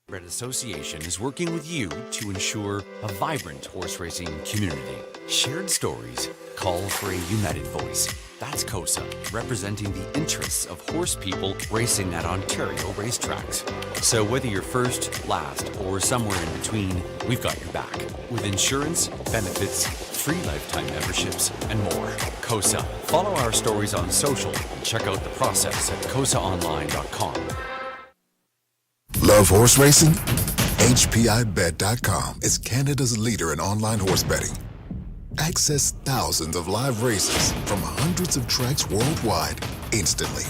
Red Association is working with you to ensure a vibrant horse racing community. Shared stories call for a united voice. That's COSA, representing the interests of horse people racing at Ontario racetracks. So whether you're first, last, or somewhere in between, we've got your back. With insurance, benefits, free lifetime memberships, and more. COSA. Follow our stories on social and check out the process at cosaonline.com. Love horse racing? HPIBet.com is Canada's leader in online horse betting. Access thousands of live races from hundreds of tracks worldwide instantly.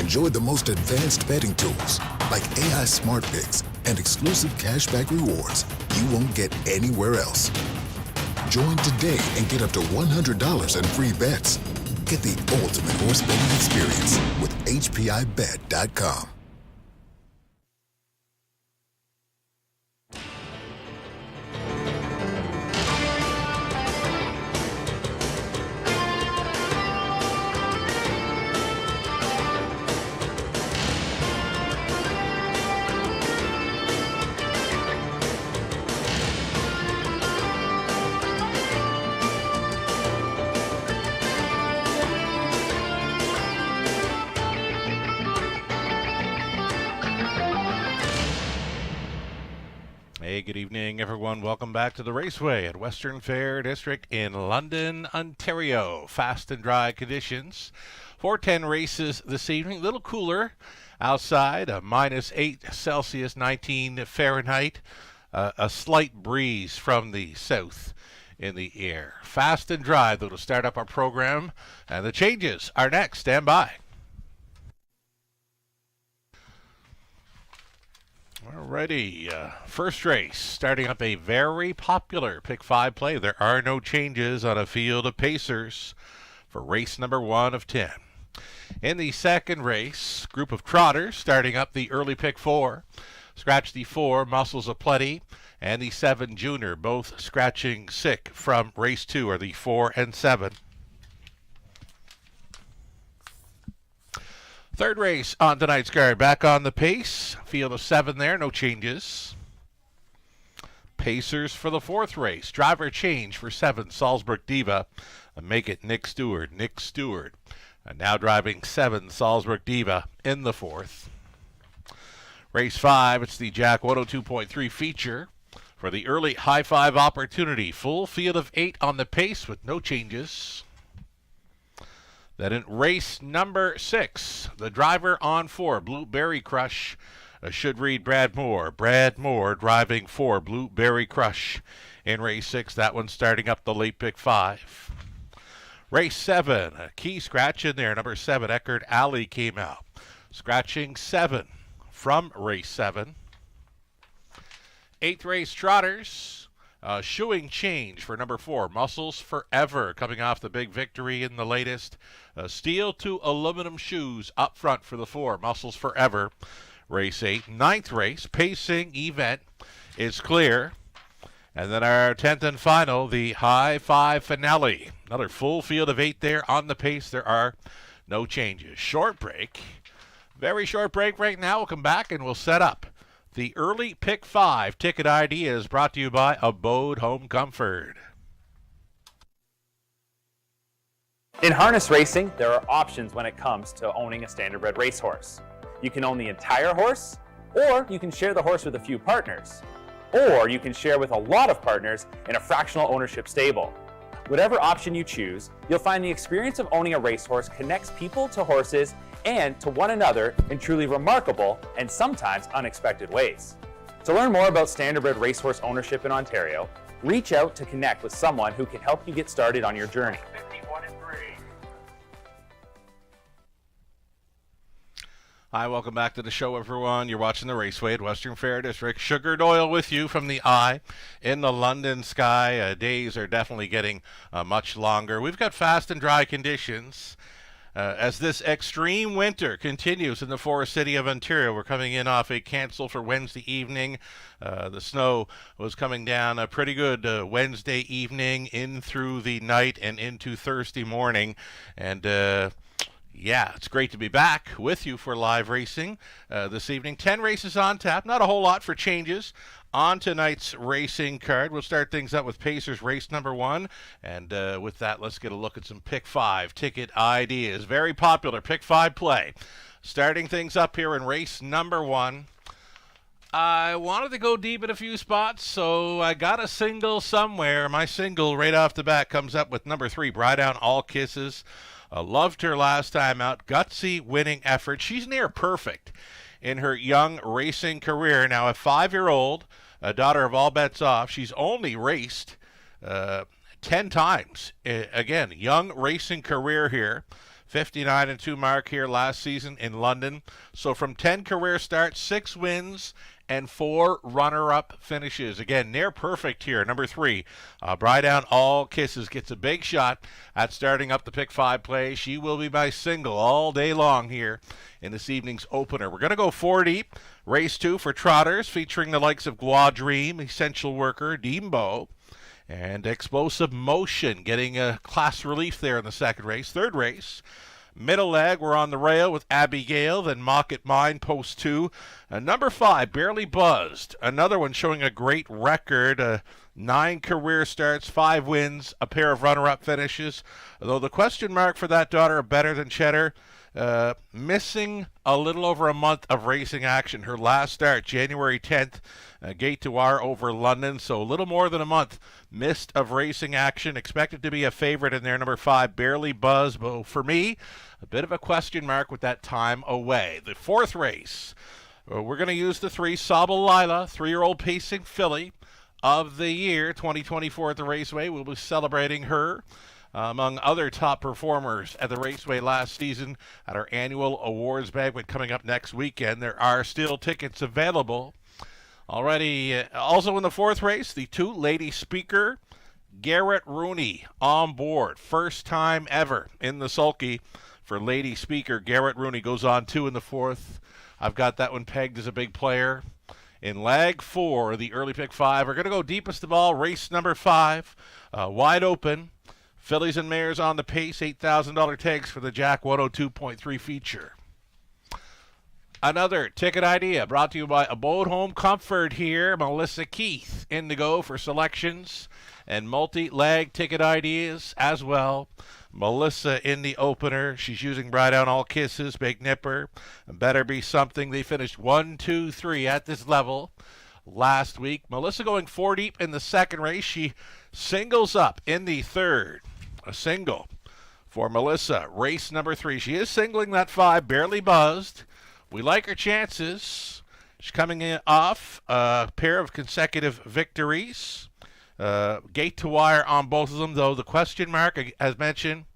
Enjoy the most advanced betting tools like AI Smart Picks and exclusive cashback rewards you won't get anywhere else. Join today and get up to $100 in free bets. Get the ultimate horse betting experience with HPIBet.com. Hey, good evening, everyone. Welcome back to the Raceway at Western Fair District in London, Ontario. Fast and dry conditions. 410 races this evening. A little cooler outside, -8 Celsius, 19 Fahrenheit. A slight breeze from the south in the air. Fast and dry, though, to start up our program. And the changes are next. Stand by. Alrighty, first race, starting up a very popular Pick 5 play. There are no changes on a field of pacers for race number 1 of 10. In the second race, group of trotters starting up the early Pick 4. Scratch the 4, Muscles of Plenty, and the 7, Junior, both scratching sick from race 2, are the 4 and 7. Third race on tonight's card. Back on the pace. Field of 7 there. No changes. Pacers for the fourth race. Driver change for 7. Salzburg Diva. Make it Nick Stewart. Nick Stewart. Now driving 7. Salzburg Diva in the fourth. Race 5. It's the Jack 102.3 feature for the early high five opportunity. Full field of 8 on the pace with no changes. Then in race number 6, the driver on 4, Blueberry Crush, should read Brad Moore. Brad Moore driving 4, Blueberry Crush in race 6. That one starting up the late Pick 5. Race 7, a key scratch in there. Number 7, Eckerd Alley came out. Scratching 7 from race 7. 8th race, Trotters. Shoeing change for number 4, Muscles Forever, coming off the big victory in the latest. Steel to aluminum shoes up front for the 4, Muscles Forever. Race 8. 9th race, pacing event is clear. And then our 10th and final, the High Five finale. Another full field of 8 there on the pace. There are no changes. Short break. Very short break right now. We'll come back and we'll set up the early Pick 5 ticket ideas, brought to you by Abode Home Comfort. In harness racing, there are options when it comes to owning a standardbred racehorse. You can own the entire horse, or you can share the horse with a few partners, or you can share with a lot of partners in a fractional ownership stable. Whatever option you choose, you'll find the experience of owning a racehorse connects people to horses and to one another in truly remarkable and sometimes unexpected ways. To learn more about standardbred racehorse ownership in Ontario, reach out to connect with someone who can help you get started on your journey. Hi, welcome back to the show, everyone. You're watching the Raceway at Western Fair District. Sugar Doyle with you from the eye in the London sky. Days are definitely getting much longer. We've got fast and dry conditions. As this extreme winter continues in the forest city of Ontario, we're coming in off a cancel for Wednesday evening. The snow was coming down a pretty good Wednesday evening in through the night and into Thursday morning. And Yeah, it's great to be back with you for live racing this evening. 10 races on tap, not a whole lot for changes on tonight's racing card. We'll start things up with Pacers race number 1, and with that, let's get a look at some Pick 5 ticket ideas. Very popular Pick 5 play. Starting things up here in race number 1. I wanted to go deep in a few spots, so I got a single somewhere. My single right off the bat comes up with number 3, Bri Down All Kisses. Loved her last time out. Gutsy winning effort. She's near perfect in her young racing career. Now, a 5-year-old, a daughter of All Bets Off. She's only raced 10 times. Again, young racing career here. 59-2 mark here last season in London. So from 10 career starts, 6 wins, and 4 runner-up finishes. Again, near perfect here. Number 3, Bri Down All Kisses gets a big shot at starting up the Pick 5 play. She will be my single all day long here in this evening's opener. We're going to go 4 deep. Race 2 for trotters, featuring the likes of Gua Dream, Essential Worker, Deembo, and Explosive Motion, getting a class relief there in the second race. Third race, middle leg, we're on the rail with Abigail, then Mock It Mine, post 2. Number 5, Barely Buzzed, another one showing a great record. 9 career starts, 5 wins, a pair of runner-up finishes. Though the question mark for that daughter of Better Than Cheddar, missing a little over a month of racing action. Her last start, January 10th, Gate to Wire over London, so a little more than a month missed of racing action. Expected to be a favorite in there, number 5, Barely Buzz. But for me, a bit of a question mark with that time away. The fourth race, we're going to use the 3, Sabal Lila, 3-year-old pacing filly of the year, 2024 at the Raceway. We'll be celebrating her among other top performers at the Raceway last season at our annual awards banquet coming up next weekend. There are still tickets available. Already, also in the fourth race, the 2, Lady Speaker, Garrett Rooney on board. First time ever in the sulky for Lady Speaker. Garrett Rooney goes on 2 in the fourth. I've got that one pegged as a big player. In leg 4, the early Pick 5, we're going to go deepest of all, race number 5, wide open. Fillies and mares on the pace, $8,000 tags for the Jack 102.3 feature. Another ticket idea brought to you by Abode Home Comfort here. Melissa Keith in to go for selections and multi-leg ticket ideas as well. Melissa in the opener. She's using Bri Down All Kisses, Big Nipper. Better Be Something. They finished 1, 2, 3 at this level last week. Melissa going 4 deep in the second race. She singles up in the third. A single for Melissa. Race number 3. She is singling that 5, Barely Buzzed. We like her chances. She's coming in off a pair of consecutive victories. Gate to Wire on both of them, though the question mark, as mentioned,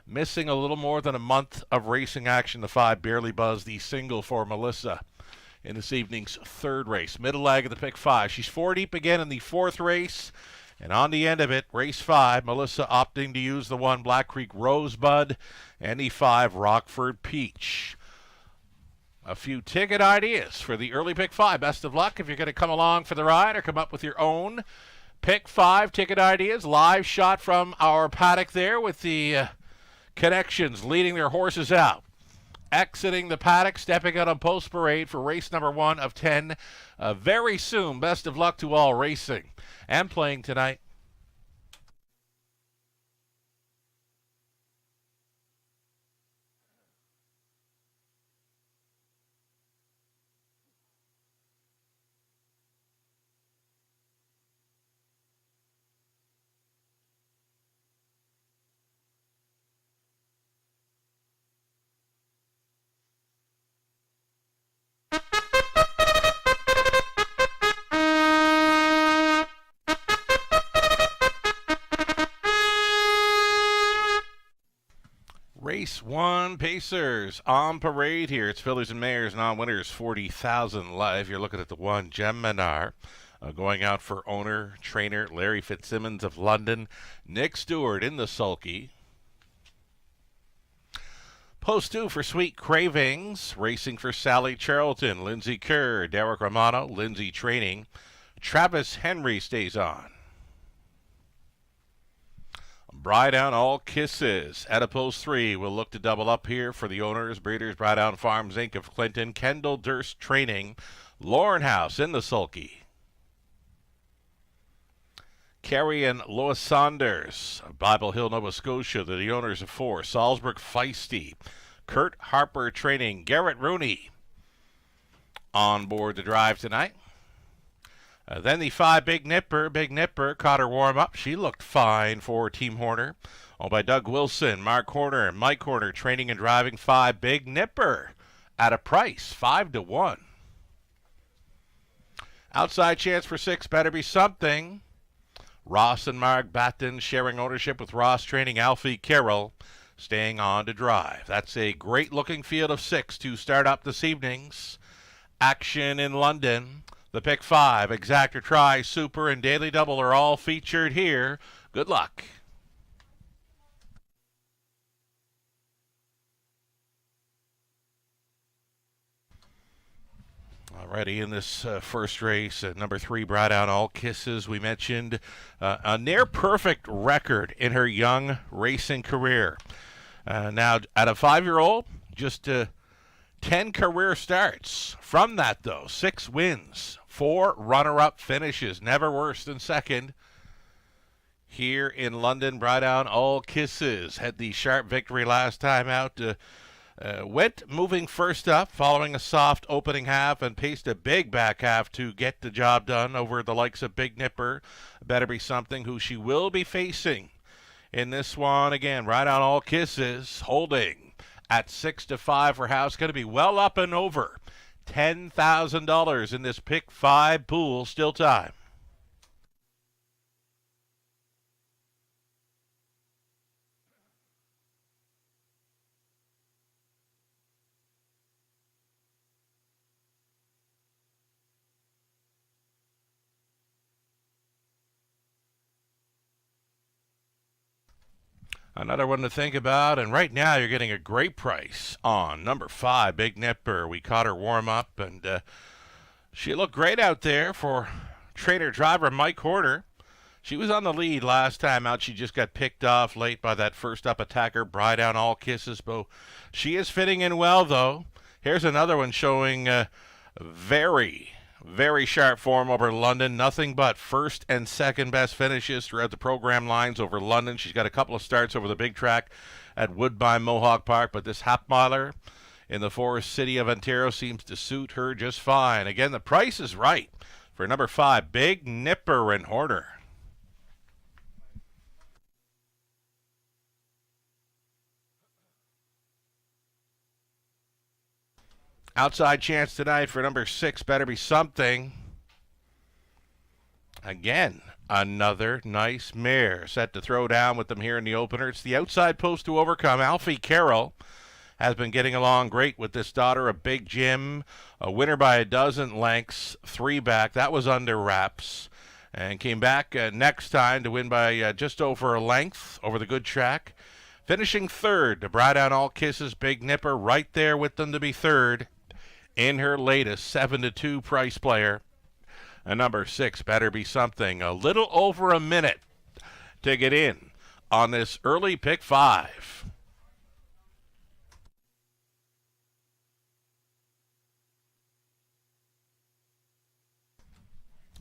missing a little more than a month of racing action. The 5, Barely Buzzed, the single for Melissa in this evening's third race. Middle leg of the Pick 5. She's 4 deep again in the fourth race. And on the end of it, race 5, Melissa opting to use the 1, Black Creek Rosebud, and the 5, Rockford Peach. A few ticket ideas for the early Pick 5. Best of luck if you're going to come along for the ride or come up with your own Pick 5 ticket ideas. Live shot from our paddock there with the Connections leading their horses out. Exiting the paddock, stepping out on post parade for race number 1 of 10 very soon. Best of luck to all racing and playing tonight. Race 1, Pacers on parade here. It's Fillies and Mares, non-winners, 40,000 live. You're looking at the 1, Gem-Minar, going out for owner, trainer Larry Fitzsimmons of London. Nick Stewart in the sulky. Post 2 for Sweet Cravings, racing for Sally Charlton, Lindsay Kerr, Derek Romano, Lindsay training. Travis Henry stays on. Bry Down All Kisses. Adipose 3 will look to double up here for the owners. Breeders, Bry Down Farms Inc. of Clinton. Kendall Durst Training. Lauren House in the sulky. Carrie and Lois Saunders of Bible Hill, Nova Scotia. They're the owners of 4. Salzburg Feisty. Kurt Harper Training. Garrett Rooney on board the drive tonight. Then the 5 Big Nipper caught her warm up. She looked fine for Team Horner. Owned by Doug Wilson, Mark Horner, and Mike Horner. Training and driving 5 Big Nipper at a price 5-1. Outside chance for 6 Better Be Something. Ross and Mark Batten sharing ownership with Ross Training. Alfie Carroll staying on to drive. That's a great looking field of 6 to start up this evening's action in London. The pick 5, Exactor Try, Super, and Daily Double are all featured here. Good luck. Alrighty, in this first race, number 3, Bry Down All Kisses. We mentioned a near-perfect record in her young racing career. Now, at a 5-year-old, just 10 career starts. From that, though, 6 wins, 4 runner-up finishes, never worse than second. Here in London, Bry Down All Kisses had the sharp victory last time out. Went moving first up, following a soft opening half, and paced a big back half to get the job done over the likes of Big Nipper. Better Be Something, who she will be facing in this one again. Bry Down All Kisses holding at 6-5 for House. Going to be well up and over $10,000 in this pick 5 pool. Still time. Another one to think about, and right now you're getting a great price on number 5, Big Nipper. We caught her warm up, and she looked great out there for trainer driver Mike Horner. She was on the lead last time out. She just got picked off late by that first up attacker, Bry Down All Kisses. But she is fitting in well, though. Here's another one showing very sharp form over London. Nothing but first and second best finishes throughout the program lines over London. She's got a couple of starts over the big track at Woodbine Mohawk Park, but this half-miler in the Forest City of Ontario seems to suit her just fine. Again, the price is right for number 5, Big Nipper and Horner. Outside chance tonight for number 6, Better Be Something. Again, another nice mare set to throw down with them here in the opener. It's the outside post to overcome. Alfie Carroll has been getting along great with this daughter of Big Jim. A winner by a dozen lengths, 3 back. That was under wraps. And came back next time to win by just over a length over the good track. Finishing third to Bry Down All Kisses, Big Nipper right there with them to be third in her latest 7-2 price player. And number 6, Better Be Something. A little over a minute to get in on this early pick 5.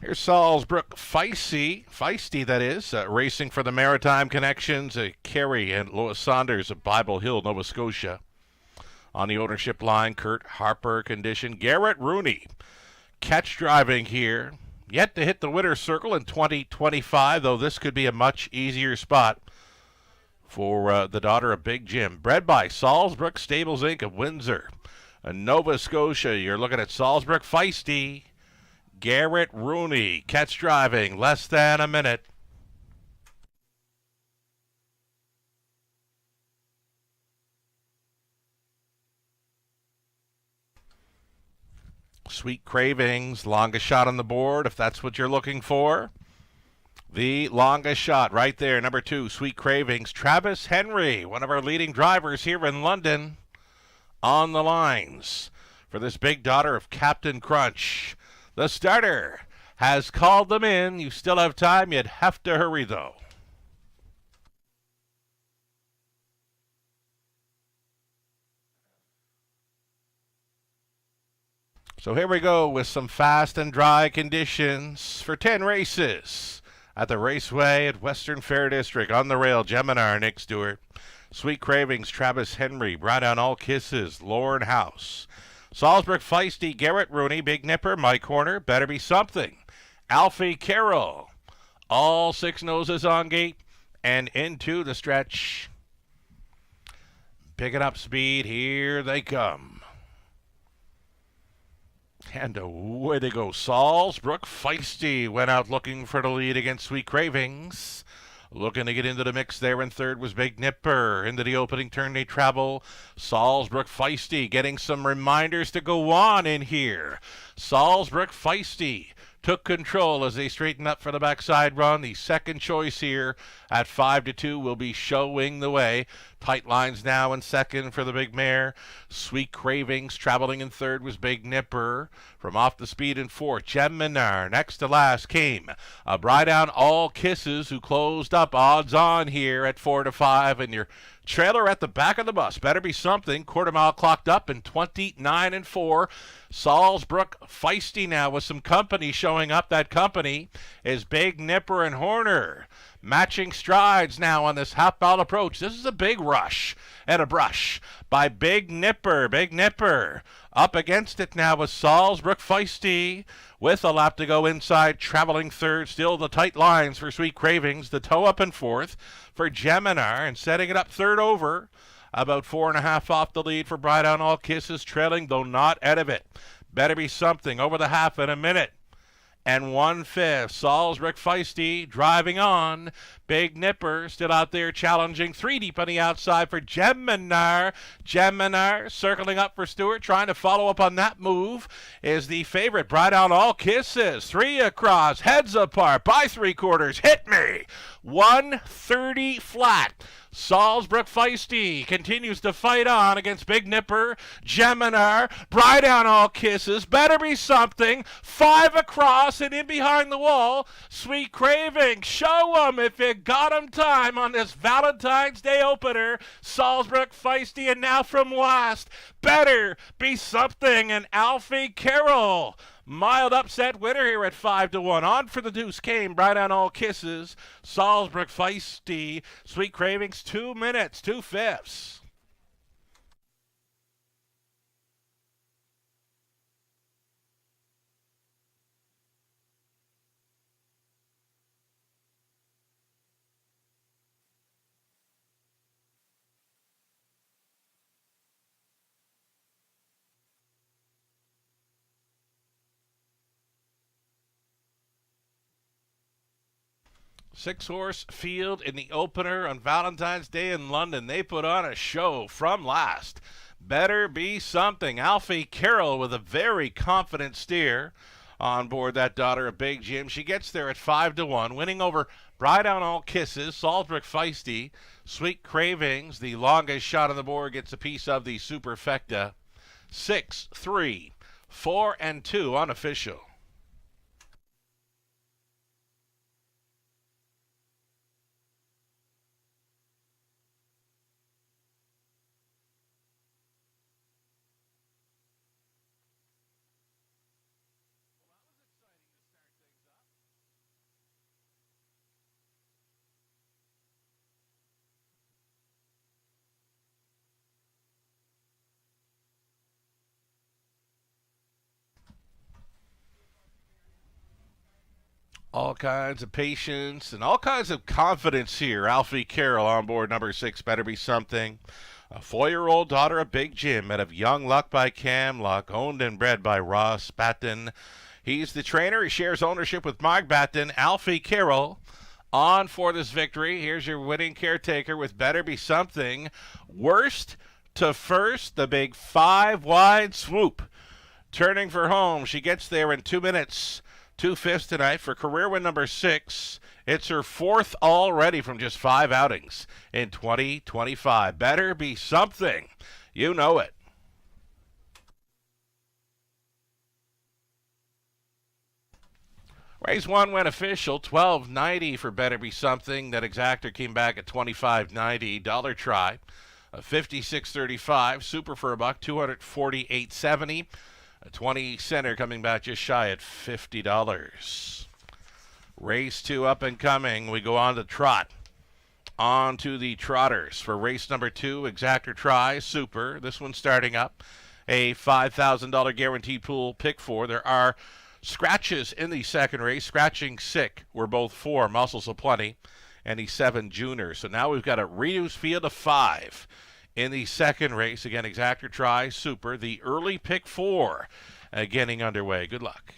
Here's Salzburg Feisty that is, racing for the Maritime Connections. Carrie and Lois Saunders of Bible Hill, Nova Scotia. On the ownership line, Kurt Harper condition. Garrett Rooney, catch driving here. Yet to hit the winner's circle in 2025, though this could be a much easier spot for the daughter of Big Jim. Bred by Salzburg Stables Inc. of Windsor, Nova Scotia. You're looking at Salzburg Feisty. Garrett Rooney, catch driving, less than a minute. Sweet Cravings, longest shot on the board, if that's what you're looking for. The longest shot right there, number 2, Sweet Cravings. Travis Henry, one of our leading drivers here in London, on the lines for this big daughter of Captain Crunch. The starter has called them in. You still have time. You'd have to hurry, though. So here we go with some fast and dry conditions for 10 races at the Raceway at Western Fair District. On the rail, Geminar, Nick Stewart. Sweet Cravings, Travis Henry. Brought Down All Kisses, Lauren House. Salzburg Feisty, Garrett Rooney. Big Nipper, Mike Horner. Better Be Something, Alfie Carroll. All 6 noses on gate and into the stretch. Picking up speed, here they come. And away they go. Salzburg Feisty went out looking for the lead against Sweet Cravings. Looking to get into the mix there in third was Big Nipper. Into the opening turn they travel. Salzburg Feisty getting some reminders to go on in here. Salzburg Feisty took control as they straighten up for the backside run. The second choice here at 5-2 will be showing the way. Tight lines now in second for the big mare. Sweet Cravings traveling in third was Big Nipper. From off the speed in fourth, Geminar. Next to last came Brought Down All Kisses, who closed up odds on here at 4-5. And your trailer at the back of the bus, Better Be Something, quarter mile clocked up in 29-4. Salzburg Feisty now with some company showing up. That company is Big Nipper and Horner. Matching strides now on this half-mile approach. This is a big rush and a brush by Big Nipper. Big Nipper up against it now with Salzburg Feisty with a lap to go inside, traveling third. Still the tight lines for Sweet Cravings. The toe up in fourth for Geminar, and setting it up third over. About 4.5 off the lead for Brought Down All Kisses, trailing though not out of it. Better Be Something over the half in a minute and 1/5. Salzburg Feisty driving on. Big Nipper still out there challenging. 3 deep on the outside for Geminar. Geminar circling up for Stewart, trying to follow up on that move is the favorite Brought Down All Kisses. 3 across, heads apart by 3/4. Hit me. 130 flat. Salzburg Feisty continues to fight on against Big Nipper. Geminar, Brought Down All Kisses, Better Be Something. 5 across and in behind the wall. Sweet Craving, show 'em if you got 'em time on this Valentine's Day opener. Salzburg Feisty, and now from last, Better Be Something and Alfie Carroll. Mild upset winner here at 5-1. On for the deuce came Brought Down All Kisses. Salzburg Feisty. Sweet Cravings, 2 minutes, 2/5. Six-horse field in the opener on Valentine's Day in London. They put on a show from last. Better Be Something. Alfie Carroll with a very confident steer on board that daughter of Big Jim. She gets there at 5-1, winning over Brought Down All Kisses, Salzburg Feisty. Sweet Cravings, the longest shot on the board, gets a piece of the Superfecta. 6, 3, 4, and 2 unofficial. All kinds of patience and all kinds of confidence here. Alfie Carroll on board number 6, Better Be Something. A 4-year-old daughter of Big Jim out of Young Luck by Cam Luck, owned and bred by Ross Batten. He's the trainer. He shares ownership with Mark Batten. Alfie Carroll on for this victory. Here's your winning caretaker with Better Be Something. Worst to first, the big 5-wide swoop. Turning for home, she gets there in 2 minutes. 2/5 tonight for career win number 6. It's her 4th already from just 5 outings in 2025. Better Be Something. You know it. Race 1 went official. $12.90 for Better Be Something. That exactor came back at $25.90. Dollar try. $56.35. Super for $1. $248.70. A 20 center coming back just shy at $50. Race 2 up and coming. We go on to trot. On to the trotters for race number 2, Exactor Try Super. This one starting up. A $5,000 guaranteed pool pick 4. There are scratches in the second race. Scratching Sick were both 4, Muscles of Plenty, and the 7 Junior. So now we've got a reduced field of 5 in the second race. Again, Exactor Try Super. The early pick 4 getting underway. Good luck.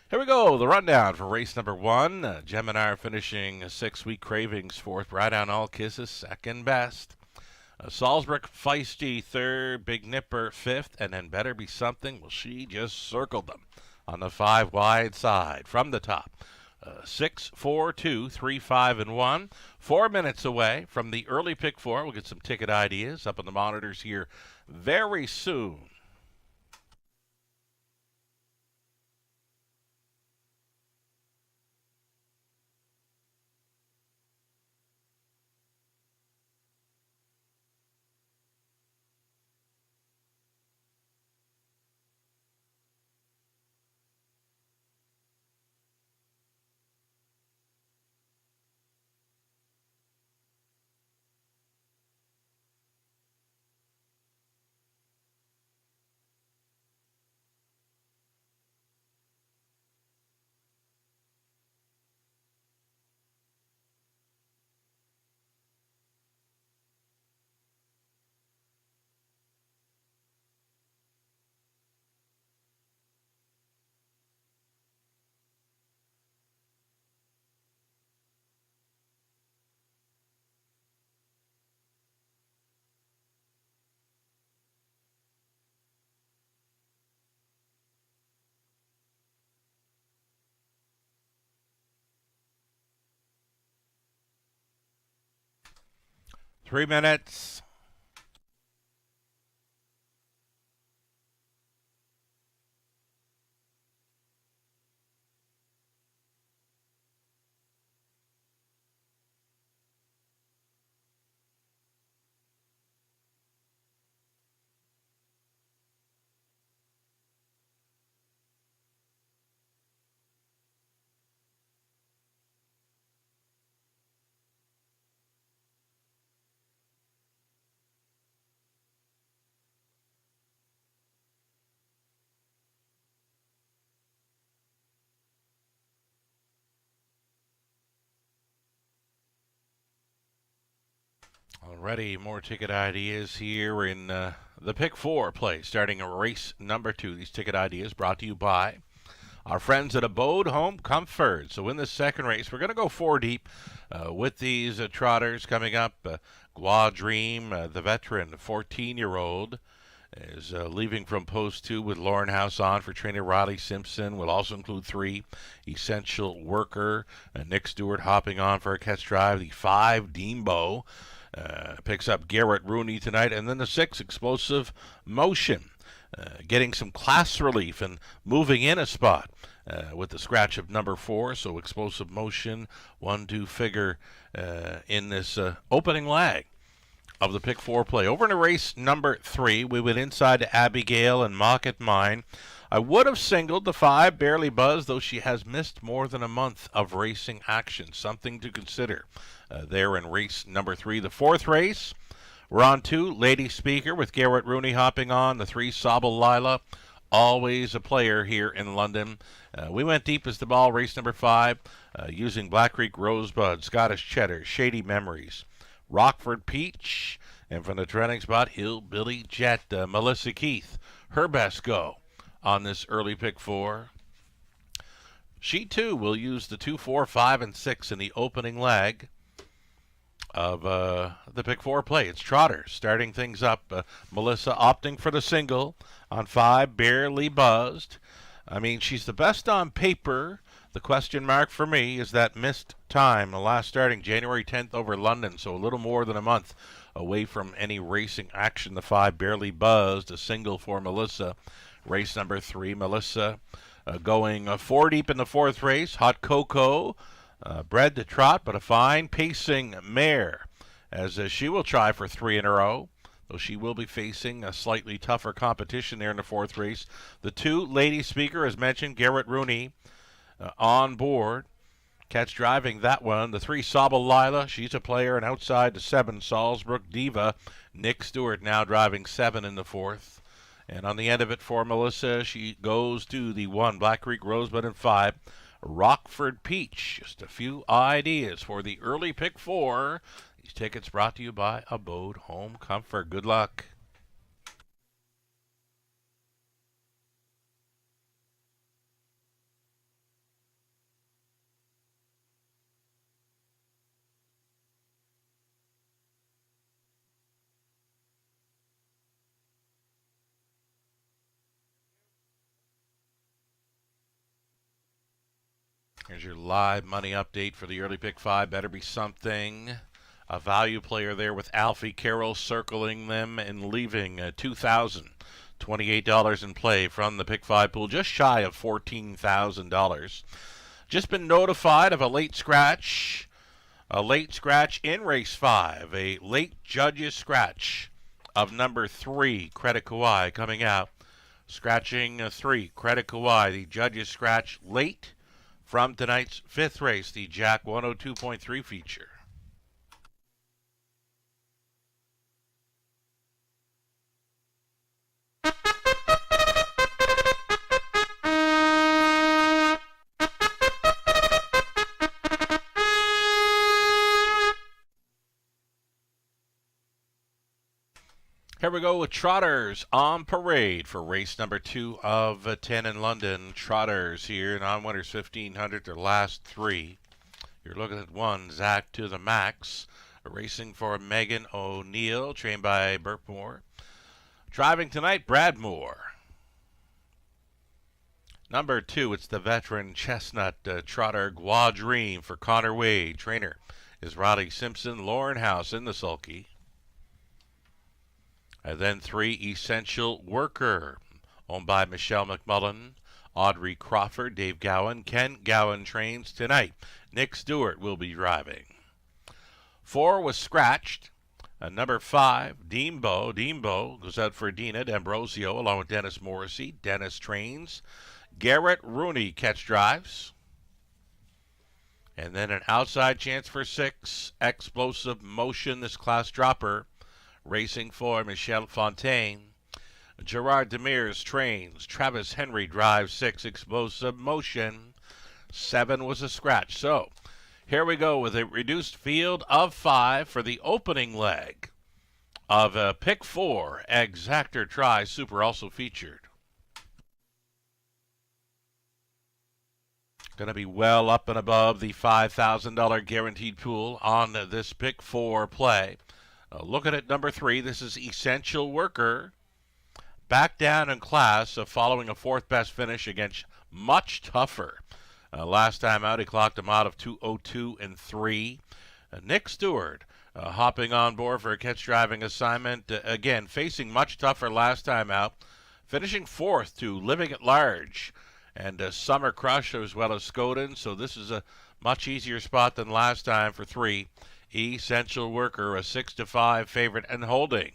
Here we go, the rundown for race number 1. Gemini finishing 6 Week Cravings 4th. Right on All Kisses, second best. Salzburg Feisty 3rd. Big Nipper 5th. And then Better Be Something. Well, she just circled them on the 5 wide side from the top. 6, 4, 2, 3, 5, and 1. 4 minutes away from the early pick 4. We'll get some ticket ideas up on the monitors here very soon. 3 minutes. Already more ticket ideas here in the Pick 4 play, starting in race number 2. These ticket ideas brought to you by our friends at Abode Home Comfort. So in this second race, we're going to go 4 deep with these trotters coming up. Gua Dream, the veteran 14-year-old, is leaving from post 2 with Lauren House on for trainer Riley Simpson. Will also include 3 Essential Worker, Nick Stewart hopping on for a catch drive. The 5 Deembo picks up Garrett Rooney tonight, and then the 6 Explosive Motion, getting some class relief and moving in a spot with the scratch of number 4. So Explosive Motion, 1-2 figure in this opening leg of the Pick 4 play. Over in race number 3, we went inside to Abigail and Mocket Mine. I would have singled the 5 Barely Buzz, though she has missed more than a month of racing action. Something to consider there in race number 3. The 4th race, we're on 2 Lady Speaker with Garrett Rooney hopping on. The 3 Sabal Lila, always a player here in London. We went deep as the ball, race number 5, using Black Creek Rosebud, Scottish Cheddar, Shady Memories, Rockford Peach, and from the trending spot, Hillbilly Jet, Melissa Keith, her best go on this early Pick 4. She too will use the 2, 4, 5, and 6 in the opening leg of the Pick 4 play. It's trotters starting things up. Melissa opting for the single on 5 Barely Buzzed. I mean, she's the best on paper. The question mark for me is that missed time, the last starting January 10th over London, so a little more than a month away from any racing action. The 5 Barely Buzzed, a single for Melissa. Race number 3, Melissa going 4 deep in the 4th race. Hot Cocoa, bred to trot, but a fine pacing mare, as she will try for 3 in a row, though she will be facing a slightly tougher competition there in the 4th race. The 2 Lady Speaker, as mentioned, Garrett Rooney on board. Catch driving that one. The 3 Sabal Lila, she's a player, and outside the 7 Salzburg Diva, Nick Stewart now driving 7 in the 4th. And on the end of it for Melissa, she goes to the 1 Black Creek Rosebud and 5 Rockford Peach. Just a few ideas for the early Pick 4. These tickets brought to you by Abode Home Comfort. Good luck. Here's your live money update for the early Pick 5. Better be something. A value player there with Alfie Carroll circling them and leaving $2,028 in play from the Pick 5 pool, just shy of $14,000. Just been notified of a late scratch. A late scratch in race 5. A late judge's scratch of number 3, Credit Kawhi, coming out. Scratching 3, Credit Kawhi. The judge's scratch late from tonight's 5th race, the Jack 102.3 feature. Here we go with Trotters on parade for race number 2 of 10 in London. Trotters here, non-winners 1,500, their last 3. You're looking at 1, Zach to the Max, racing for Megan O'Neill, trained by Burt Moore. Driving tonight, Brad Moore. Number 2, it's the veteran Chestnut Trotter Gua Dream for Connor Wade. Trainer is Riley Simpson. Lauren House in the sulky. And then 3, Essential Worker, owned by Michelle McMullen, Audrey Crawford, Dave Gowan. Ken Gowan trains tonight. Nick Stewart will be driving. 4 was scratched. Number 5, Deembo. Deembo goes out for Dina D'Ambrosio along with Dennis Morrissey. Dennis trains. Garrett Rooney catch drives. And then an outside chance for 6, Explosive Motion, this class dropper, racing for Michelle Fontaine. Gerard Demers trains. Travis Henry drives 6, Explosive Motion. 7 was a scratch. So here we go with a reduced field of 5 for the opening leg of Pick 4, Exactor Tri Super, also featured. Going to be well up and above the $5,000 guaranteed pool on this Pick 4 play. Looking at number 3, this is Essential Worker. Back down in class following a 4th best finish against Much Tougher. Last time out, he clocked him out of 2:02 and 3. Nick Stewart hopping on board for a catch driving assignment. Again, facing Much Tougher last time out. Finishing 4th to Living at Large and Summer Crush as well as Skoden. So this is a much easier spot than last time for 3. Essential Worker, a 6-5 favorite and holding.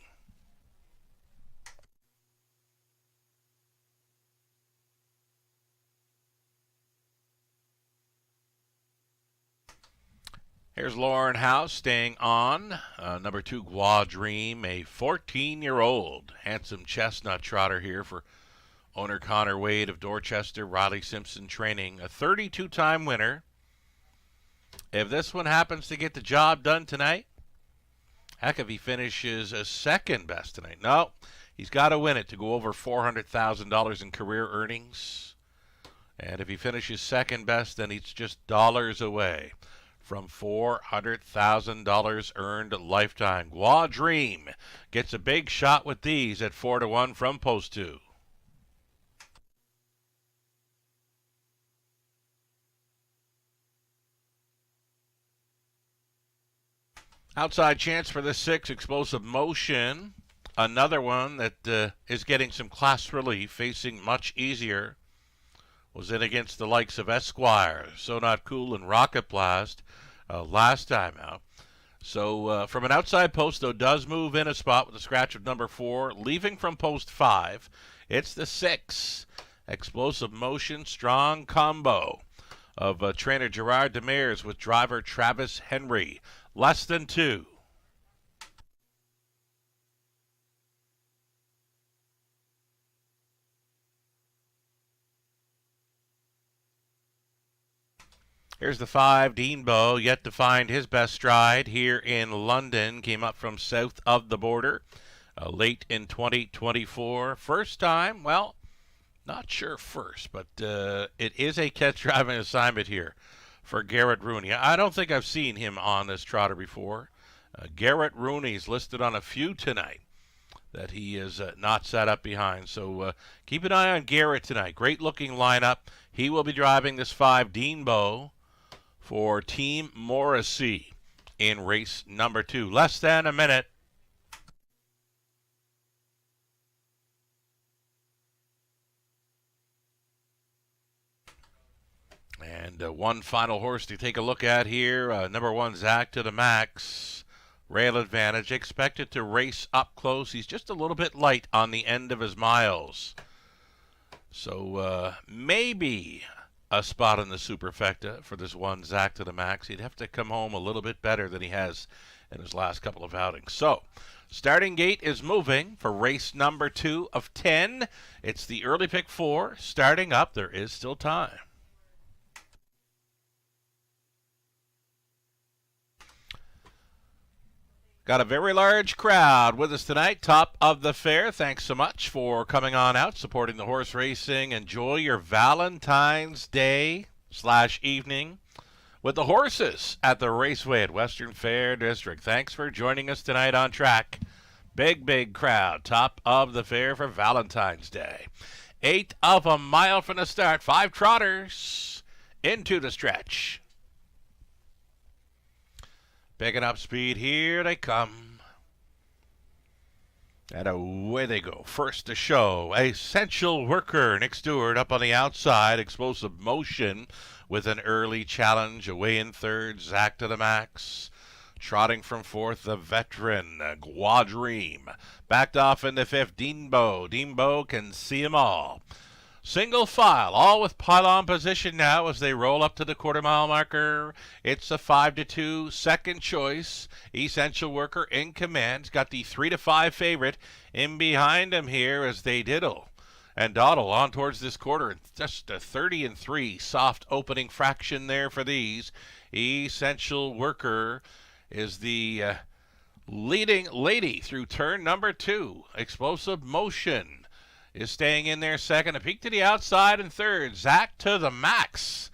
Here's Lauren House staying on. Number 2, Gua Dream, a 14-year-old handsome chestnut trotter here for owner Connor Wade of Dorchester. Riley Simpson training, a 32-time winner. If this one happens to get the job done tonight, heck, if he finishes a second best tonight. No, he's got to win it to go over $400,000 in career earnings. And if he finishes second best, then he's just dollars away from $400,000 earned lifetime. Gua Dream gets a big shot with these at 4-1 from Post 2. Outside chance for the 6, Explosive Motion. Another one that is getting some class relief, facing much easier. Was in against the likes of Esquire, So Not Cool, and Rocket Blast last time out. So from an outside post, though, does move in a spot with a scratch of number 4. Leaving from post 5, it's the 6, Explosive Motion, strong combo of trainer Gerard Demers with driver Travis Henry. Less than 2. Here's the 5, Deanbo, yet to find his best stride here in London. Came up from south of the border late in 2024. First time, well, not sure first, but it is a catch driving assignment here for Garrett Rooney. I don't think I've seen him on this trotter before. Garrett Rooney's listed on a few tonight that he is not set up behind. So keep an eye on Garrett tonight. Great looking lineup. He will be driving this 5, Deanbo, for Team Morrissey in race number 2. Less than a minute. And one final horse to take a look at here. Number 1, Zach to the Max. Rail Advantage. Expected to race up close. He's just a little bit light on the end of his miles. So maybe a spot in the Superfecta for this 1, Zach to the Max. He'd have to come home a little bit better than he has in his last couple of outings. So, starting gate is moving for race number 2 of 10. It's the early pick 4 starting up. There is still time. Got a very large crowd with us tonight, top of the fair. Thanks so much for coming on out, supporting the horse racing. Enjoy your Valentine's Day / evening with the horses at the Raceway at Western Fair District. Thanks for joining us tonight on track. Big crowd, top of the fair for Valentine's Day. 1/8 of a mile from the start. 5 trotters into the stretch. Picking up speed, here they come. And away they go. First to show, Essential Worker. Nick Stewart up on the outside. Explosive Motion with an early challenge. Away in third, Zach to the max. Trotting from fourth, the veteran, Guadream. Backed off in the fifth, Deanbo. Deanbo can see them all. Single file, all with pylon position now as they roll up to the quarter-mile marker. It's a 5-2 second choice. Essential Worker in command. Got the 3-5 favorite in behind him here as they diddle and dawdle on towards this quarter. Just a 30-3 soft opening fraction there for these. Essential Worker is the leading lady through turn number 2. Explosive Motion is staying in there second. A peek to the outside in third. Zach to the max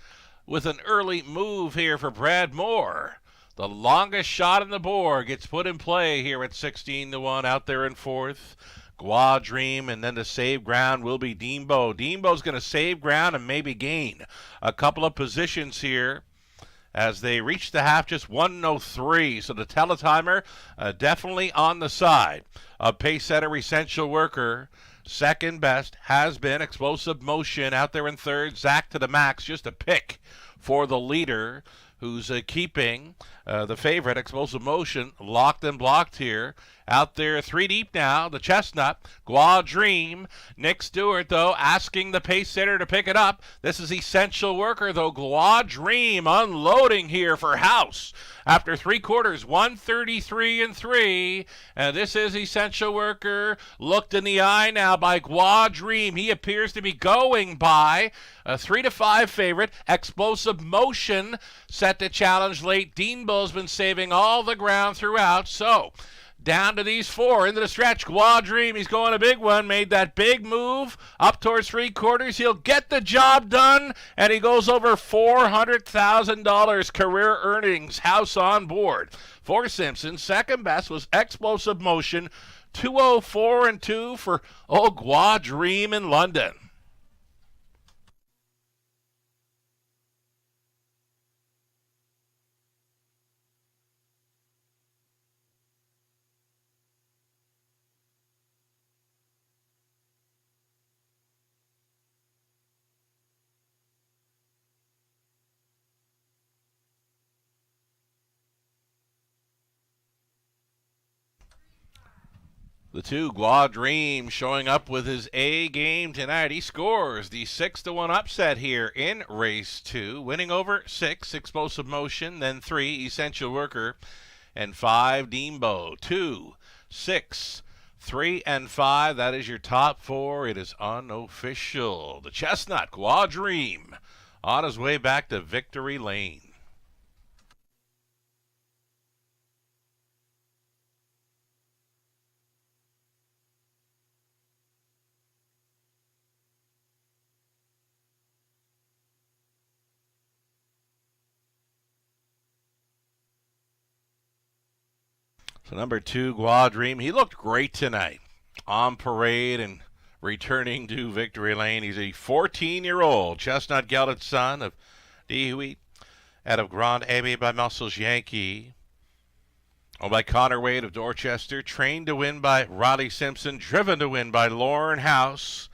with an early move here for Brad Moore. The longest shot on the board gets put in play here at 16-1 out there in fourth. Guadream, and then the save ground will be Deanbo. Deanbo's going to save ground and maybe gain a couple of positions here as they reach the half, just 1:03. So the teletimer definitely on the side of pace setter Essential Worker. Second best has been Explosive Motion out there in third. Zach to the max, just a pick for the leader who's keeping the favorite, Explosive Motion, locked and blocked here. Out there 3 deep now, the Chestnut, Guadream. Nick Stewart, though, asking the pace setter to pick it up. This is Essential Worker, though. Guadream unloading here for House. After 3 quarters, 133-3. And this is Essential Worker. Looked in the eye now by Guadream. He appears to be going by a 3-5 favorite. Explosive Motion set to challenge late. Deanbo's been saving all the ground throughout. So down to these 4 into the stretch. Guadream, he's going a big one. Made that big move up towards 3 quarters. He'll get the job done, and he goes over $400,000 career earnings. House on board. For Simpson, second best was Explosive Motion. 2:04-2 for Guadream in London. The 2, Guadream, showing up with his A game tonight. He scores the 6-1 upset here in race 2, winning over 6, Explosive Motion, then 3, Essential Worker, and 5, Deanbo. 2, 6, 3, and 5. That is your top 4. It is unofficial. The Chestnut, Guadream, on his way back to victory lane. So number 2, Guadream, he looked great tonight on parade and returning to victory lane. He's a 14-year-old chestnut gelded son of Dehuit out of Grand Abbey by Muscles Yankee. Owned by Connor Wade of Dorchester. Trained to win by Riley Simpson. Driven to win by Lauren House.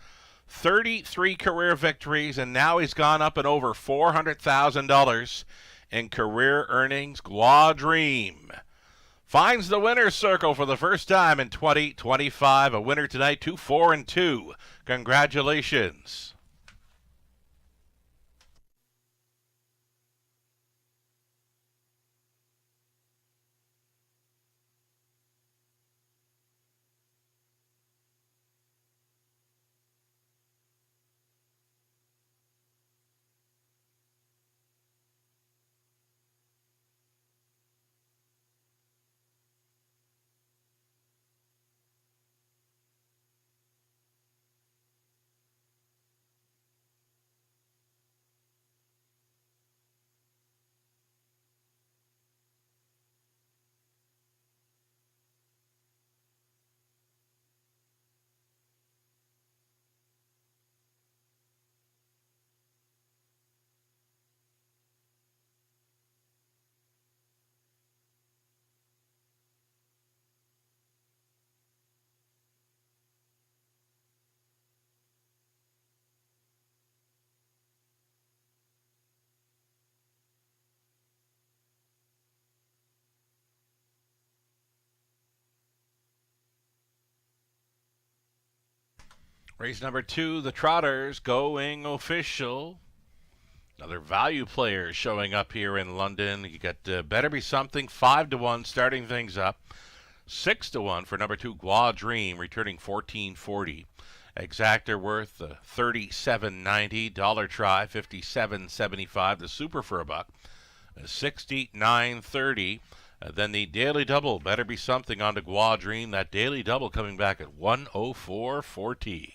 33 career victories, and now he's gone up and over $400,000 in career earnings. Guadream finds the winner's circle for the first time in 2025. A winner tonight, 2-4-2. Congratulations. Race number 2, the Trotters going official. Another value player showing up here in London. You got Better Be Something, 5-1, starting things up. 6-1 for number 2, Gua Dream, returning 14.40. Exactor worth $37.90. Dollar Try, $57.75. The Super for a buck, $69.30. Then the Daily Double, Better Be Something, on to Gua Dream. That Daily Double coming back at $104.40.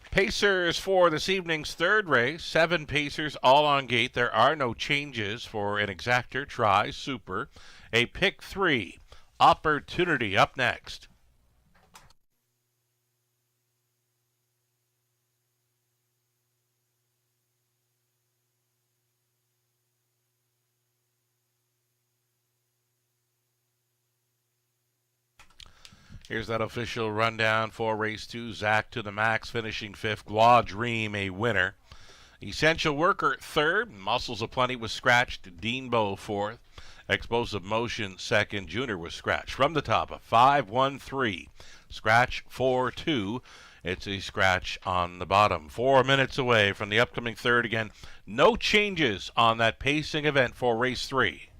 Pacers for this evening's third race. 7 Pacers, all on gate. There are no changes for an Exactor, Try, Super. A pick 3, Opportunity, up next. Here's that official rundown for race 2. Zach to the Max finishing 5th. Gua Dream a winner. Essential Worker 3rd. Muscles of Plenty was scratched. Deanbo 4th. Explosive Motion 2nd. Junior was scratched. From the top, a 5-1-3. Scratch 4-2. It's a scratch on the bottom. 4 minutes away from the upcoming third again. No changes on that pacing event for race 3.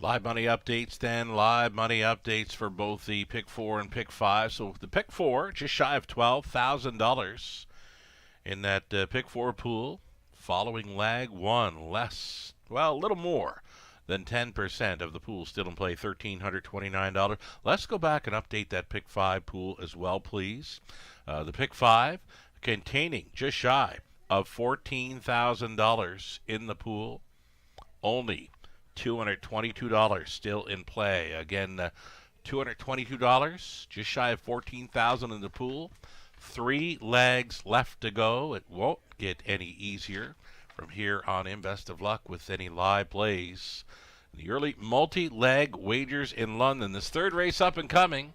Live money updates then. Live money updates for both the pick 4 and pick 5. So the pick 4, just shy of $12,000 in that pick 4 pool. Following lag 1, less, well, a little more than 10% of the pool still in play, $1,329. Let's go back and update that Pick 5 pool as well, please. The Pick 5 containing just shy of $14,000 in the pool. Only $222 still in play. Again, $222, just shy of $14,000 in the pool. 3 legs left to go. It won't get any easier from here on in. Best of luck with any live plays. The early multi-leg wagers in London. This third race up and coming.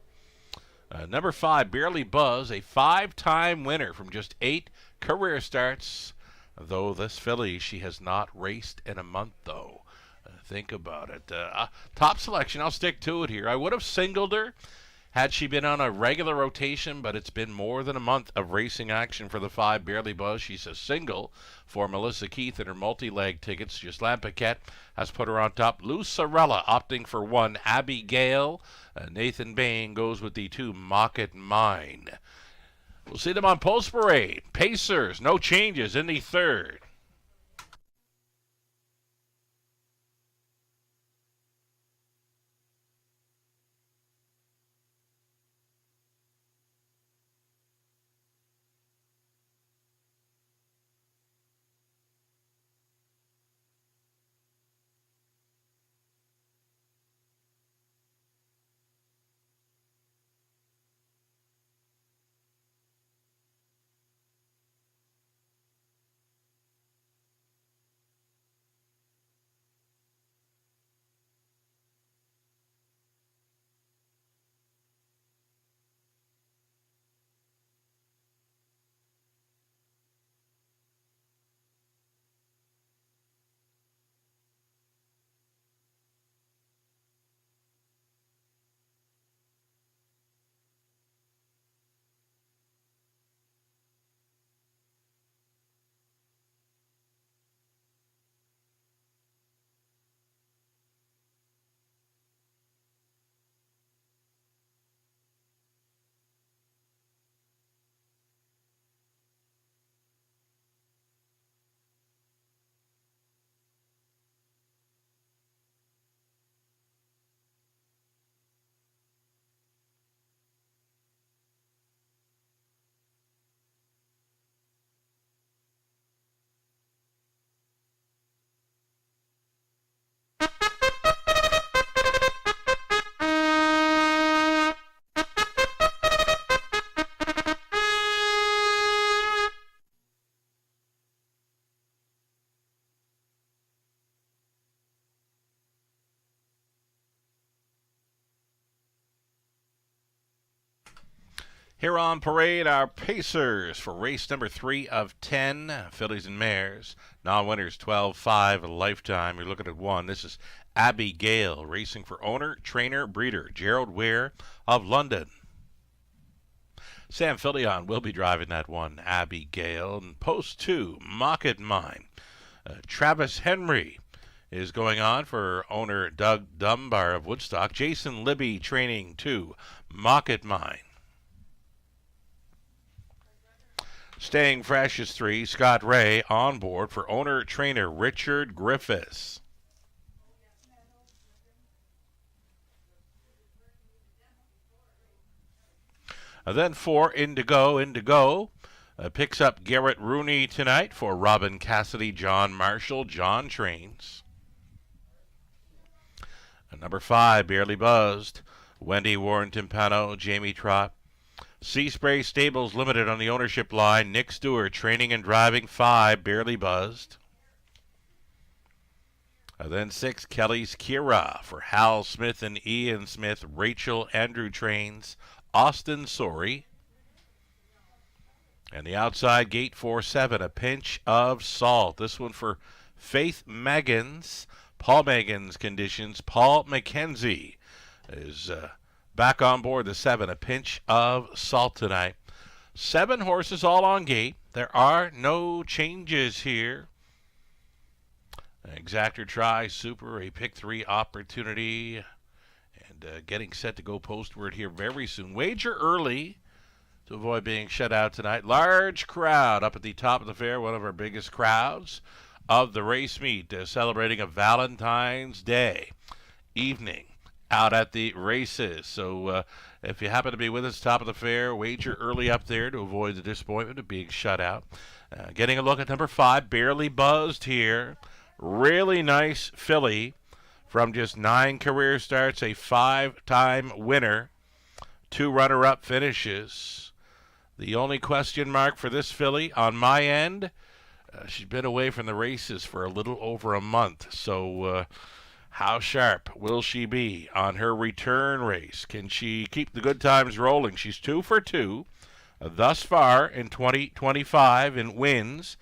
Number 5, Barely Buzz, a 5-time winner from just 8 career starts. Though this filly, she has not raced in a month, though. Think about it. Top selection, I'll stick to it here. I would have singled her had she been on a regular rotation, but it's been more than a month of racing action for the 5, Barely Buzz. She's a single for Melissa Keith in her multi-leg tickets. Ghislaine Paquette has put her on top. Lucerella opting for 1, Abby Gale. Nathan Bain goes with the 2, Mocket Mine. We'll see them on Post Parade. Pacers, no changes in the third. Here on Parade, our Pacers for race number 3 of 10, fillies and mares. Non-winners 12-5, a lifetime. You're looking at 1. This is Abby Gale, racing for owner, trainer, breeder, Gerald Ware of London. Sam Fillion will be driving that 1, Abby Gale. And post 2, Mocket Mine. Travis Henry is going on for owner Doug Dunbar of Woodstock. Jason Libby training 2, Mocket Mine. Staying fresh is 3, Scott Ray on board for owner-trainer Richard Griffiths. And then 4, Indigo. Picks up Garrett Rooney tonight for Robin Cassidy, John Marshall, John Trains. And number 5, Barely Buzzed, Wendy Warren Timpano, Jamie Trott. Sea Spray Stables Limited on the ownership line. Nick Stewart training and driving 5, Barely Buzzed. And then 6, Kelly's Kira for Hal Smith and Ian Smith. Rachel Andrew trains. Austin Sorey. And the outside gate 4-7, A Pinch of Salt. This one for Faith Meggins. Paul Meggins conditions. Paul McKenzie is back on board the 7, A Pinch of Salt tonight. 7 horses all on gate. There are no changes here. Exactor Tri Super, a pick 3 opportunity. And getting set to go postward here very soon. Wager early to avoid being shut out tonight. Large crowd up at the top of the fair, one of our biggest crowds of the race meet, celebrating a Valentine's Day evening out at the races. So if you happen to be with us, top of the fair, wager early up there to avoid the disappointment of being shut out. Getting a look at number 5, Barely Buzzed here. Really nice filly from just 9 career starts, a 5-time winner, 2 runner-up finishes. The only question mark for this filly on my end, she's been away from the races for a little over a month. So how sharp will she be on her return race? Can she keep the good times rolling? She's 2 for 2 thus far in 2025 in wins,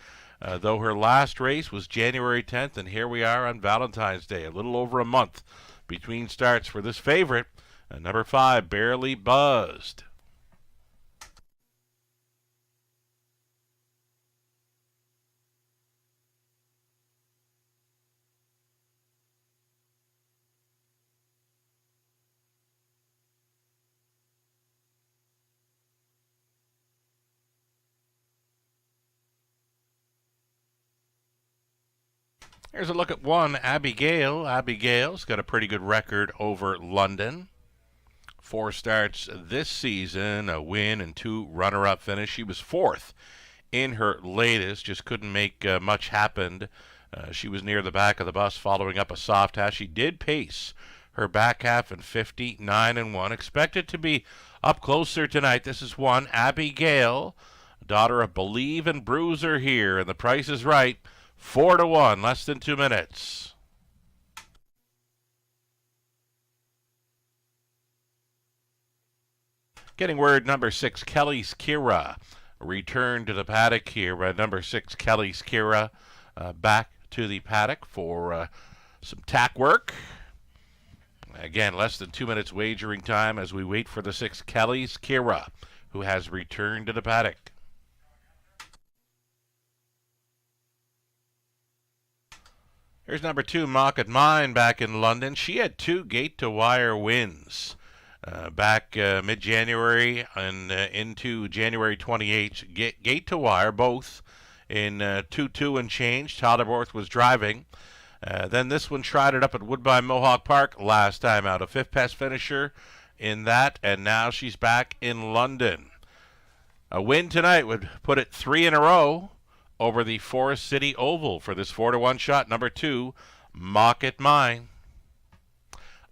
though her last race was January 10th, and here we are on Valentine's Day, a little over a month between starts for this favorite, number 5, Barely Buzzed. Here's a look at 1, Abigail. Abigail's got a pretty good record over London. 4 starts this season, a win and 2 runner-up finish. She was 4th in her latest, just couldn't make much happen. She was near the back of the bus following up a soft hash. She did pace her back half in 59-1. Expected to be up closer tonight. This is 1, Abigail, daughter of Believe and Bruiser here, and the price is right. 4-1, less than 2 minutes. Getting word, number 6, Kelly's Kira. Return to the paddock here. Number 6, Kelly's Kira, back to the paddock for some tack work. Again, less than 2 minutes wagering time as we wait for the 6, Kelly's Kira, who has returned to the paddock. Here's number 2, Mocket Mine, back in London. She had 2 gate-to-wire wins back mid-January and into January 28th. Gate-to-wire, both in 2-2 and change. Tyler Borth was driving. Then this one tried it up at Woodbine Mohawk Park last time out. A 5th pass finisher in that, and now she's back in London. A win tonight would put it 3 in a row over the Forest City Oval for this 4-1 shot. Number 2, Mocket Mine.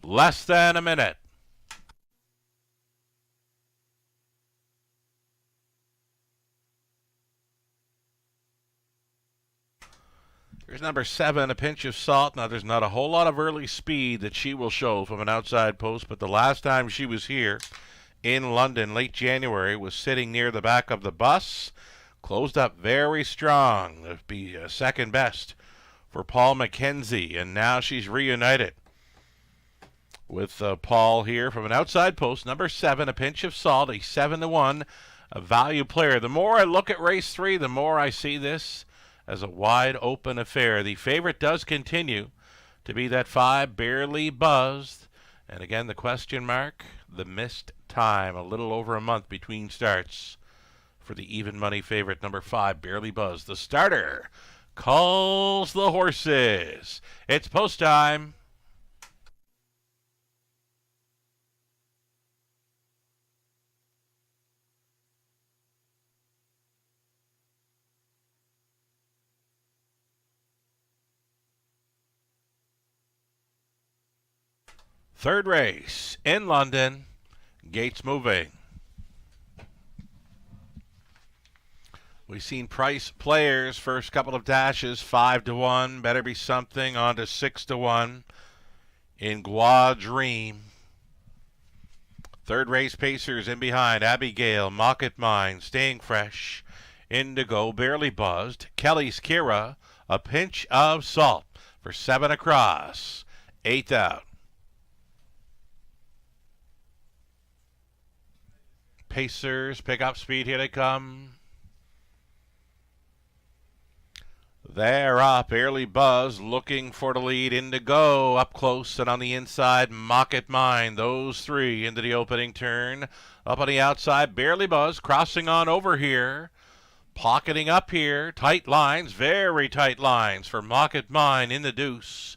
Less than a minute. Here's number 7, A Pinch of Salt. Now, there's not a whole lot of early speed that she will show from an outside post, but the last time she was here in London, late January, was sitting near the back of the bus. Closed up very strong. That'd be second best for Paul McKenzie, and now she's reunited with Paul here from an outside post. Number 7, A Pinch of Salt, a 7-1 value player. The more I look at race 3, the more I see this as a wide open affair. The favorite does continue to be that 5, Barely Buzzed, and again the question mark, the missed time, a little over a month between starts for the even money favorite, number 5, Barely Buzzed. The starter calls the horses. It's post time. Third race in London. Gates moving. We've seen price players first couple of dashes 5-1, better be something, on to 6-1 in Gua Dream. Third race pacers in behind, Abigail, Mocket Mine, Staying Fresh, Indigo, Barely Buzzed, Kelly's Kira, A Pinch of Salt for 7 across, 8th out. Pacers pick up speed, here they come. They're up, Barely Buzz looking for the lead. Indigo up close and on the inside, Mocket Mine. Those 3 into the opening turn. Up on the outside, Barely Buzz crossing on over here. Pocketing up here. Tight lines, very tight lines for Mocket Mine in the deuce.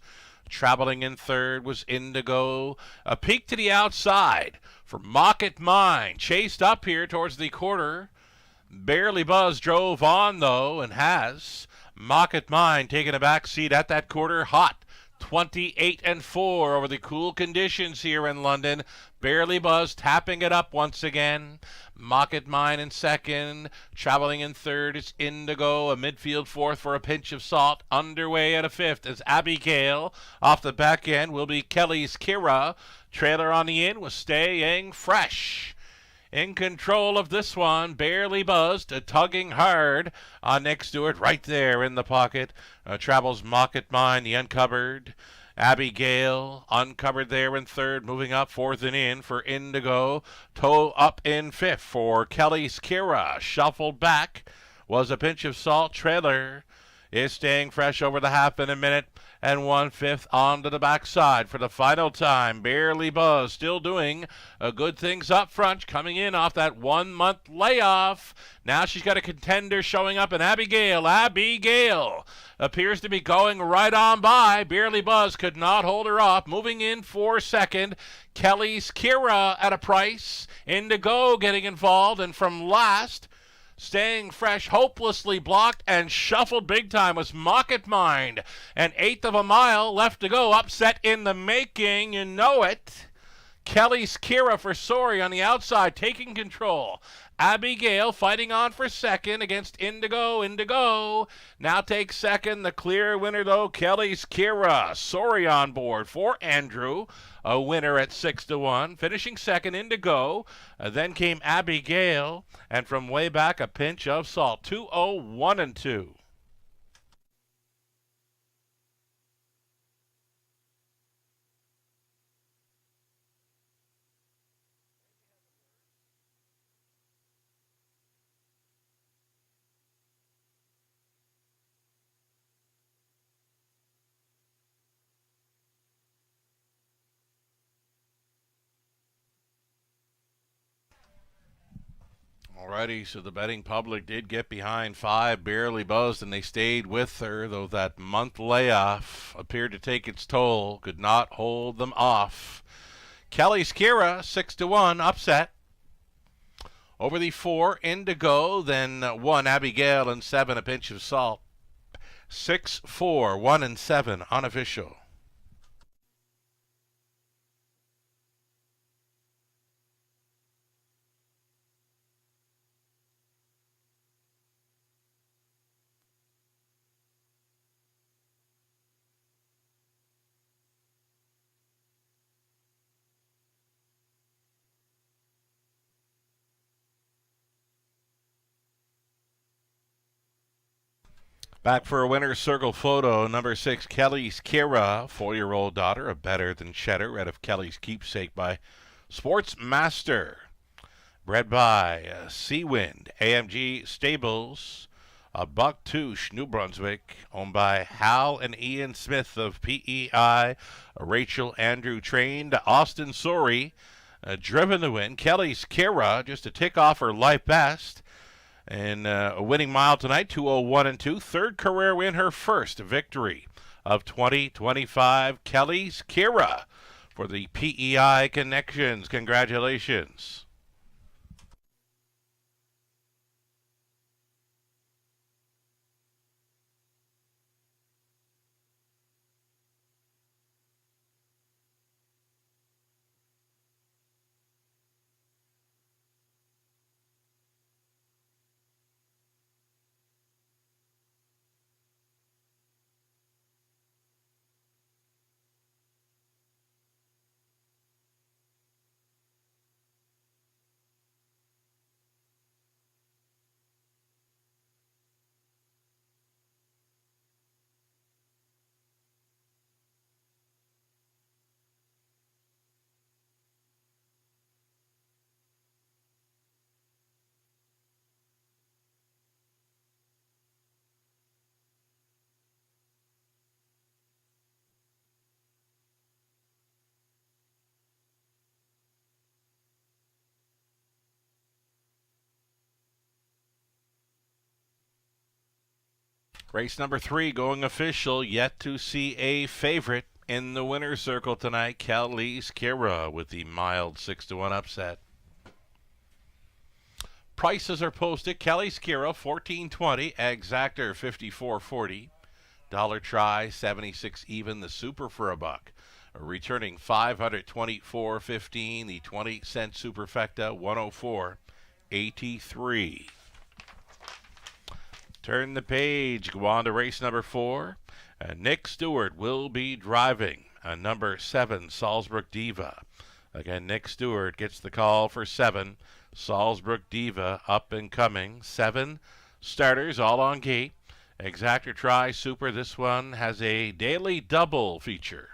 Traveling in third was Indigo. A peek to the outside for Mocket Mine. Chased up here towards the quarter. Barely Buzz drove on, though, and has. Mocket Mine taking a back seat at that quarter. Hot. 28-4 over the cool conditions here in London. Barely Buzz tapping it up once again. Mocket Mine in second. Traveling in third is Indigo. A midfield fourth for a pinch of salt. Underway at a fifth is Abigail. Off the back end will be Kelly's Kira. Trailer on the in was Staying Fresh. In control of this one, Barely Buzzed, tugging hard on Nick Stewart, right there in the pocket. Travels Mocket Mine, the uncovered. Abigail, uncovered there in third, moving up fourth and in for Indigo. Toe up in fifth for Kelly's Kira. Shuffled back was a pinch of salt. Trailer is Staying Fresh over the half in a minute and 1/5 onto the backside for the final time. Barely Buzz still doing good things up front, coming in off that 1 month layoff. Now she's got a contender showing up in Abigail. Abigail appears to be going right on by. Barely Buzz could not hold her off. Moving in for second, Kelly's Kira at a price. Indigo getting involved, and from last, Staying Fresh, hopelessly blocked and shuffled big time, was Mocket Mine. An eighth of a mile left to go. Upset in the making, you know it. Kelly's Kira for Sori on the outside, taking control. Abigail fighting on for second against Indigo. Indigo now takes second. The clear winner, though, Kelly's Kira. Sori on board for Andrew. A winner at 6-1. Finishing second, Indigo. Then came Abigail. And from way back, a pinch of salt. 2-0-1-2. Alrighty, so the betting public did get behind 5, Barely Buzzed, and they stayed with her, though that month layoff appeared to take its toll, could not hold them off. Kelly's Kira, 6-1, upset. Over the 4, Indigo, then 1, Abigail, and 7, a pinch of salt. 6-4, 1 and 7, unofficial. Back for a winner's circle photo, number 6, Kelly's Kira, 4-year-old daughter of Better Than Cheddar, out of Kelly's Keepsake by Sports Master. Bred by Seawind, AMG Stables, Bucktoosh, New Brunswick, owned by Hal and Ian Smith of PEI, Rachel Andrew trained, Austin Sori, driven to win. Kelly's Kira, just to tick off her life best. And a winning mile tonight, 2-0-1-2. Third career win, her first victory of 2025. Kelly's Kira for the PEI Connections. Congratulations. Race number 3 going official. Yet to see a favorite in the winner's circle tonight. Kelly's Kira with the mild 6-1 upset. Prices are posted. Kelly's Kira $14.20. Exactor $54.40. Dollar Try 76 even. The Super for a buck. Returning $524.15. The 20-cent Superfecta $104.83. Turn the page. Go on to race number 4. Nick Stewart will be driving. Number 7, Salzburg Diva. Again, Nick Stewart gets the call for 7. Salzburg Diva up and coming. 7 starters all on gate. Exactor Try Super. This one has a daily double feature.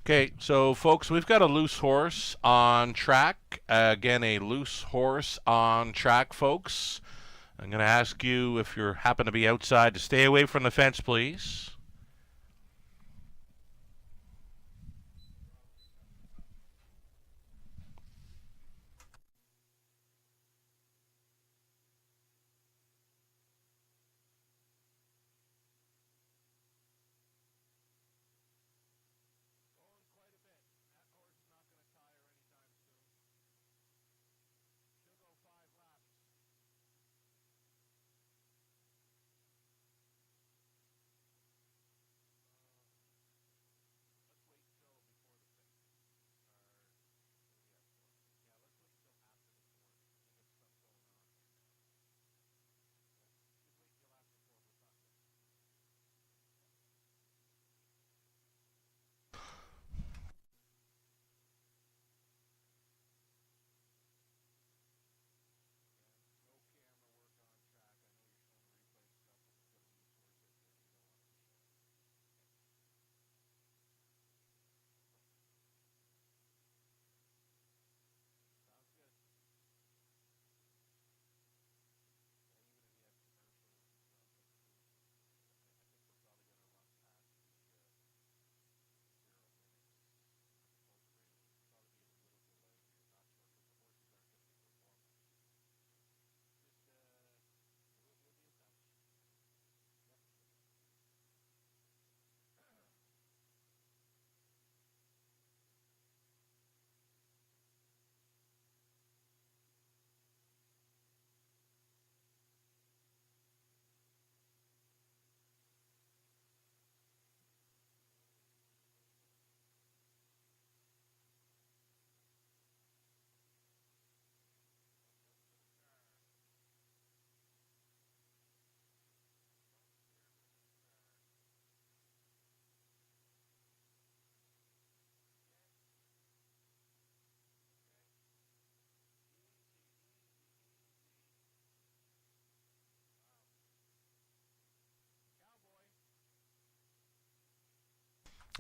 Okay, so folks, we've got a loose horse on track. Again, a loose horse on track, folks. I'm going to ask you, if you happen to be outside, to stay away from the fence, please.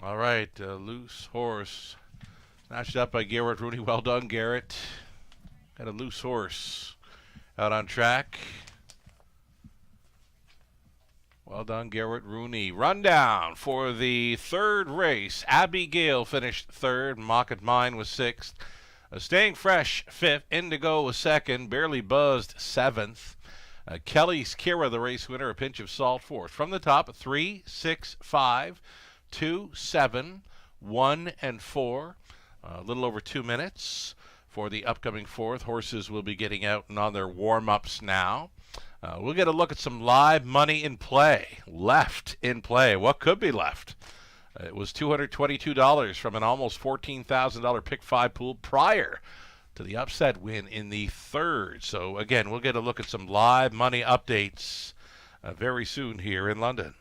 All right, loose horse. Snatched up by Garrett Rooney. Well done, Garrett. Got a loose horse out on track. Well done, Garrett Rooney. Rundown for the third race. Abigail finished third. Mocket Mine was sixth. Staying Fresh, fifth. Indigo was second. Barely Buzzed, seventh. Kelly's Kira, the race winner, a pinch of salt, fourth. From the top, 3, 6, 5, 2, 7, 1, and 4. A little over 2 minutes for the upcoming fourth. Horses will be getting out and on their warm-ups now. We'll get a look at some live money in play. Left in play. What could be left? It was $222 from an almost $14,000 pick 5 pool prior to the upset win in the third. So, again, we'll get a look at some live money updates very soon here in London.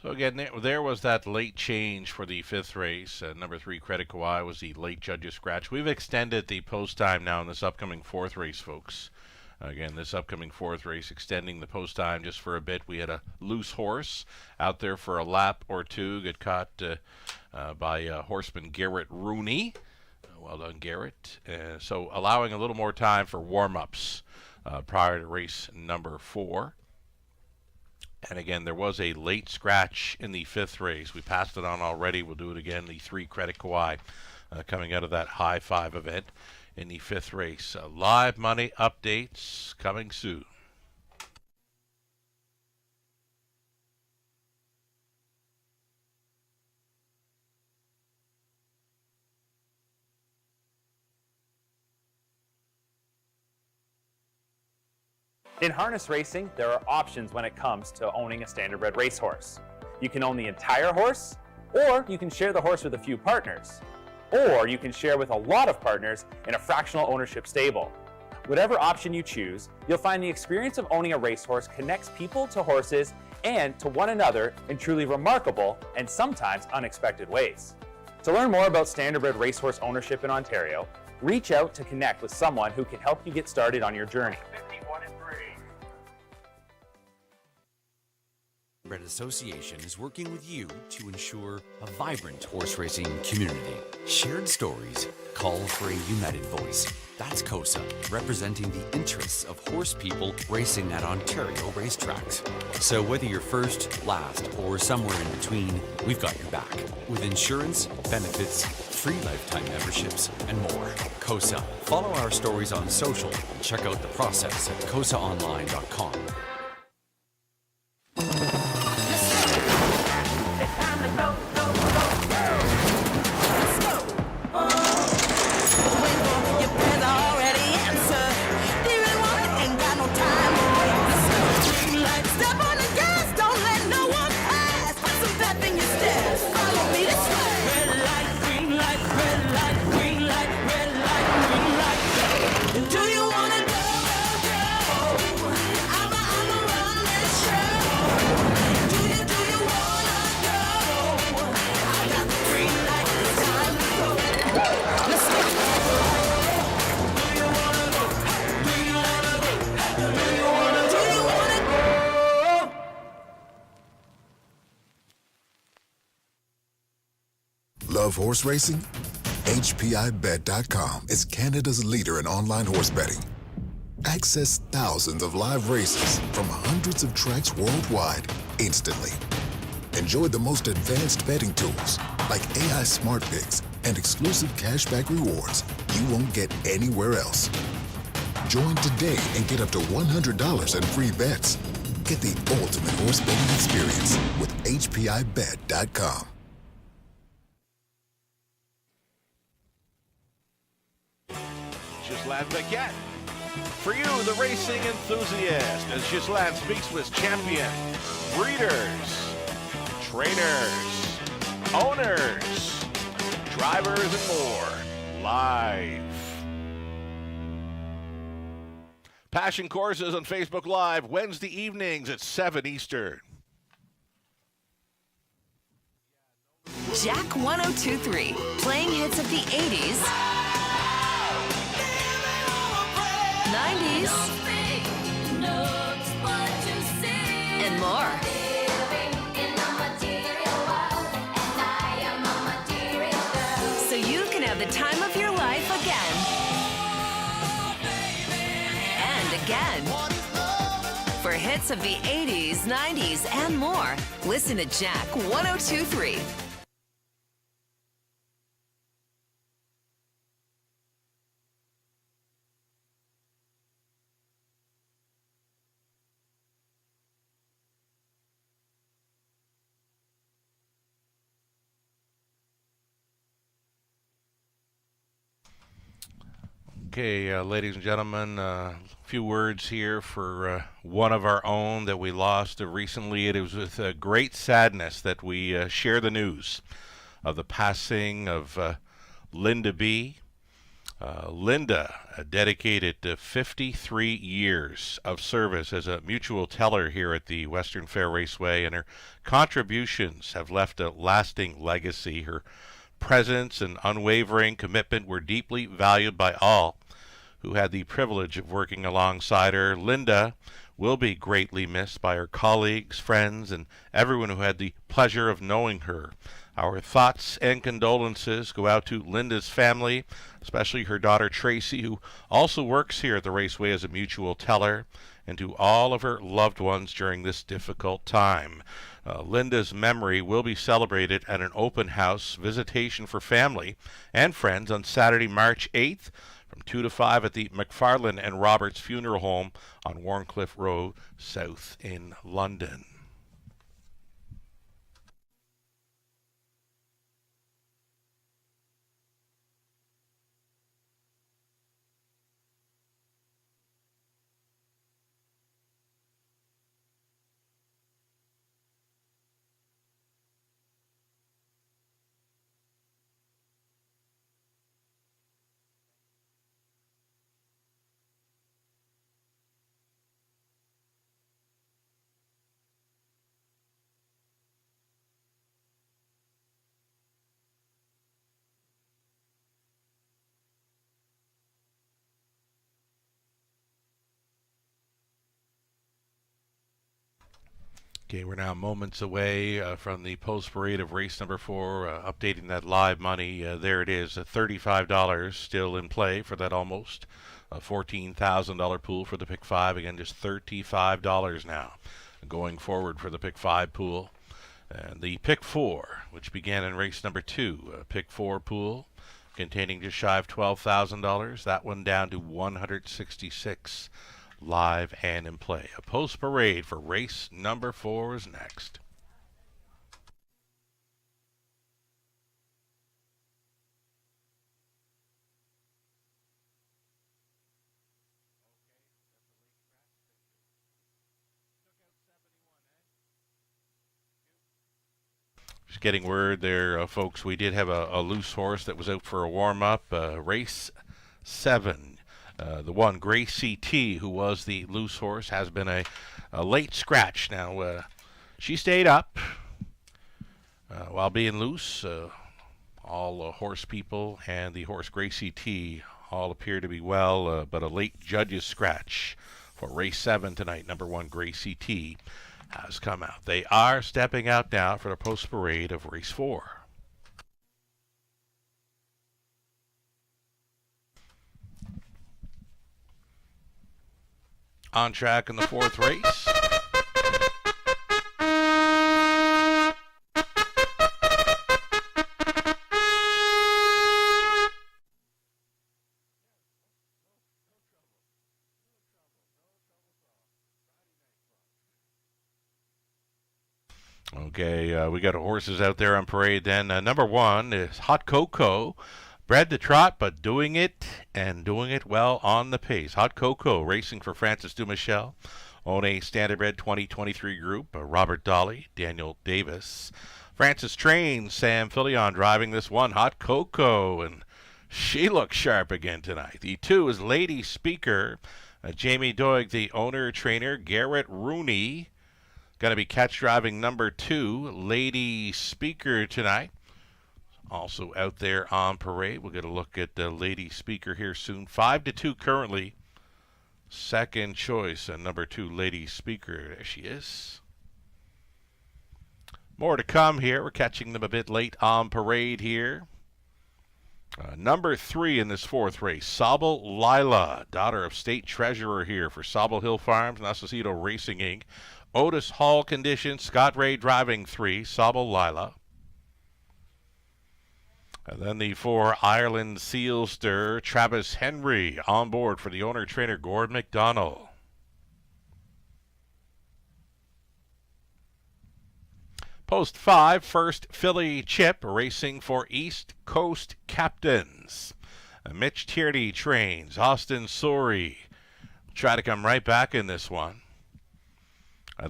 So again, there was that late change for the fifth race. Number 3, Credit Kawhi, was the late judge's scratch. We've extended the post time now in this upcoming fourth race, folks. Again, this upcoming fourth race, extending the post time just for a bit. We had a loose horse out there for a lap or two, got caught by horseman Garrett Rooney. Well done, Garrett. So allowing a little more time for warm-ups prior to race number 4. And again, there was a late scratch in the fifth race. We passed it on already. We'll do it again. The 3, Credit Kawhi, coming out of that high 5 event in the fifth race. Live money updates coming soon. In harness racing, there are options when it comes to owning a standardbred racehorse. You can own the entire horse, or you can share the horse with a few partners, or you can share with a lot of partners in a fractional ownership stable. Whatever option you choose, you'll find the experience of owning a racehorse connects people to horses and to one another in truly remarkable and sometimes unexpected ways. To learn more about standardbred racehorse ownership in Ontario, reach out to connect with someone who can help you get started on your journey. Thoroughbred Association is working with you to ensure a vibrant horse racing community. Shared stories call for a united voice. That's COSA, representing the interests of horse people racing at Ontario racetracks. So whether you're first, last, or somewhere in between, we've got your back. With insurance, benefits, free lifetime memberships, and more. COSA. Follow our stories on social and check out the process at cosaonline.com. Love horse racing? HPIBet.com is Canada's leader in online horse betting. Access thousands of live races from hundreds of tracks worldwide instantly. Enjoy the most advanced betting tools like AI Smart Picks and exclusive cashback rewards you won't get anywhere else. Join today and get up to $100 in free bets. Get the ultimate horse betting experience with HPIBet.com. Ghislain Paquette. For you, the racing enthusiast, as Ghislain speaks with champion, breeders, trainers, owners, drivers, and more, live. Passion Courses on Facebook Live, Wednesday evenings at 7 Eastern. Jack 1023, playing hits of the 80s, 90s, and more. So you can have the time of your life again. And again. For hits of the 80s, 90s, and more, listen to Jack 1023. Okay, ladies and gentlemen, a few words here for one of our own that we lost recently. It was with great sadness that we share the news of the passing of Linda B. Linda dedicated to 53 years of service as a mutual teller here at the Western Fair Raceway, and her contributions have left a lasting legacy. Her presence and unwavering commitment were deeply valued by all who had the privilege of working alongside her. Linda will be greatly missed by her colleagues, friends, and everyone who had the pleasure of knowing her. Our thoughts and condolences go out to Linda's family, especially her daughter Tracy, who also works here at the Raceway as a mutual teller, and to all of her loved ones during this difficult time. Linda's memory will be celebrated at an open house visitation for family and friends on Saturday, March 8th from 2 to 5 at the McFarlane and Roberts Funeral Home on Warncliffe Road, South in London. Okay, we're now moments away from the post parade of race number 4, updating that live money. There it is, $35 still in play for that almost $14,000 pool for the Pick 5. Again, just $35 now going forward for the Pick 5 pool. And the Pick 4, which began in race number 2, Pick 4 pool containing just shy of $12,000. That one down to $166 live and in play. A post parade for race number 4 is next. Just getting word there, folks, we did have a loose horse that was out for a warm-up. Race 7. The one, Gracie T, who was the loose horse, has been a late scratch. Now, she stayed up while being loose. All horse people and the horse Gracie T all appear to be well, but a late judge's scratch for race 7 tonight. Number 1, Gracie T, has come out. They are stepping out now for the post parade of race 4. On track in the 4th race. Okay, we got horses out there on parade then. Number 1 is Hot Cocoa. Bred to trot, but doing it well on the pace. Hot Cocoa racing for Francis Dumichel. On a Standardbred 2023 group. Robert Dolly, Daniel Davis. Francis trains Sam Filion driving this one. Hot Cocoa, and she looks sharp again tonight. The 2 is Lady Speaker. Jamie Doig, the owner, trainer. Garrett Rooney going to be catch driving number 2. Lady Speaker tonight. Also out there on parade. We'll get a look at the Lady Speaker here soon. 5-2 currently. Second choice, number 2, Lady Speaker. There she is. More to come here. We're catching them a bit late on parade here. Number 3 in this 4th race, Sobel Lila, daughter of State Treasurer here for Sobel Hill Farms, Nascito Racing Inc. Otis Hall condition, Scott Ray driving 3, Sobel Lila. And then the 4, Ireland Sealster, Travis Henry on board for the owner-trainer Gord McDonald. Post 5, First Philly Chip racing for East Coast Captains. Mitch Tierney trains, Austin Sori will try to come right back in this one.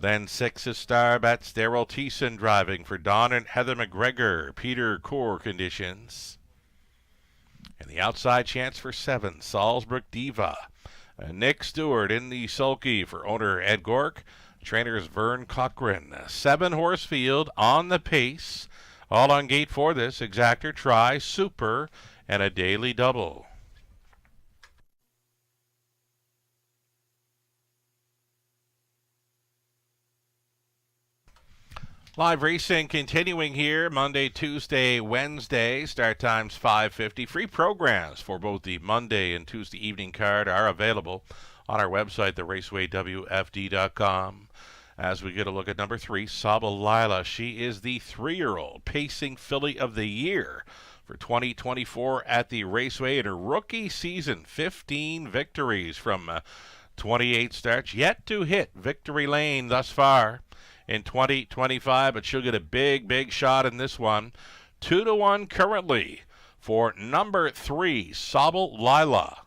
Then 6 is Starbats, Daryl Thiessen driving for Don and Heather McGregor, Peter Core conditions. And the outside chance for 7, Salzburg Diva. Nick Stewart in the sulky for owner Ed Gork. Trainers Vern Cochran. 7-horse field on the pace. All on gate for this. Exactor, Try, Super, and a daily double. Live racing continuing here Monday, Tuesday, Wednesday. Start times 5:50. Free programs for both the Monday and Tuesday evening card are available on our website, theRacewaywfd.com. As we get a look at number 3, Sabal Lila. She is the 3-year-old pacing filly of the year for 2024 at the Raceway in her rookie season. 15 victories from 28 starts. Yet to hit victory lane thus far in 2025, but she'll get a big shot in this one. 2-1 currently for number 3, Sabal Lila.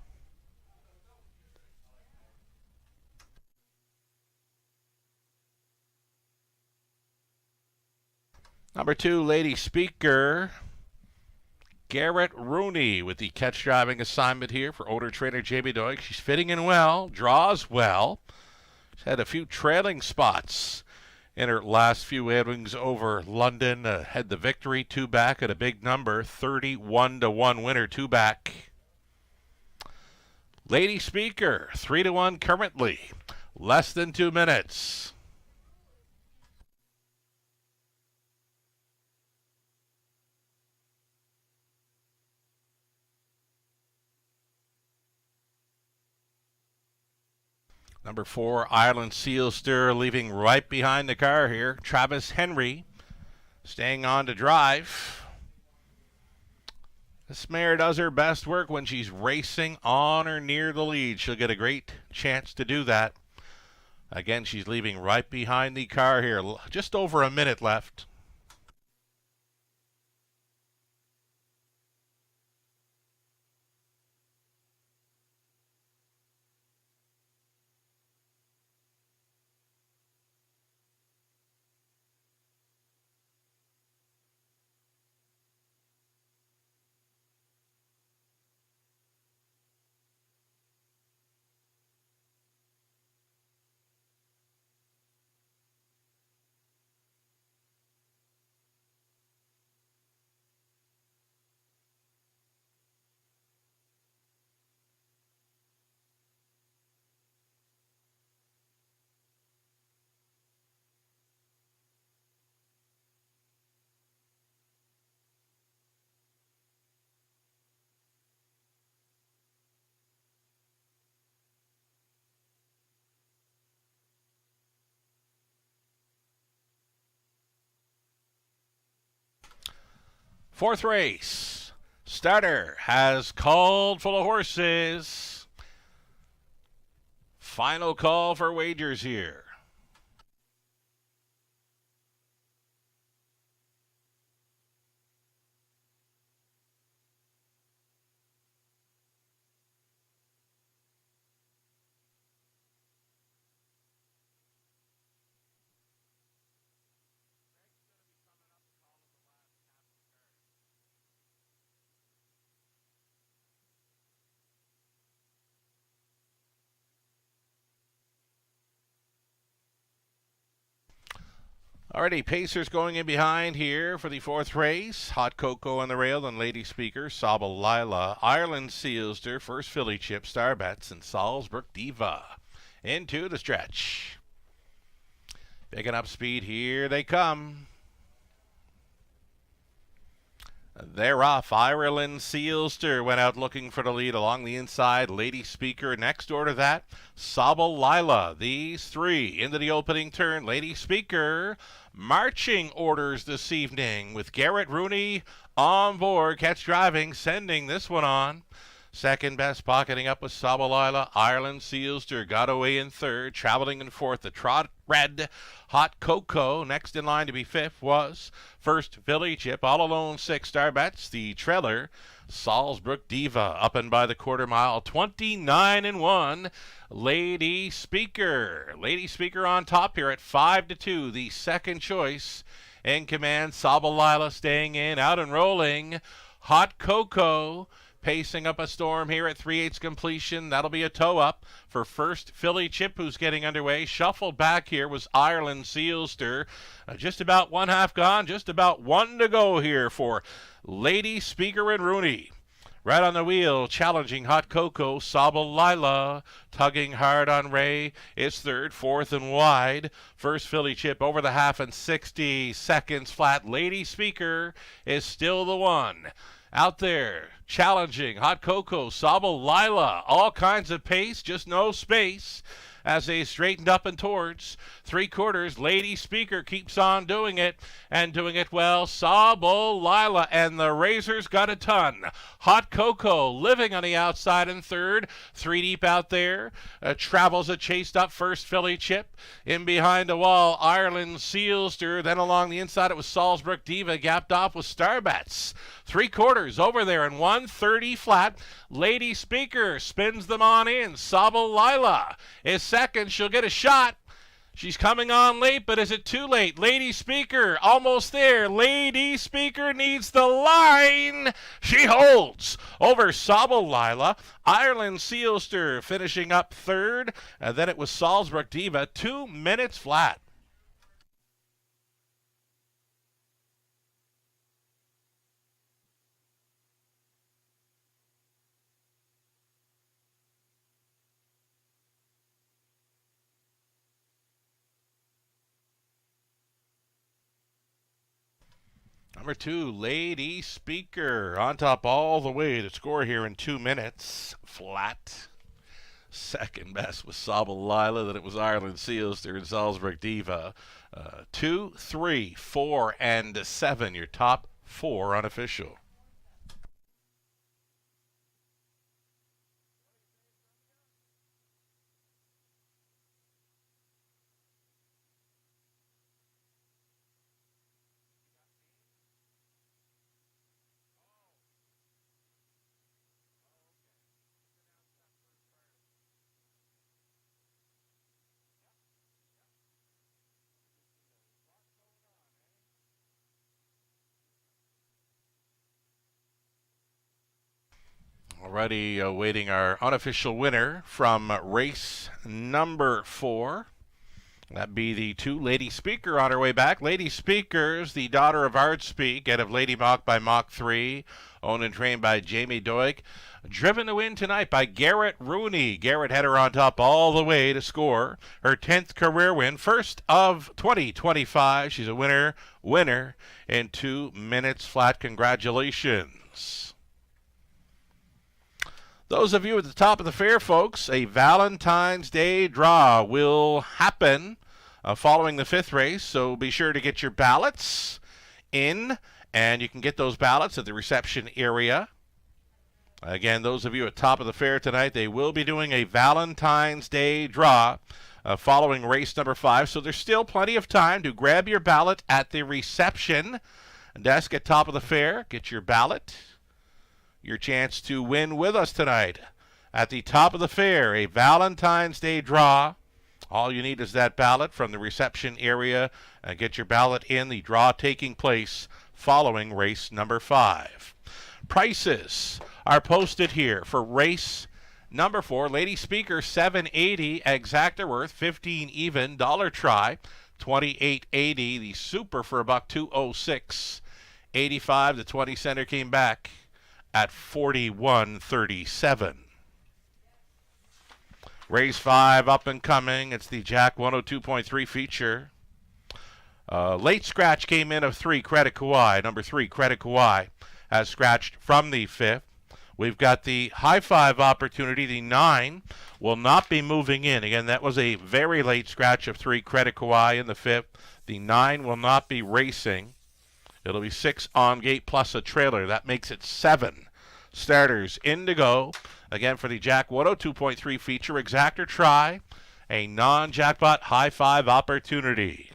Number 2, Lady Speaker. Garrett Rooney with the catch driving assignment here for owner trainer Jamie Doig. She's fitting in well, draws well. She's had a few trailing spots in her last few outings over London. Had the victory, 2 back at a big number, 31-1 winner, 2 back. Lady Speaker, 3-1 currently, less than 2 minutes. Number 4, Ireland Sealster leaving right behind the car here. Travis Henry staying on to drive. This mare does her best work when she's racing on or near the lead. She'll get a great chance to do that. Again, she's leaving right behind the car here. Just over a minute left. Fourth race. Starter has called full of horses. Final call for wagers here. Alrighty, Pacers going in behind here for the 4th race. Hot Cocoa on the rail and Lady Speaker, Sabal Lila, Ireland Sealster, First Philly Chip, Star Bets, and Salzburg Diva. Into the stretch. Picking up speed, here they come. They're off. Ireland Sealster went out looking for the lead along the inside. Lady Speaker next door to that. Sabal Lila. These 3 into the opening turn. Lady Speaker marching orders this evening with Garrett Rooney on board. Catch driving, sending this one on. Second best, pocketing up with Sabal Lila. Ireland Sealster got away in 3rd. Traveling in 4th, the Trot Red Hot Cocoa. Next in line to be 5th was First Philly Chip. All alone, 6 Star Bets. The trailer, Salzburg Diva, up and by the quarter mile. 29-1. Lady Speaker. Lady Speaker on top here at 5-2. The second choice in command. Sabal Lila staying in, out and rolling. Hot Cocoa pacing up a storm here at 3/8 completion. That'll be a toe up for first Philly Chip, who's getting underway. Shuffled back here was Ireland Sealster. Just about one half gone, just about one to go here for Lady Speaker and Rooney. Right on the wheel, challenging Hot Cocoa, Sobble Lila, tugging hard on Ray. Is third, fourth and wide. First Philly Chip over the half and 60 seconds flat. Lady Speaker is still the one. Out there, challenging Hot Cocoa, Sobble Lila, all kinds of pace, just no space. As they straightened up and towards 3/4, Lady Speaker keeps on doing it, and doing it well. Sobble Lila, and the Razors got a ton. Hot Cocoa living on the outside in third. 3 deep out there. Travels a chased up first Philly Chip. In behind the wall, Ireland Sealster. Then along the inside, it was Salzburg Diva, gapped off with Starbats. 3/4 over there and 130 flat. Lady Speaker spins them on in. Sobble Lila is second. She'll get a shot. She's coming on late, but is it too late? Lady Speaker almost there. Lady Speaker needs the line. She holds over Sobble Lila. Ireland Sealster finishing up third. And then it was Salzburg Diva, 2 minutes flat. Number 2, Lady Speaker, on top all the way to score here in 2 minutes flat. Second best was Sobble Lila, then it was Ireland Sealster and Salzburg Diva. 2, 3, 4, and 7, your top 4 unofficial. Already awaiting our unofficial winner from race number 4. That'd be the 2, Lady Speaker, on her way back. Lady Speaker's the daughter of Art Speak, and of Lady Mock by Mach 3, owned and trained by Jamie Doig. Driven to win tonight by Garrett Rooney. Garrett had her on top all the way to score her 10th career win, first of 2025. She's a winner in 2 minutes flat. Congratulations. Those of you at the top of the fair, folks, a Valentine's Day draw will happen following the 5th race, so be sure to get your ballots in, and you can get those ballots at the reception area. Again, those of you at top of the fair tonight, they will be doing a Valentine's Day draw following race number 5, so there's still plenty of time to grab your ballot at the reception desk at top of the fair. Get your ballot. Your chance to win with us tonight at the top of the fair, a Valentine's Day draw. All you need is that ballot from the reception area. Get your ballot in, the draw taking place following race number 5. Prices are posted here for race number 4. Lady Speaker, $7.80. Exacta Worth, 15 even. Dollar Try, $28.80. The Super for $2.06. 85. The 20 center came back at $41.37. Race 5 up and coming. It's the Jack 102.3 feature. Late scratch came in of 3, Credit Kawhi. Number 3, Credit Kawhi, has scratched from the 5th. We've got the high 5 opportunity. The 9 will not be moving in. Again, that was a very late scratch of 3, Credit Kawhi in the 5th. The 9 will not be racing. It'll be 6 on gate plus a trailer. That makes it 7 starters in to go. Again, for the Jack 102.3 feature, Exacta Try, a non-jackpot high 5 opportunity.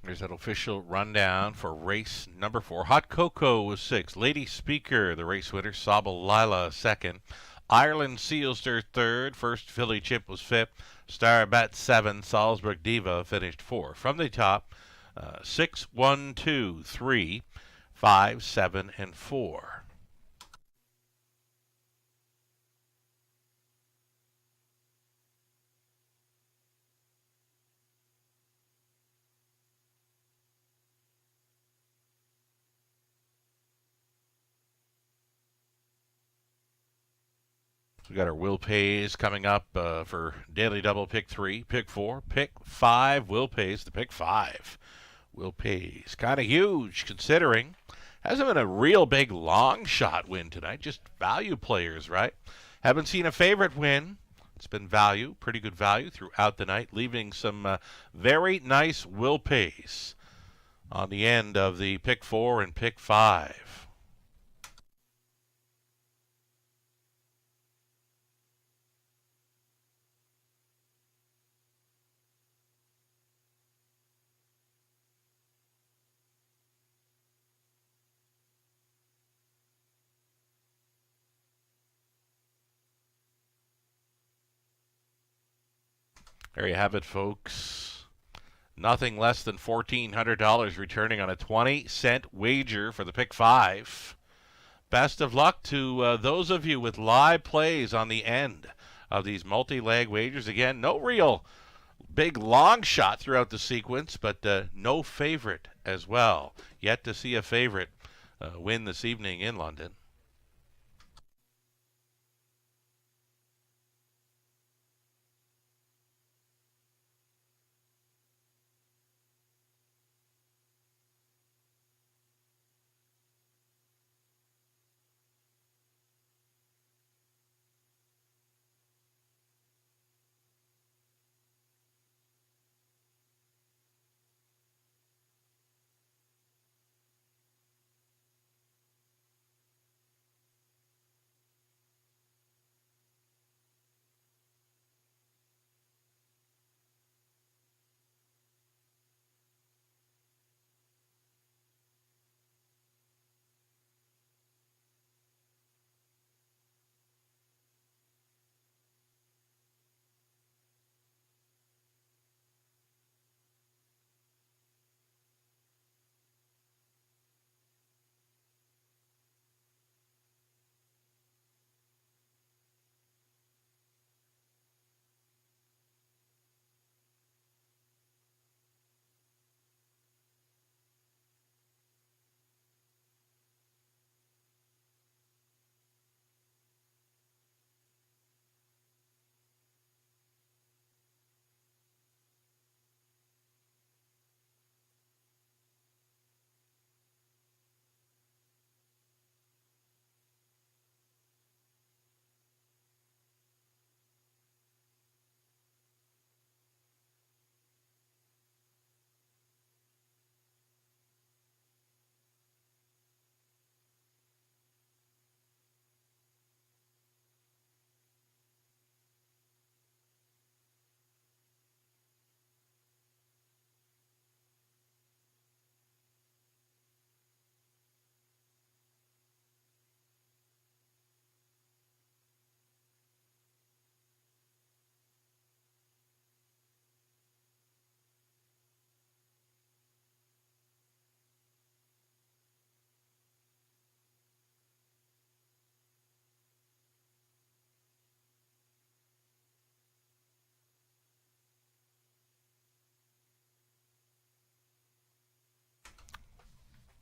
There's that official rundown for race number 4. Hot Cocoa was 6. Lady Speaker, the race winner. Sabal Lila, 2nd. Ireland Sealster, 3rd. First Philly Chip was 5th. Star Bet, 7. Salzburg Diva finished 4th. From the top, 6, 1, 2, 3, 5, 7, and 4. We got our Will Pays coming up for Daily Double Pick 3, Pick 4, Pick 5. Will Pays, the Pick 5. Will Pays, kind of huge considering. Hasn't been a real big long shot win tonight, just value players, right? Haven't seen a favorite win. It's been value, pretty good value throughout the night, leaving some very nice Will Pays on the end of the Pick 4 and Pick 5. There you have it, folks. Nothing less than $1,400 returning on a 20-cent wager for the Pick 5. Best of luck to those of you with live plays on the end of these multi-leg wagers. Again, no real big long shot throughout the sequence, but no favorite as well. Yet to see a favorite win this evening in London.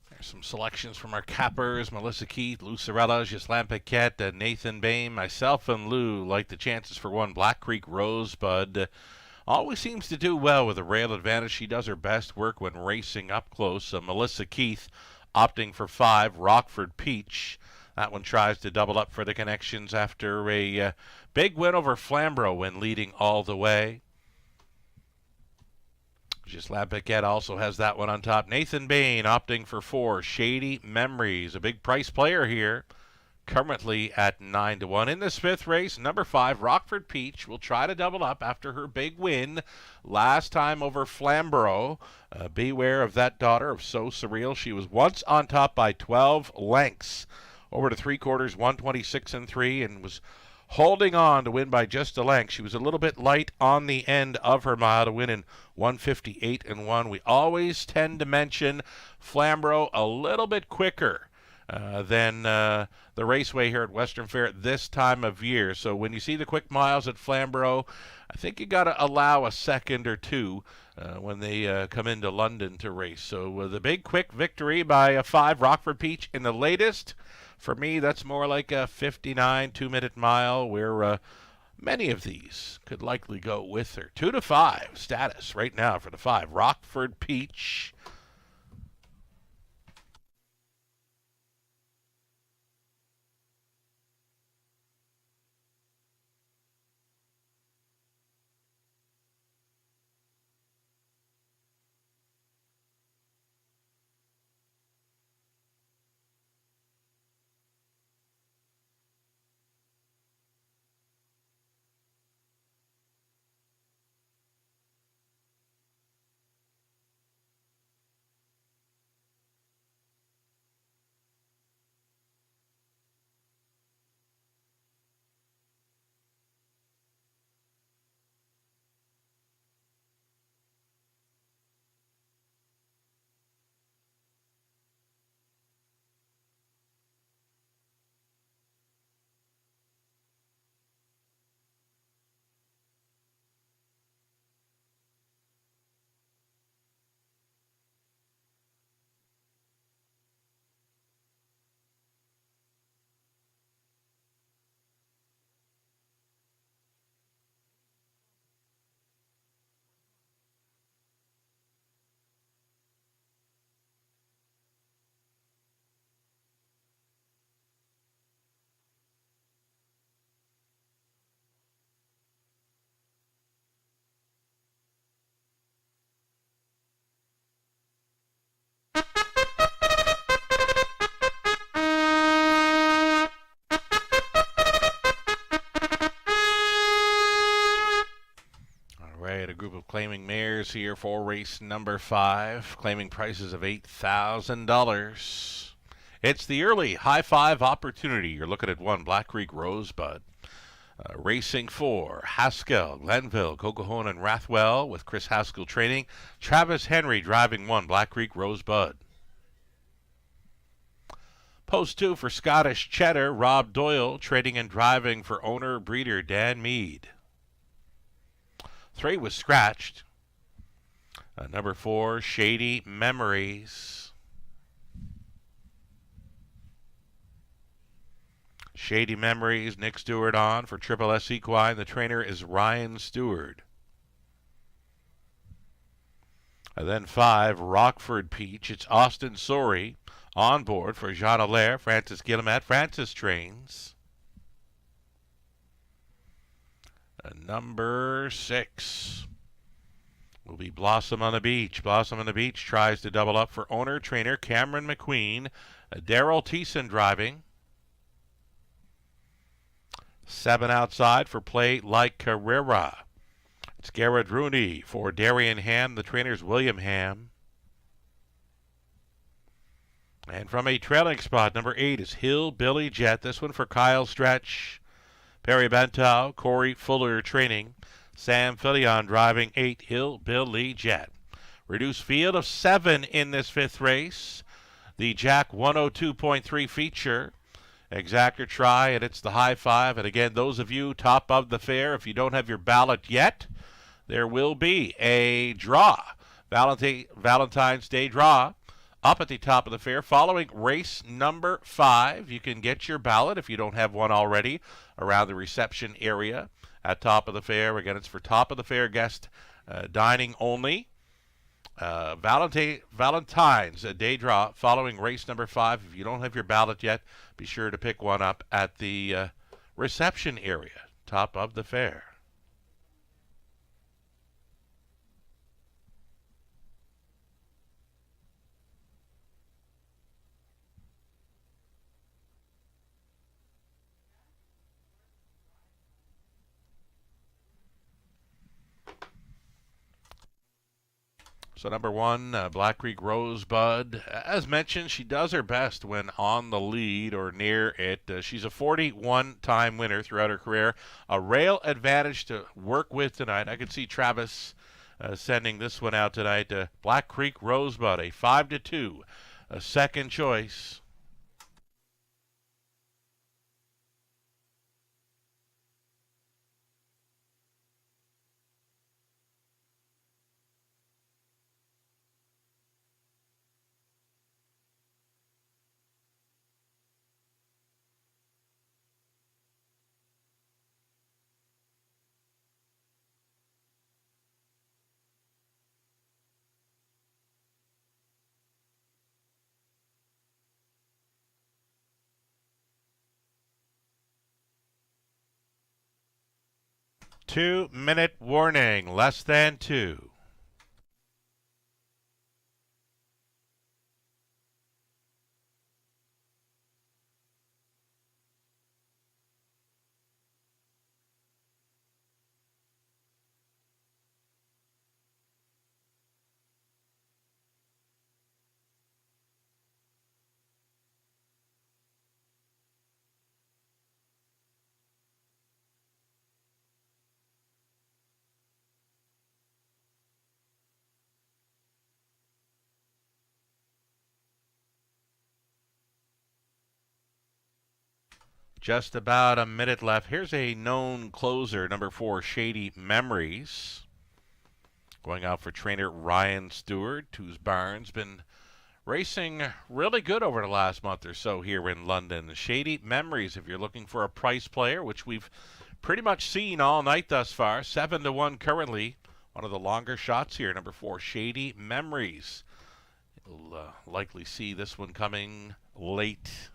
There's some selections from our cappers: Melissa Keith, Lou Sorella, Ghislain Paquette, Nathan Bain. Myself and Lou like the chances for 1. Black Creek Rosebud always seems to do well with a rail advantage. She does her best work when racing up close. Melissa Keith opting for 5. Rockford Peach. That one tries to double up for the connections after a big win over Flamborough when leading all the way. Ghislain Paquette also has that one on top. Nathan Bain opting for 4. Shady Memories, a big price player here. currently at 9-1. In this fifth race, number 5, Rockford Peach, will try to double up after her big win last time over Flamborough. Beware of that daughter of So Surreal. She was once on top by 12 lengths over to 3/4, 126-3, and was holding on to win by just a length. She was a little bit light on the end of her mile to win in 158-1. We always tend to mention Flamborough a little bit quicker than the raceway here at Western Fair at this time of year. So when you see the quick miles at Flamborough, I think you got to allow a second or two when they come into London to race. So the big quick victory by a 5, Rockford Peach, in the latest. For me, that's more like a 59 2-minute mile, where many of these could likely go with her. 2-5 status right now for the 5, Rockford Peach. A group of claiming mares here for race number 5, claiming prices of $8,000. It's the early high 5 opportunity. You're looking at 1, Black Creek Rosebud. Racing 4, Haskell, Glenville, Coquihone, and Rathwell, with Chris Haskell training. Travis Henry driving 1, Black Creek Rosebud. Post 2 for Scottish Cheddar, Rob Doyle trading and driving for owner-breeder Dan Mead. 3 was scratched. Number 4, Shady Memories. Shady Memories, Nick Stewart on for Triple S Equine. The trainer is Ryan Stewart. And then 5, Rockford Peach. It's Austin Sorey on board for Jean Allaire, Francis Guillemette. Francis trains. Number 6 will be Blossom on the Beach. Blossom on the Beach tries to double up for owner-trainer Cameron McQueen. Daryl Thiessen driving. 7 outside for Play Like Carrera. It's Garrett Rooney for Darian Ham. The trainer's William Ham. And from a trailing spot, number 8 is Hillbilly Jet. This one for Kyle Stretch. Perry Bentow, Corey Fuller training. Sam Filion driving 8, Hillbilly Jet. Reduced field of 7 in this 5th race. The Jack 102.3 feature. Exactor try, and it's the high 5. And again, those of you top of the fair, if you don't have your ballot yet, there will be a draw. Valentine's Day draw up at the top of the fair. Following race number 5, you can get your ballot if you don't have one already around the reception area at top of the fair. Again, it's for top of the fair guest dining only. Valentine's Day draw following race number 5. If you don't have your ballot yet, be sure to pick one up at the reception area, top of the fair. So number 1, Black Creek Rosebud. As mentioned, she does her best when on the lead or near it. She's a 41-time winner throughout her career. A rail advantage to work with tonight. I could see Travis sending this one out tonight. Black Creek Rosebud, a 5-2, a second choice. Two-minute warning, less than 2. Just about a minute left. Here's a known closer, number 4, Shady Memories. Going out for trainer Ryan Stewart, whose barn's been racing really good over the last month or so here in London. Shady Memories, if you're looking for a price player, which we've pretty much seen all night thus far. 7-1 currently. One of the longer shots here, number 4, Shady Memories. You'll likely see this one coming late.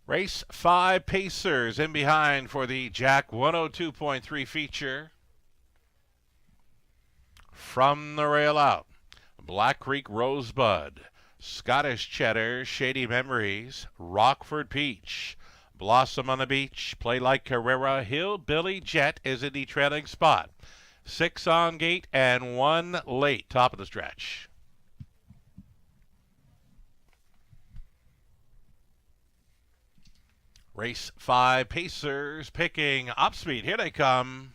Race 5 Pacers in behind for the Jack 102.3 feature. From the rail out, Black Creek Rosebud, Scottish Cheddar, Shady Memories, Rockford Peach, Blossom on the Beach, Play Like Carrera, Hillbilly Jet is in the trailing spot. 6 on gate and 1 late, top of the stretch. Race 5 Pacers picking up speed. Here they come.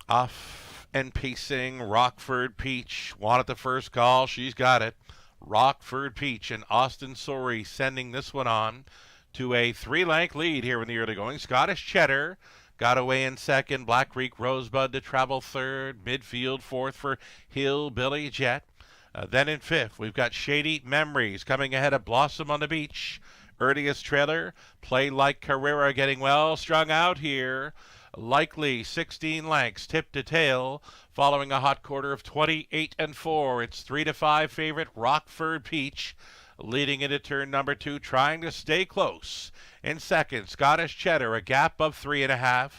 Off and pacing, Rockford Peach. Wanted the first call. She's got it. Rockford Peach and Austin Sorey sending this one on to a 3-length lead here in the early going. Scottish Cheddar got away in second. Black Creek Rosebud to travel third. Midfield fourth for Hillbilly Jet. Then in fifth, we've got Shady Memories coming ahead of Blossom on the Beach. Earliest trailer, Play Like Carrera getting well strung out here. Likely 16 lengths, tip to tail, following a hot quarter of 28-4. It's 3-5 favorite Rockford Peach, leading into turn number 2, trying to stay close. In second, Scottish Cheddar, a gap of 3.5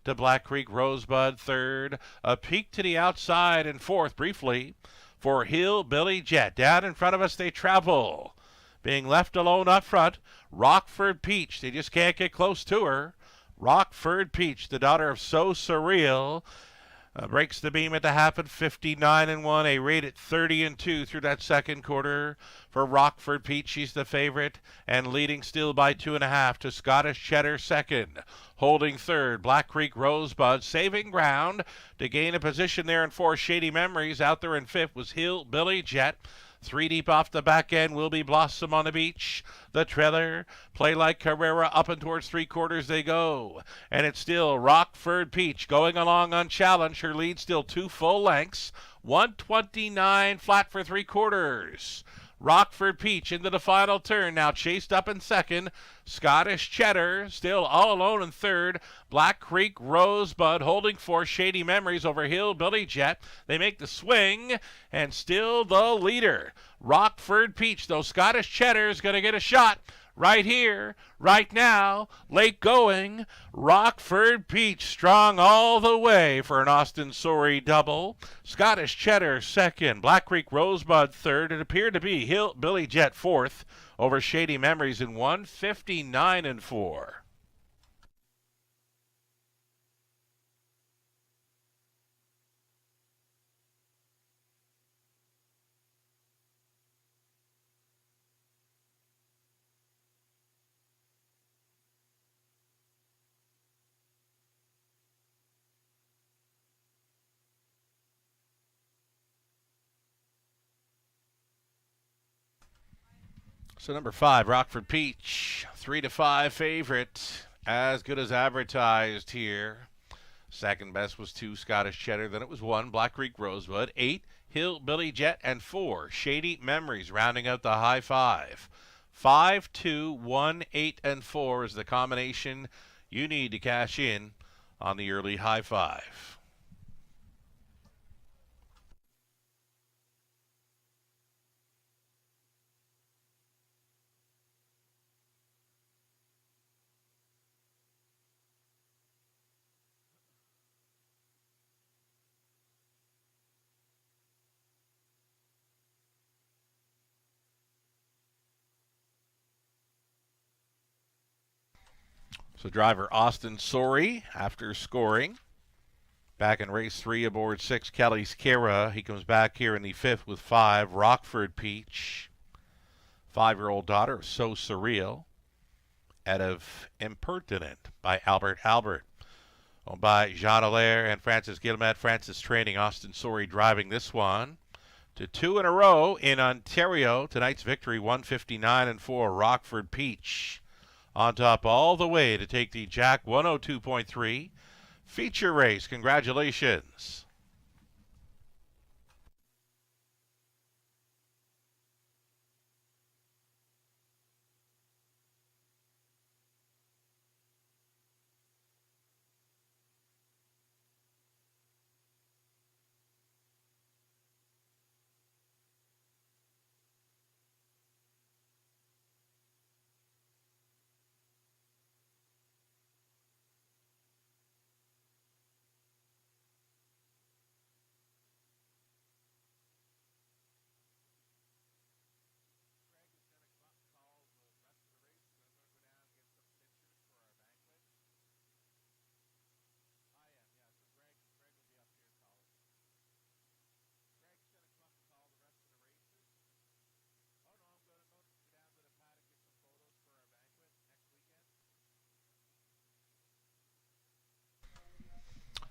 to Black Creek Rosebud. Third, a peek to the outside, and fourth, briefly, for Hillbilly Jet. Down in front of us, they travel. Being left alone up front, Rockford Peach. They just can't get close to her. Rockford Peach, the daughter of So Surreal, breaks the beam at the half at 59-1. A rated 30-2 through that second quarter for Rockford Peach. She's the favorite and leading still by 2.5 to Scottish Cheddar second. Holding third, Black Creek Rosebud saving ground to gain a position there in 4. Shady Memories. Out there in fifth was Hillbilly Jet. 3 deep off the back end will be Blossom on the Beach. The trailer, Play Like Carrera, up and towards 3/4 they go. And it's still Rockford Peach going along unchallenged. Her lead still 2 full lengths. 129 flat for 3/4. Rockford Peach into the final turn, now chased up in second. Scottish Cheddar still all alone in third. Black Creek Rosebud holding for Shady Memories over Hillbilly Jet. They make the swing, and still the leader. Rockford Peach, though Scottish Cheddar is going to get a shot. right here, right now, late going. Rockford Peach strong all the way for an Austin Sorey double. Scottish Cheddar second. Black Creek Rosebud third. It appeared to be Billy Jet fourth over Shady Memories in 1:59.4. So number 5, Rockford Peach, 3-5 favorite, as good as advertised here. Second best was 2, Scottish Cheddar. Then it was 1, Black Creek Rosewood. 8, Hillbilly Jet, and 4, Shady Memories, rounding out the high 5. 5, 2, 1, 8, and 4 is the combination you need to cash in on the early high 5. So driver Austin Sorey, after scoring back in race 3 aboard 6, Kelly's Kara. He comes back here in the 5th with 5, Rockford Peach. 5-year-old daughter, So Surreal, out of Impertinent by Albert. Owned by Jean Allaire and Francis Guillemette. Francis training, Austin Sorey driving this one to 2 in a row in Ontario. Tonight's victory, 1:59.4, Rockford Peach. On top all the way to take the Jack 102.3 feature race. Congratulations.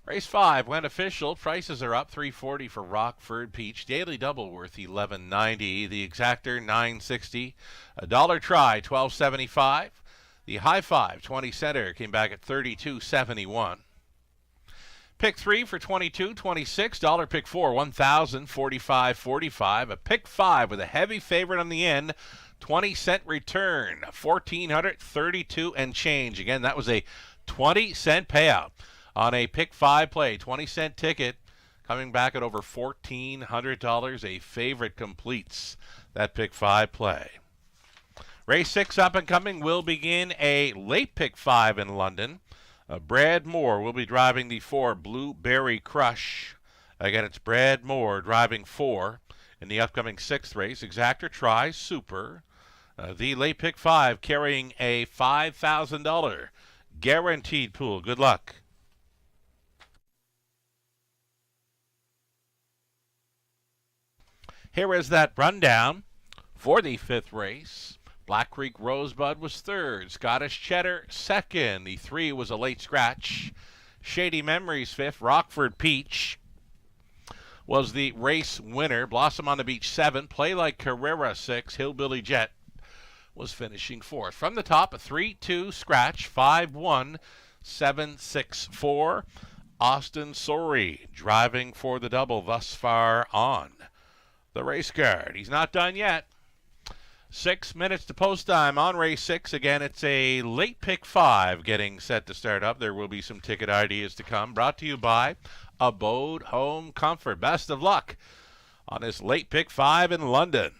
Race 5 went official. Prices are up. $3.40 for Rockford Peach. Daily double worth $11.90. The exactor $9.60. A dollar try $12.75. The high 5 20 center came back at $32.71. Pick 3 for $22.26. Dollar pick 4 $1,045.45. A pick 5 with a heavy favorite on the end. 20-cent return, $1,432 and change. Again, that was a 20-cent payout on a pick 5 play. 20-cent ticket coming back at over $1,400. A favorite completes that pick 5 play. Race 6 up and coming will begin a late pick 5 in London. Brad Moore will be driving the 4 Blueberry Crush. Again, it's Brad Moore driving 4 in the upcoming 6th race. Exactor try Super. The late pick 5 carrying a $5,000 guaranteed pool. Good luck. Here is that rundown for the 5th race. Black Creek Rosebud was 3rd. Scottish Cheddar 2nd. The 3 was a late scratch. Shady Memories 5th. Rockford Peach was the race winner. Blossom on the Beach 7th. Play Like Carrera 6. Hillbilly Jet was finishing 4th. From the top, a 3-2 scratch. 5-1, 7-6-4. Austin Sorey driving for the double thus far on the race card. He's not done yet. 6 minutes to post time on race 6. Again, it's a late pick 5 getting set to start up. There will be some ticket ideas to come. Brought to you by Abode Home Comfort. Best of luck on this late pick 5 in London.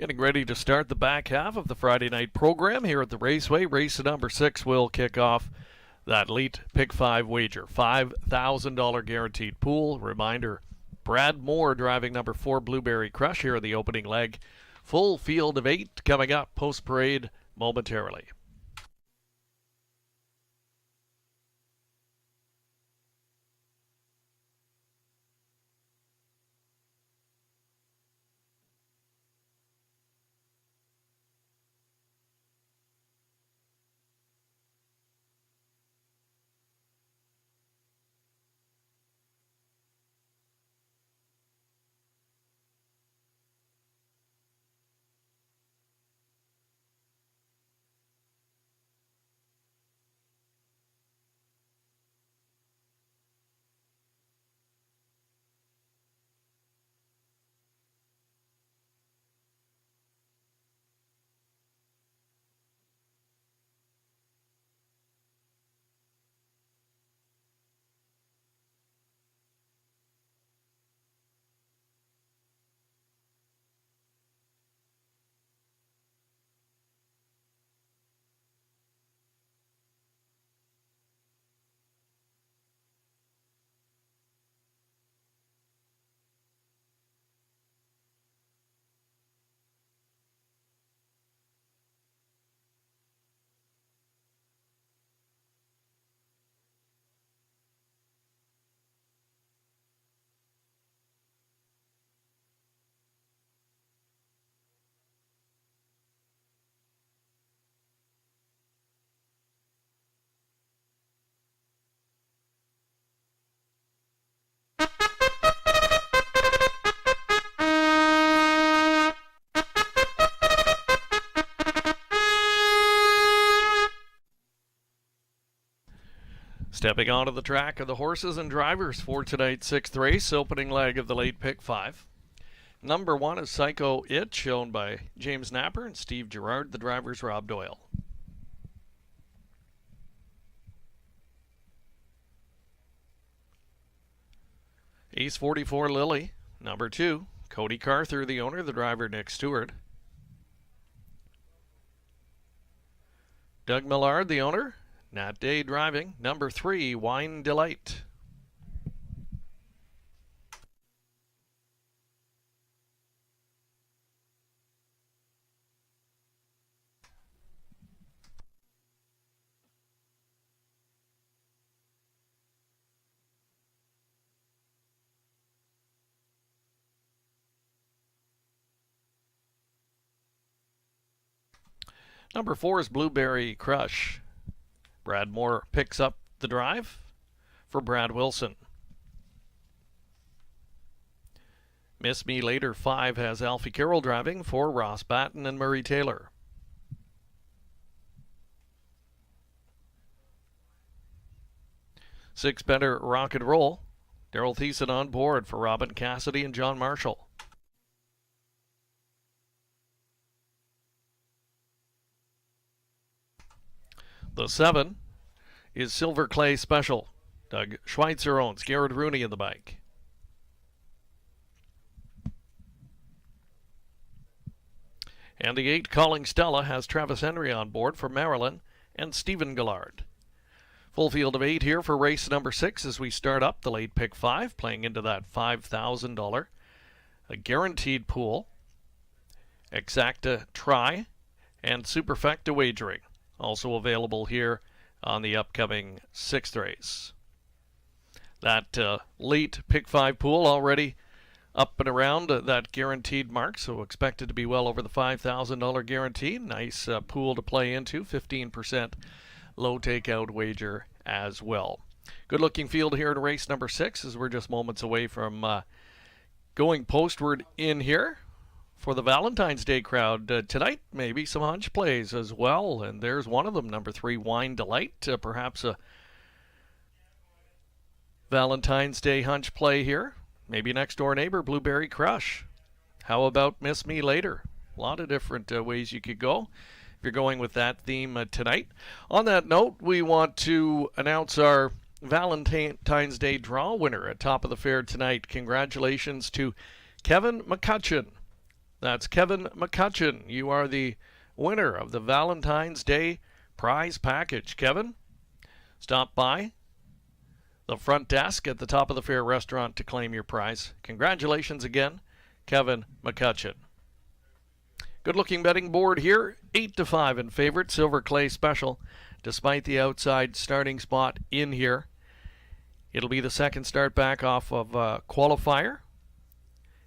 Getting ready to start the back half of the Friday night program here at the Raceway. Race number 6 will kick off that late Pick 5 wager. $5,000 guaranteed pool. Reminder, Brad Moore driving number 4 Blueberry Crush here in the opening leg. Full field of 8 coming up post-parade momentarily. Stepping onto the track are the horses and drivers for tonight's 6th race, opening leg of the late Pick 5. Number 1 is Psycho Itch, owned by James Napper and Steve Gerard. The driver's Rob Doyle. Ace 44 Lily. Number 2, Cody Carther, the owner. The driver, Nick Stewart. Doug Millard, the owner. Nat Day driving. Number 3, Wine Delight. Number 4 is Blueberry Crush. Brad Moore picks up the drive for Brad Wilson. Miss Me Later 5 has Alfie Carroll driving for Ross Batten and Murray Taylor. Six Better Rock and Roll. Daryl Thiessen on board for Robin Cassidy and John Marshall. The 7 is Silver Clay Special. Doug Schweitzer owns. Garrett Rooney in the bike. And the 8, Calling Stella, has Travis Henry on board for Marilyn and Stephen Gillard. Full field of 8 here for race number 6 as we start up the late Pick 5, playing into that $5,000 a guaranteed pool. Exacta Try and Superfecta Wagering. Also available here on the upcoming 6th race. That late Pick 5 pool already up and around that guaranteed mark, so expected to be well over the $5,000 guarantee. Nice pool to play into, 15% low takeout wager as well. Good looking field here in race number 6 as we're just moments away from going postward in here. For the Valentine's Day crowd tonight, maybe some hunch plays as well. And there's one of them, number 3, Wine Delight. Perhaps a Valentine's Day hunch play here. Maybe next door neighbor, Blueberry Crush. How about Miss Me Later? A lot of different ways you could go if you're going with that theme tonight. On that note, we want to announce our Valentine's Day draw winner at top of the fair tonight. Congratulations to Kevin McCutcheon. That's Kevin McCutcheon. You are the winner of the Valentine's Day prize package. Kevin, stop by the front desk at the Top of the Fair restaurant to claim your prize. Congratulations again, Kevin McCutcheon. Good-looking betting board here. 8-5 in favorite. Silver Clay Special, despite the outside starting spot in here. It'll be the second start back off of qualifier.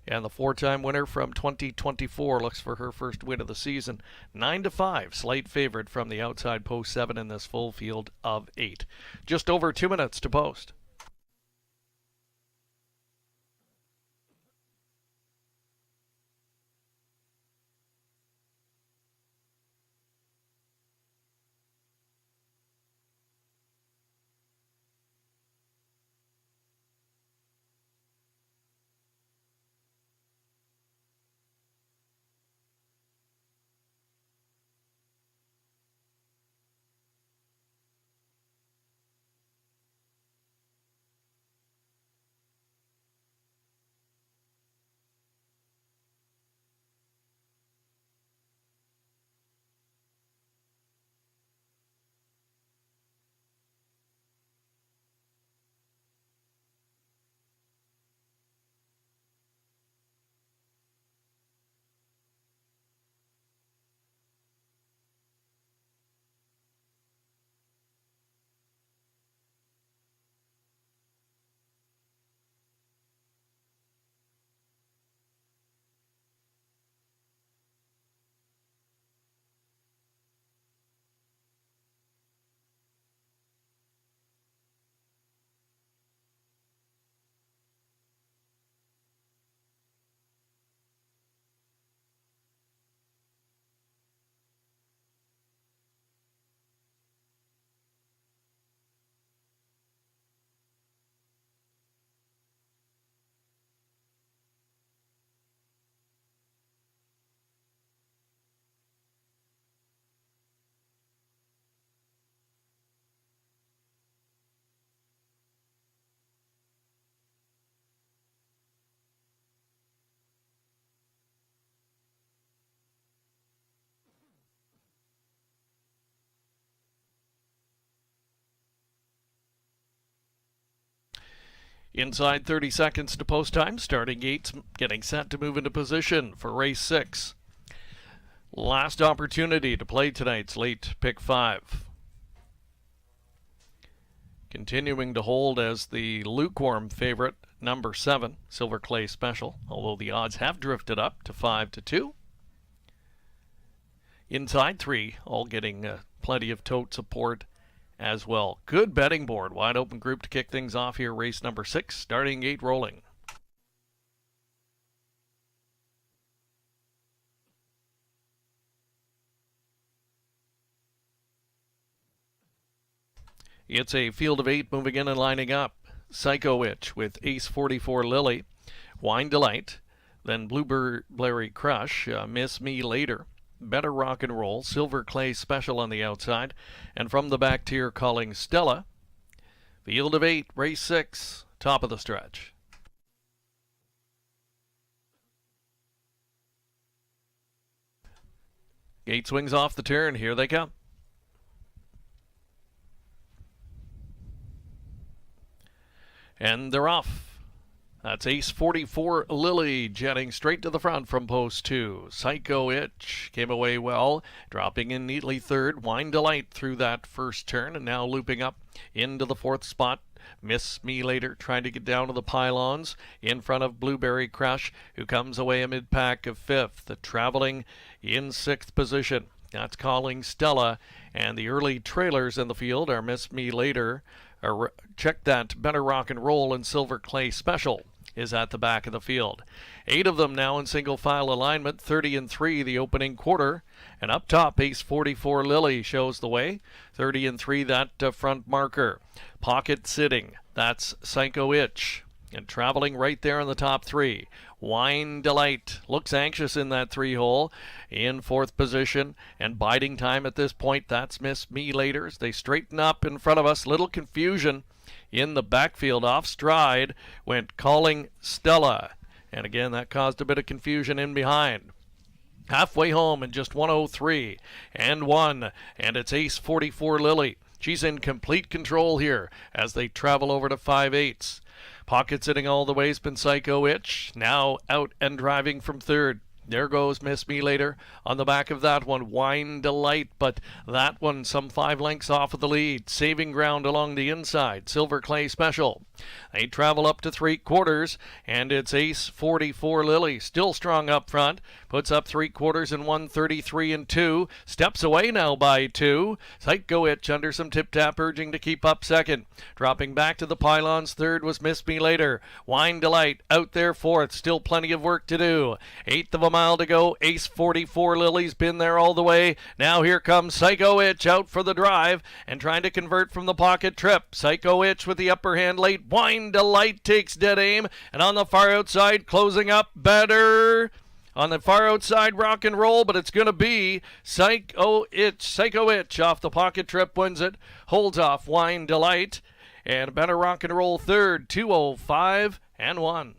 And the four-time winner from 2024 looks for her first win of the season. 9-5, slight favorite from the outside post 7 in this full field of 8. Just over 2 minutes to post. Inside 30 seconds to post time. Starting gates getting set to move into position for race 6. Last opportunity to play tonight's late pick 5. Continuing to hold as the lukewarm favorite, number 7, Silver Clay Special, although the odds have drifted up to 5-2. Inside 3, all getting plenty of tote support as well. Good betting board. Wide open group to kick things off here. Race number 6, starting gate rolling. It's a field of 8 moving in and lining up. Psycho Itch with Ace 44 Lily, Wine Delight, then Blueberry Crush, Miss Me Later, Better Rock and Roll, Silver Clay Special on the outside, and from the back tier calling Stella. Field of 8, race 6, top of the stretch. Gate swings off the turn. Here they come. And they're off. That's Ace 44 Lily jetting straight to the front from post 2. Psycho Itch came away well, dropping in neatly third. Wine Delight through that first turn and now looping up into the 4th spot. Miss Me Later trying to get down to the pylons in front of Blueberry Crush, who comes away a mid-pack of 5th. Traveling in 6th position. That's calling Stella, and the early trailers in the field are Miss Me Later. Check That, Better Rock and Roll, and Silver Clay Special is at the back of the field. 8 of them now in single file alignment, 30-3 the opening quarter. And up top, Ace 44 Lily shows the way. 30-3 that front marker. Pocket sitting, that's Psycho Itch. And traveling right there in the top 3. Wine Delight looks anxious in that 3-hole in 4th position, and biding time at this point, that's Miss Me Later. They straighten up in front of us. Little confusion in the backfield. Off stride went calling Stella, and again that caused a bit of confusion in behind. Halfway home in just 103 and 1, and it's Ace 44 Lily. She's in complete control here as they travel over to 5/8. Pocket sitting all the way has been Psycho Itch, now out and driving from third. There goes Miss Me Later on the back of that one. Wine Delight, but that one some 5 lengths off of the lead. Saving ground along the inside. Silver Clay Special. They travel up to 3/4, and it's Ace 44 Lily. Still strong up front. Puts up 3/4 in 1:33 and 2. Steps away now by 2. Psycho Itch under some tip-tap urging to keep up second. Dropping back to the pylons third was Miss Me Later. Wine Delight out there fourth. Still plenty of work to do. 1/8 of a mile to go. Ace 44 Lily's been there all the way. Now here comes Psycho Itch out for the drive and trying to convert from the pocket trip. Psycho Itch with the upper hand late. Wine Delight takes dead aim, and on the far outside closing up better. On the far outside, Rock and Roll, but it's going to be Psycho Itch. Psycho Itch off the pocket trip wins it. Holds off Wine Delight. And Better Rock and Roll third, 2:05 and 1.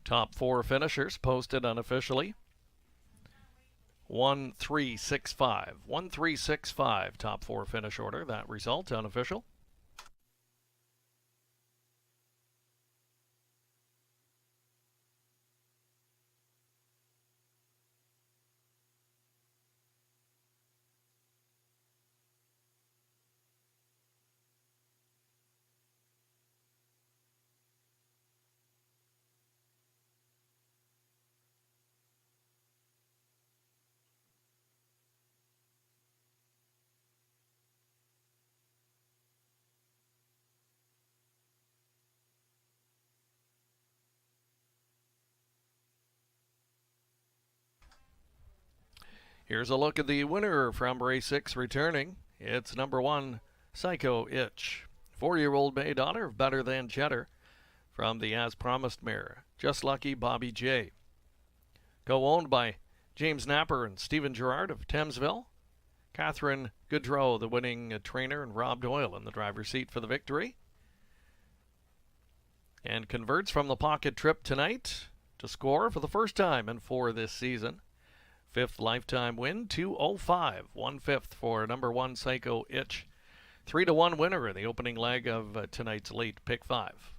Top 4 finishers posted unofficially. 1365. 1365 top 4 finish order. That result unofficial. Here's a look at the winner from race 6 returning. It's number 1, Psycho Itch. 4-year-old bay daughter of Better Than Cheddar from the As Promised mare, Just Lucky Bobby J. Co-owned by James Napper and Stephen Gerard of Thamesville. Catherine Goodrow, the winning trainer, and Rob Doyle in the driver's seat for the victory. And converts from the pocket trip tonight to score for the first time in 4 this season. 5th lifetime win, 2:05, 1/5 for number 1 Psycho Itch. 3-1 winner in the opening leg of tonight's late pick 5.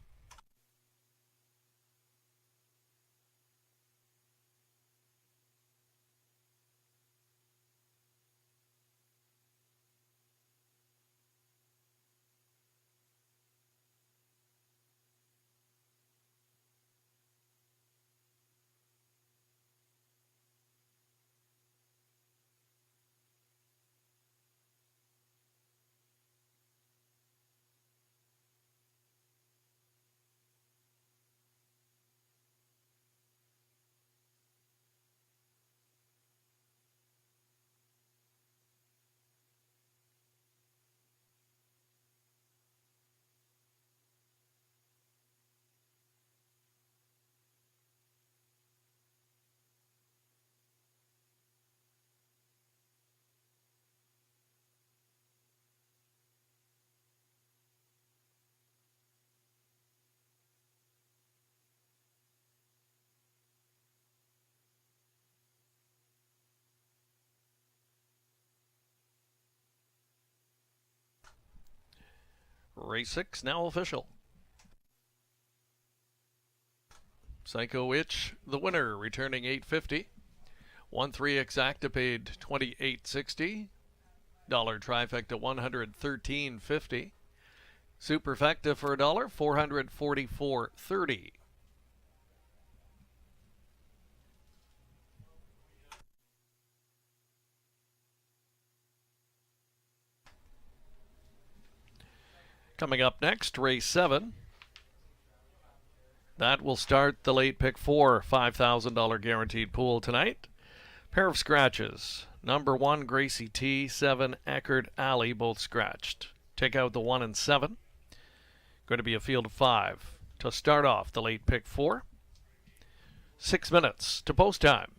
Race 6 now official. Psycho Itch, the winner, returning $8.50. 1-3 exacta paid $28.60. Dollar trifecta $113.50. Superfecta for $1 $444.30. Coming up next, race 7. That will start the late pick 4 $5,000 guaranteed pool tonight. Pair of scratches. Number 1, Gracie T. 7, Eckerd Alley, both scratched. Take out the 1 and 7. Going to be a field of 5 to start off the late pick 4. 6 minutes to post time.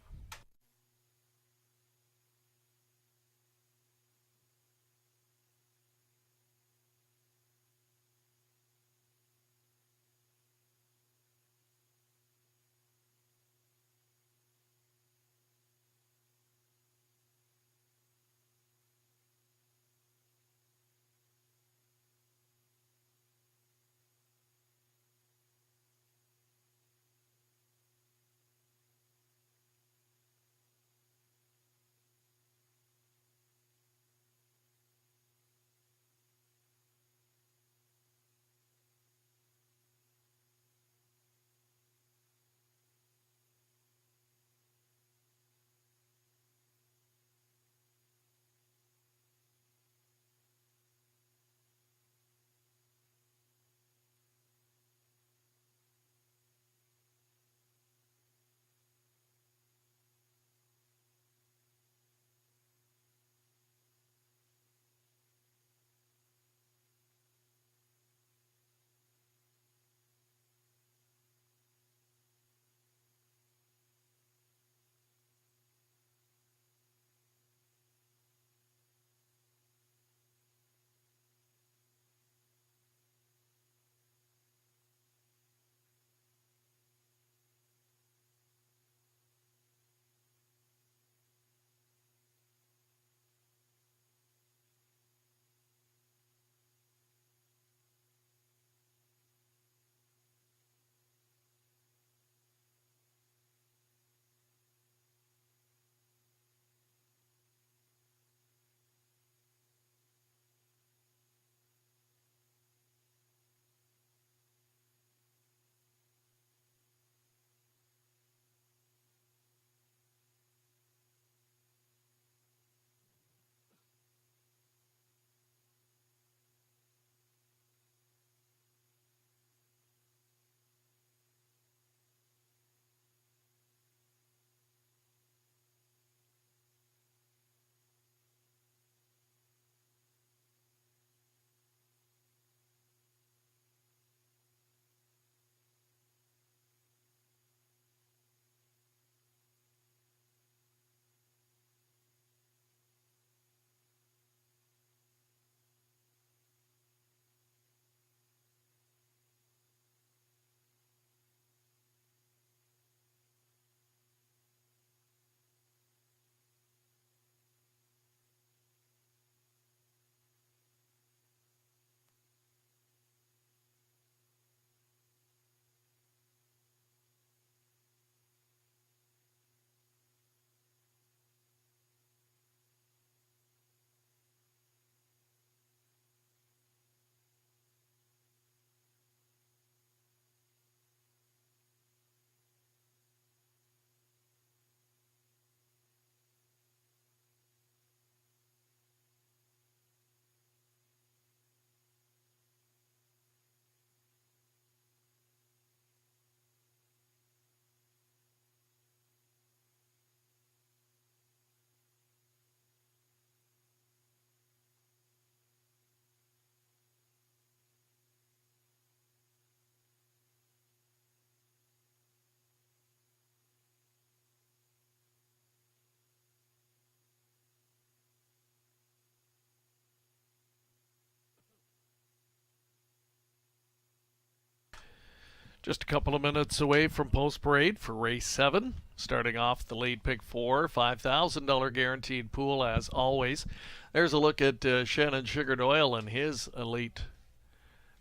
Just a couple of minutes away from post parade for race 7. Starting off the late pick 4, $5,000 guaranteed pool as always. There's a look at Shannon Sugar Doyle and his elite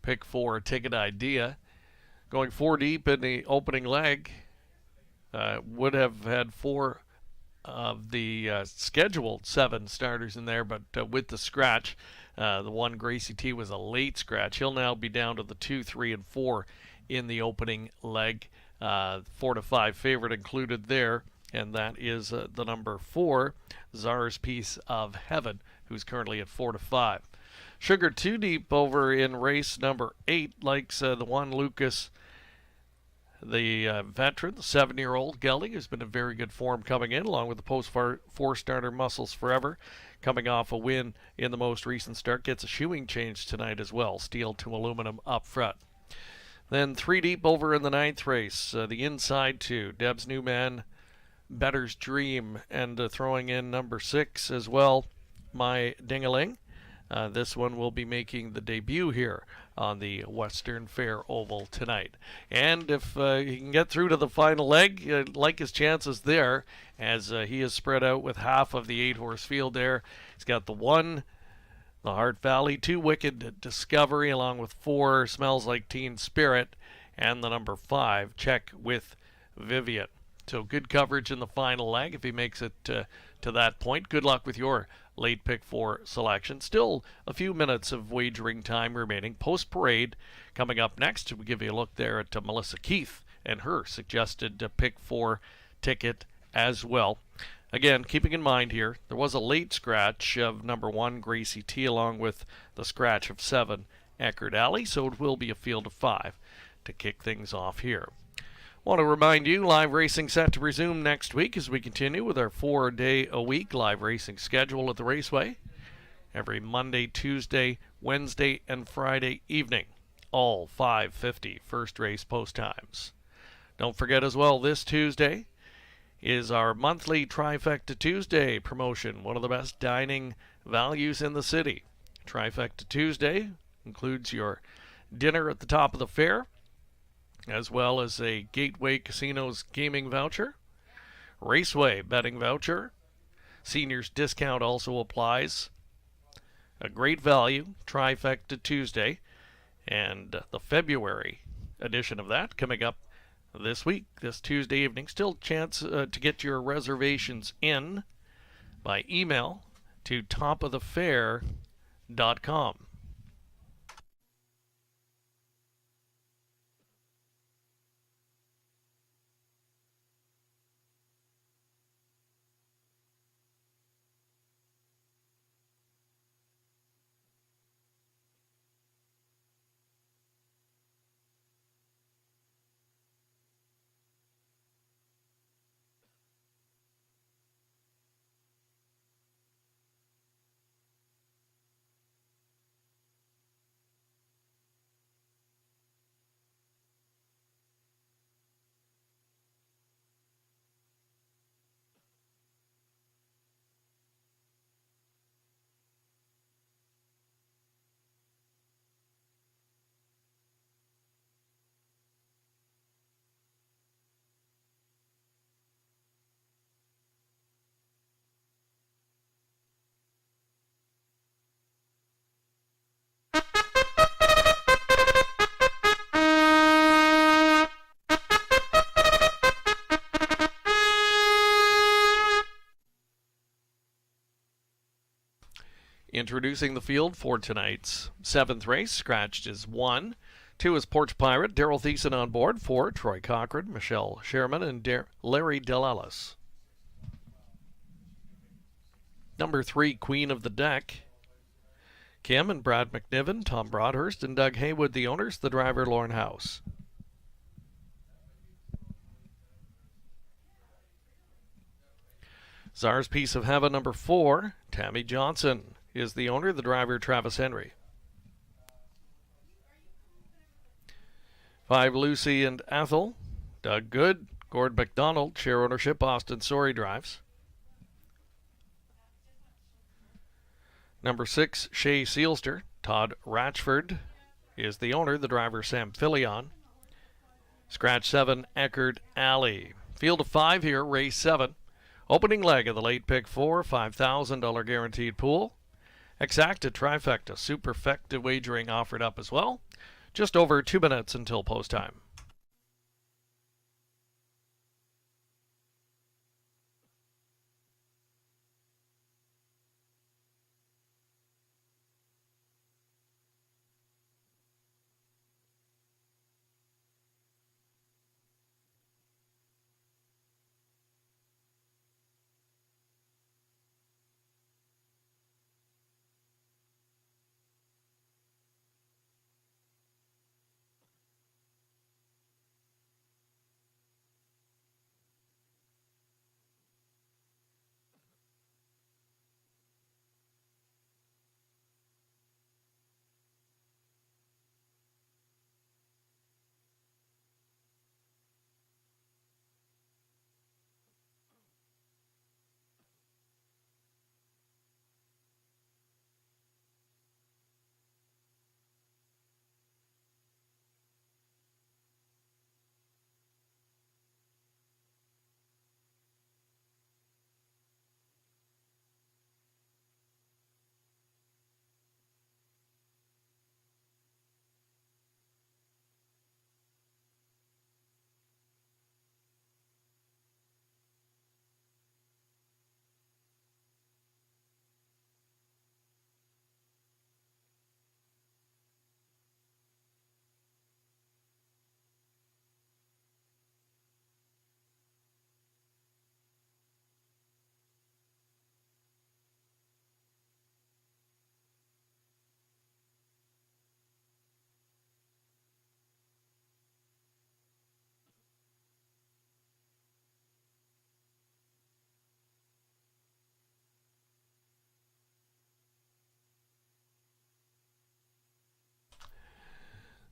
pick 4 ticket idea. Going 4 deep in the opening leg. Would have had 4 of the scheduled 7 starters in there, but with the scratch, the one Gracie T was a late scratch. He'll now be down to the 2, 3, and 4 in the opening leg. 4 to 5 favorite included there, and that is the number 4, Czar's Piece of Heaven, who's currently at 4 to 5. Sugar 2 Deep over in race number 8 likes the one Lucas, the veteran, the 7-year-old gelding, who's been in very good form coming in, along with the post four-starter Muscles Forever, coming off a win in the most recent start. Gets a shoeing change tonight as well, steel to aluminum up front. Then 3 Deep over in the 9th race, the inside 2, Deb's New Man, Better's Dream, and throwing in number 6 as well, My Dingaling. This one will be making the debut here on the Western Fair Oval tonight. And if he can get through to the final leg, like his chances there, as he is spread out with half of the 8-horse field there. He's got the 1, the Heart Valley, 2 Wicked Discovery, along with 4 Smells Like Teen Spirit, and the number 5, Check with Vivian. So good coverage in the final leg if he makes it to that point. Good luck with your late pick 4 selection. Still a few minutes of wagering time remaining. Post parade coming up next. We'll give you a look there at Melissa Keith and her suggested pick 4 ticket as well. Again, keeping in mind here, there was a late scratch of number 1, Gracie T, along with the scratch of 7, Eckerd Alley, so it will be a field of 5 to kick things off here. Want to remind you, live racing set to resume next week as we continue with our 4-day-a-week live racing schedule at the Raceway. Every Monday, Tuesday, Wednesday, and Friday evening. All 5:50 first race post times. Don't forget as well, this Tuesday is our monthly Trifecta Tuesday promotion, one of the best dining values in the city. Trifecta Tuesday includes your dinner at the top of the fair, as well as a Gateway Casinos gaming voucher, Raceway betting voucher. Seniors discount also applies. A great value, Trifecta Tuesday, and the February edition of that coming up this week, this Tuesday evening. Still a chance to get your reservations in by email to topofthefair.com. Introducing the field for tonight's 7th race. Scratched is 1. 2 is Porch Pirate. Daryl Thiessen on board. 4, Troy Cochran, Michelle Sherman, and Larry Delalis. Number 3, Queen of the Deck. Kim and Brad McNiven, Tom Broadhurst, and Doug Haywood, the owners. The driver, Lauren House. Czar's Piece of Heaven, number 4, Tammy Johnson is the owner. The driver, Travis Henry. 5, Lucy and Ethel, Doug Good, Gord McDonald, share ownership, Austin Sorey drives. Number 6, Shay Sealster, Todd Ratchford is the owner. The driver, Sam Filion. Scratch 7, Eckerd Alley. Field of 5 here, race 7. Opening leg of the late pick 4, $5,000 guaranteed pool. Exacta Trifecta Superfecta wagering offered up as well. Just over 2 minutes until post time.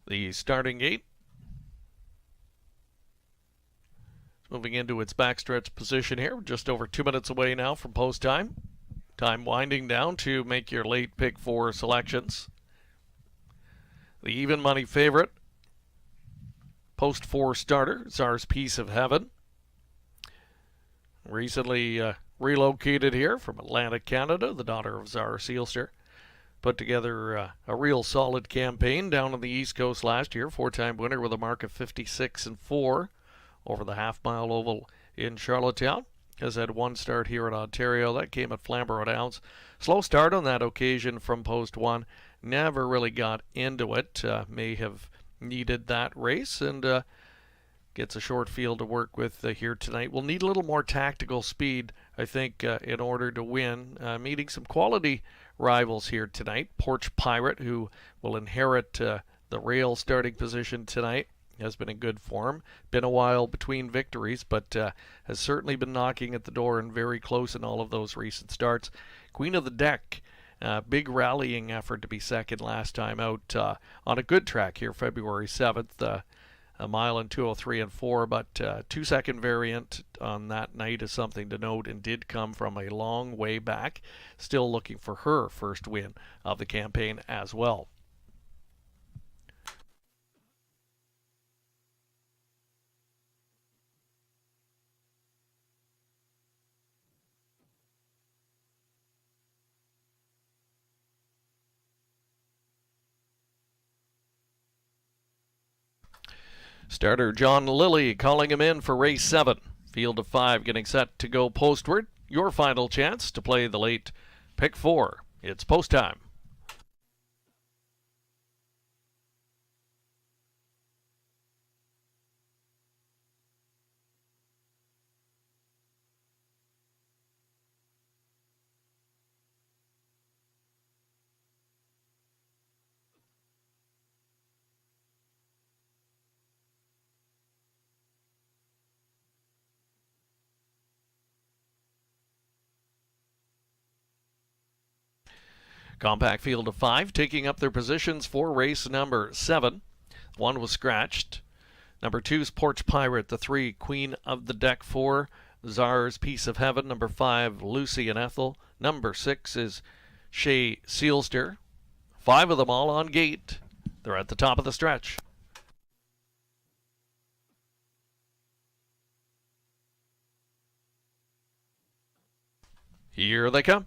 The starting gate. Moving into its backstretch position here, just over 2 minutes away now from post time. Time winding down to make your late pick 4 selections. The even money favorite, post 4 starter, Czar's Piece of Heaven. Recently relocated here from Atlantic, Canada, the daughter of Zara Sealster. Put together a real solid campaign down on the East Coast last year. 4-time winner with a mark of 56-4 over the half-mile oval in Charlottetown. Has had 1 start here in Ontario. That came at Flamborough Downs. Slow start on that occasion from post 1. Never really got into it. May have needed that race, and gets a short field to work with here tonight. We'll need a little more tactical speed, I think, in order to win. Meeting some quality rivals here tonight. Porch Pirate, who will inherit the rail starting position tonight, has been in good form. Been a while between victories, but has certainly been knocking at the door and very close in all of those recent starts. Queen of the Deck, big rallying effort to be second last time out on a good track here, February 7th. A mile in 2:03.4, but 2-second variant on that night is something to note, and did come from a long way back. Still looking for her first win of the campaign as well. Starter John Lilly calling him in for race 7. Field of 5 getting set to go postward. Your final chance to play the late pick 4. It's post time. Compact field of 5 taking up their positions for race number 7. 1 was scratched. Number 2 is Porch Pirate. The 3, Queen of the Deck. 4, Czar's Piece of Heaven. Number 5, Lucy and Ethel. Number 6 is Shea Sealster. 5 of them all on gate. They're at the top of the stretch. Here they come.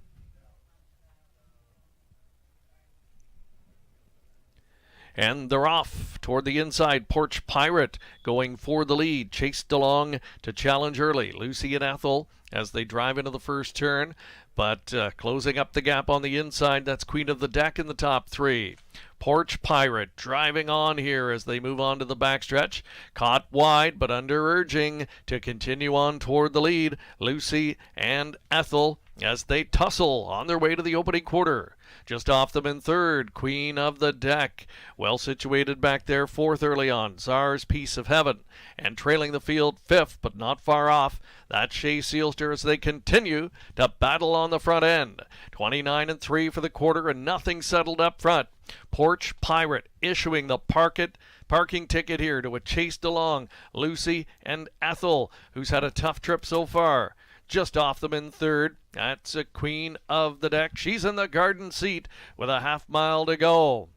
And they're off toward the inside. Porch Pirate going for the lead. Chased along to challenge early. Lucy and Ethel as they drive into the first turn. But closing up the gap on the inside, that's Queen of the Deck in the top 3. Porch Pirate driving on here as they move on to the backstretch. Caught wide, but under urging to continue on toward the lead. Lucy and Ethel as they tussle on their way to the opening quarter. Just off them in third, Queen of the Deck. Well situated back there, fourth early on, Czar's Piece of Heaven. And trailing the field fifth, but not far off, that's Shea Sealster as they continue to battle on the front end. 29-3 for the quarter and nothing settled up front. Porch Pirate issuing the parking ticket here to a chased along Lucy and Ethel, who's had a tough trip so far. Just off them in third, that's a Queen of the Deck. She's in the garden seat with a half mile to go.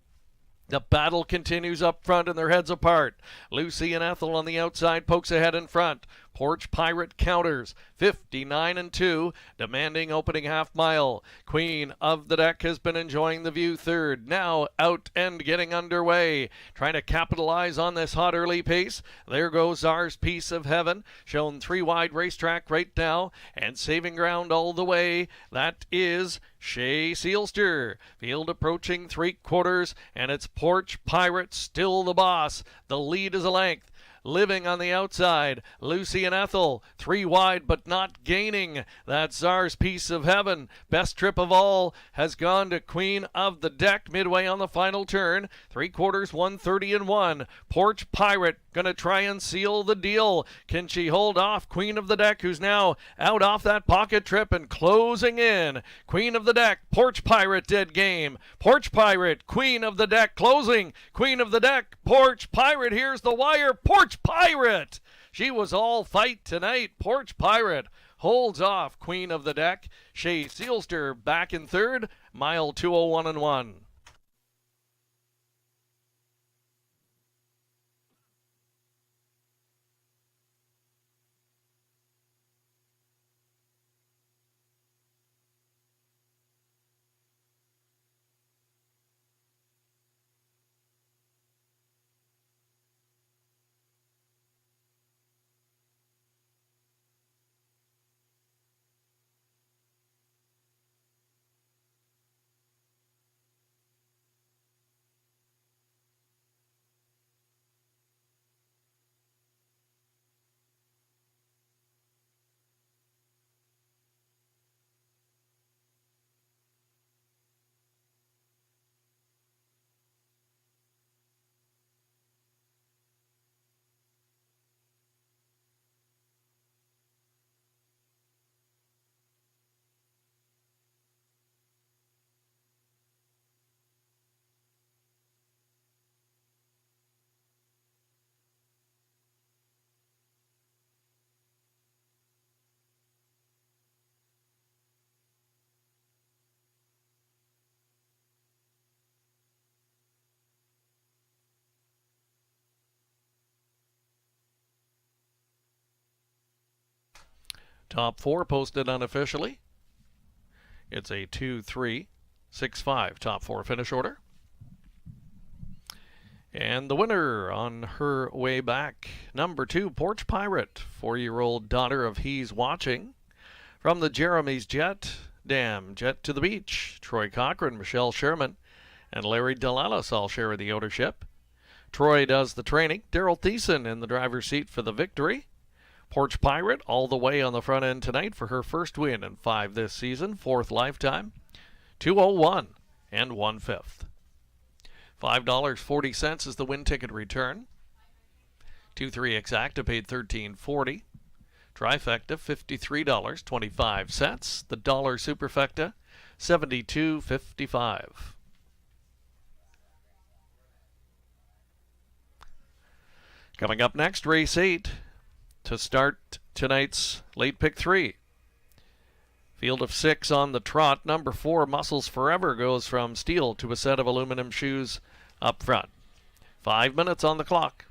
The battle continues up front and their heads apart. Lucy and Ethel on the outside, pokes ahead in front. Porch Pirate counters, 59-2, demanding opening half mile. Queen of the Deck has been enjoying the view third. Now out and getting underway. Trying to capitalize on this hot early pace. There goes Czar's Piece of Heaven. Shown 3 wide racetrack right now. And saving ground all the way. That is Shea Sealster. Field approaching 3/4, and it's Porch Pirate still the boss. The lead is a length. Living on the outside. Lucy and Ethel, 3 wide but not gaining. That's Czar's Piece of Heaven. Best Trip of All has gone to Queen of the Deck midway on the final turn. 3/4, 130-1. Porch Pirate going to try and seal the deal. Can she hold off Queen of the Deck, who's now out off that pocket trip and closing in? Queen of the Deck, Porch Pirate dead game. Porch Pirate, Queen of the Deck closing. Queen of the Deck, Porch Pirate, here's the wire. Porch Pirate! She was all fight tonight. Porch Pirate holds off Queen of the Deck. Shea Sealster back in third. Mile 201-1. Top 4 posted unofficially. It's a 2-3-6-5 top 4 finish order. And the winner on her way back, number 2, Porch Pirate, 4-year-old daughter of He's Watching. From the Jeremy's Jet Dam, Jet to the Beach, Troy Cochran, Michelle Sherman, and Larry Delalas all share the ownership. Troy does the training. Daryl Thiessen in the driver's seat for the victory. Porch Pirate all the way on the front end tonight for her first win in 5 this season, 4th lifetime. 201 and 1/5. $5.40 is the win ticket return. 2-3 exacta paid $13.40. Trifecta $53.25. The dollar superfecta $72.55. Coming up next, race 8 to start tonight's late pick 3. Field of 6 on the trot. Number 4, Muscles Forever, goes from steel to a set of aluminum shoes up front. 5 minutes on the clock.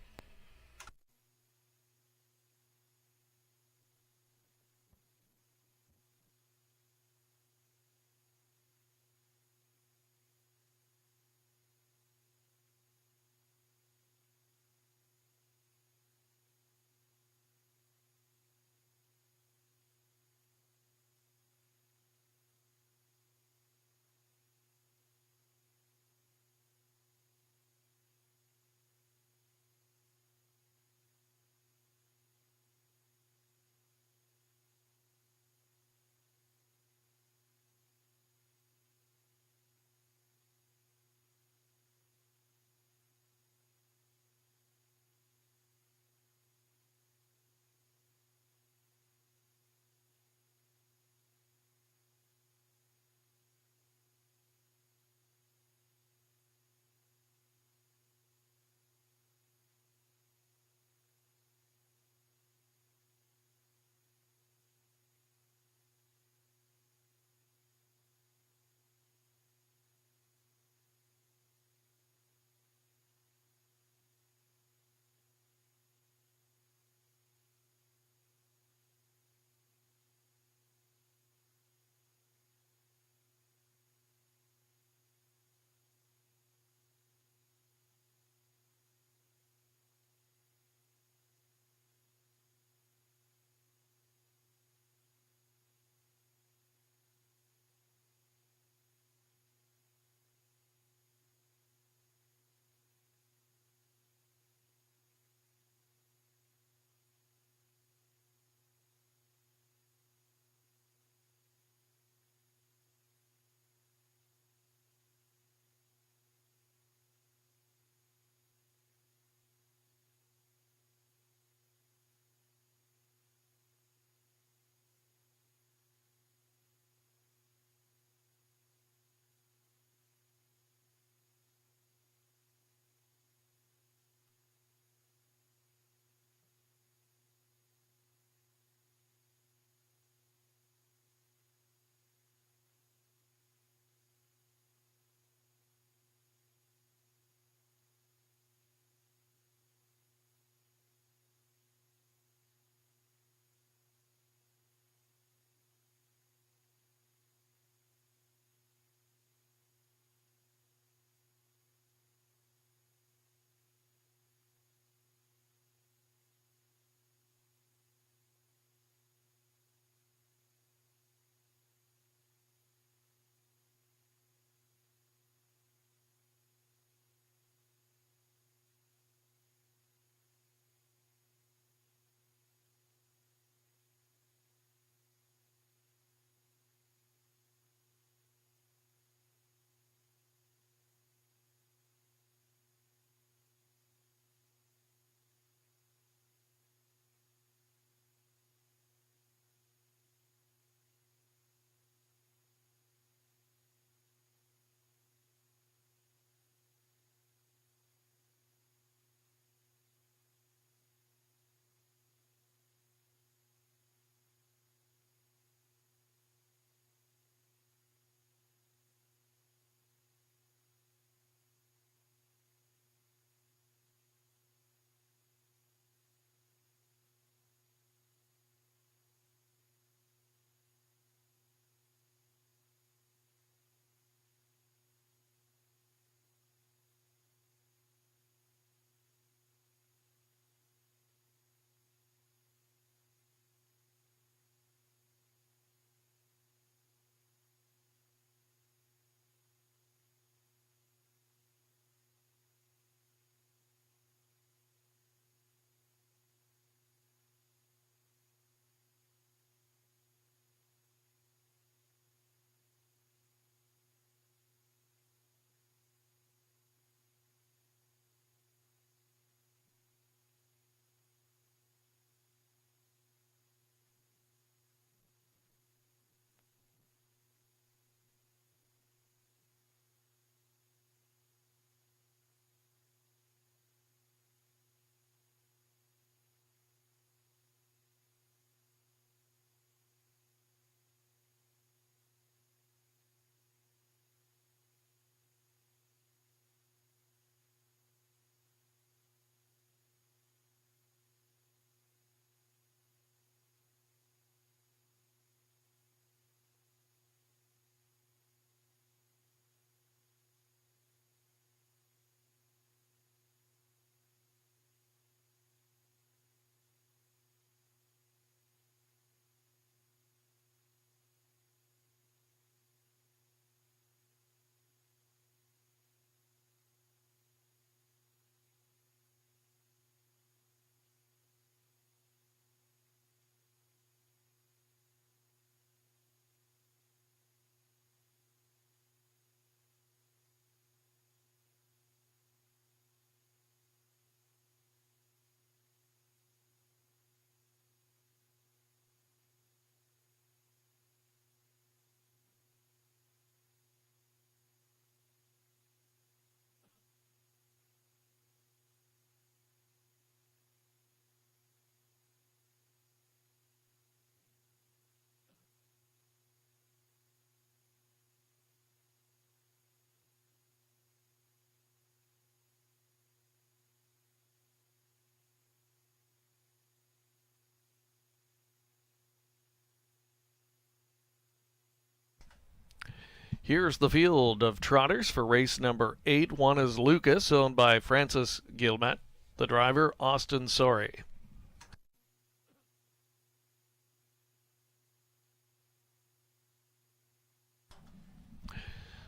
Here's the field of trotters for race number 8. One is Lucas, owned by Francis Gilmet. The driver, Austin Sorey.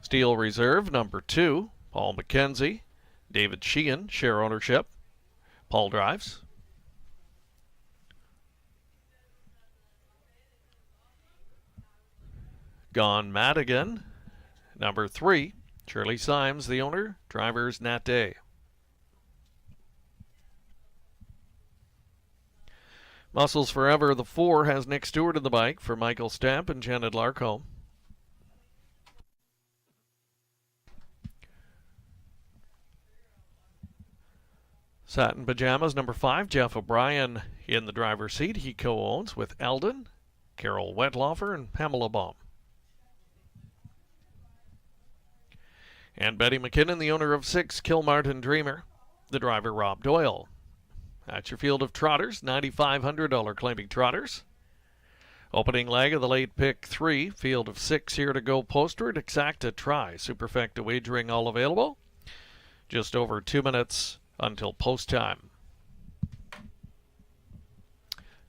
Steel Reserve, number 2, Paul McKenzie. David Sheehan, share ownership. Paul drives. Gone Madigan, number 3, Shirley Symes, the owner. Drivers, Nat Day. Muscles Forever, the 4, has Nick Stewart in the bike for Michael Stamp and Janet Larcombe. Satin Pajamas, number 5, Jeff O'Brien in the driver's seat. He co-owns with Eldon, Carol Wettlaufer, and Pamela Baum. And Betty McKinnon, the owner of 6, Kilmartin Dreamer. The driver, Rob Doyle. That's your field of trotters, $9,500 claiming trotters. Opening leg of the late pick 3, field of 6 here to go postward. Exacta try, Superfecta wagering all available. Just over 2 minutes until post time.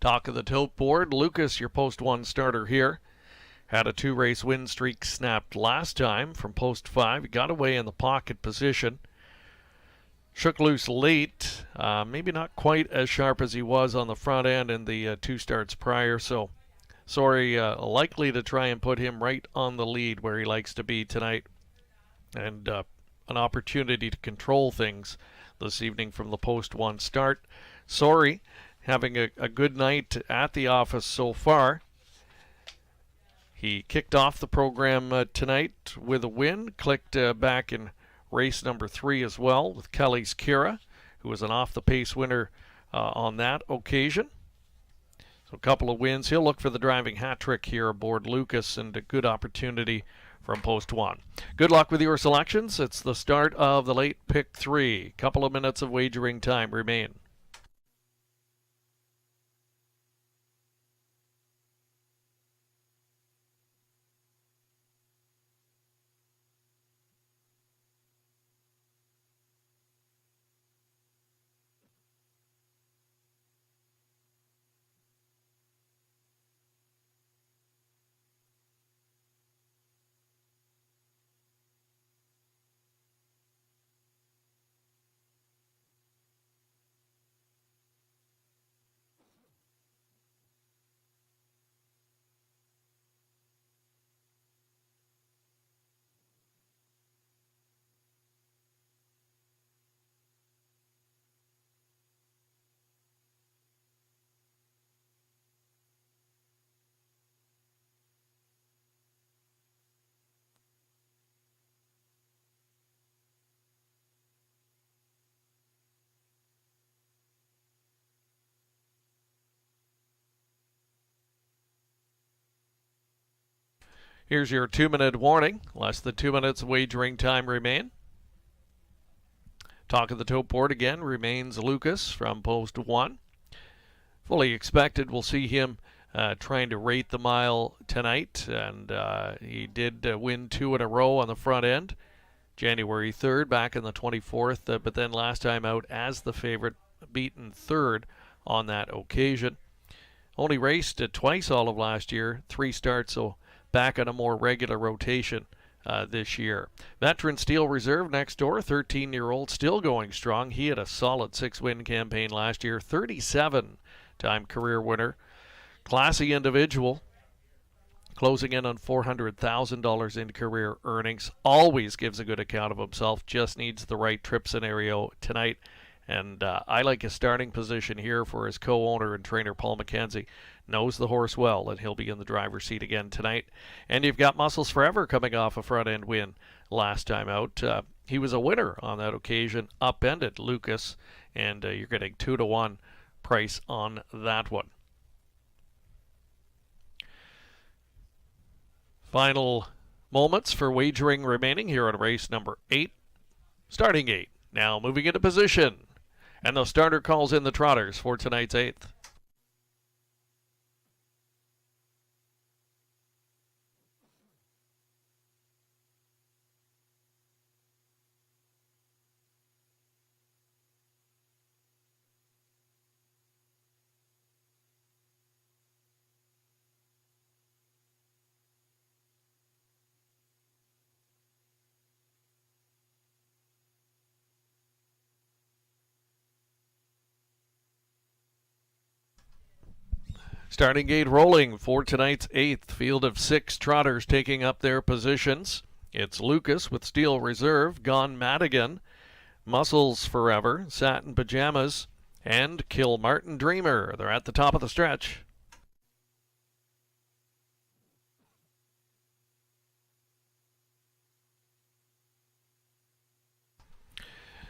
Talk of the tote board, Lucas, your post 1 starter here. Had a 2-race win streak snapped last time from post 5. He got away in the pocket position. Shook loose late, maybe not quite as sharp as he was on the front end in the 2 starts prior, so Sorey likely to try and put him right on the lead where he likes to be tonight. And an opportunity to control things this evening from the post 1 start. Sorey having a good night at the office so far. He kicked off the program tonight with a win, clicked back in race number 3 as well with Kelly's Kira, who was an off-the-pace winner on that occasion. So a couple of wins. He'll look for the driving hat trick here aboard Lucas, and a good opportunity from post 1. Good luck with your selections. It's the start of the late pick 3. Couple of minutes of wagering time remain. Here's your 2-minute warning. Less than 2 minutes of wagering time remain. Talk of the tote board again remains Lucas from post 1. Fully expected we'll see him trying to rate the mile tonight, and he did win 2 in a row on the front end. January 3rd, back in the 24th, but then last time out as the favorite, beaten 3rd on that occasion. Only raced twice all of last year, 3 starts, so back on a more regular rotation this year. Veteran Steel Reserve next door, 13-year-old, still going strong. He had a solid 6-win campaign last year, 37-time career winner. Classy individual, closing in on $400,000 in career earnings. Always gives a good account of himself, just needs the right trip scenario tonight. And I like his starting position here for his co-owner and trainer, Paul McKenzie. Knows the horse well, and he'll be in the driver's seat again tonight. And you've got Muscles Forever coming off a front-end win last time out. He was a winner on that occasion, upended Lucas, and you're getting 2-1 price on that one. Final moments for wagering remaining here on race number 8. Starting 8. Now moving into position. And the starter calls in the trotters for tonight's 8th. Starting gate rolling for tonight's 8th. Field of 6 trotters taking up their positions. It's Lucas with Steel Reserve, Gone Madigan, Muscles Forever, Satin Pajamas, and Kilmartin Dreamer. They're at the top of the stretch.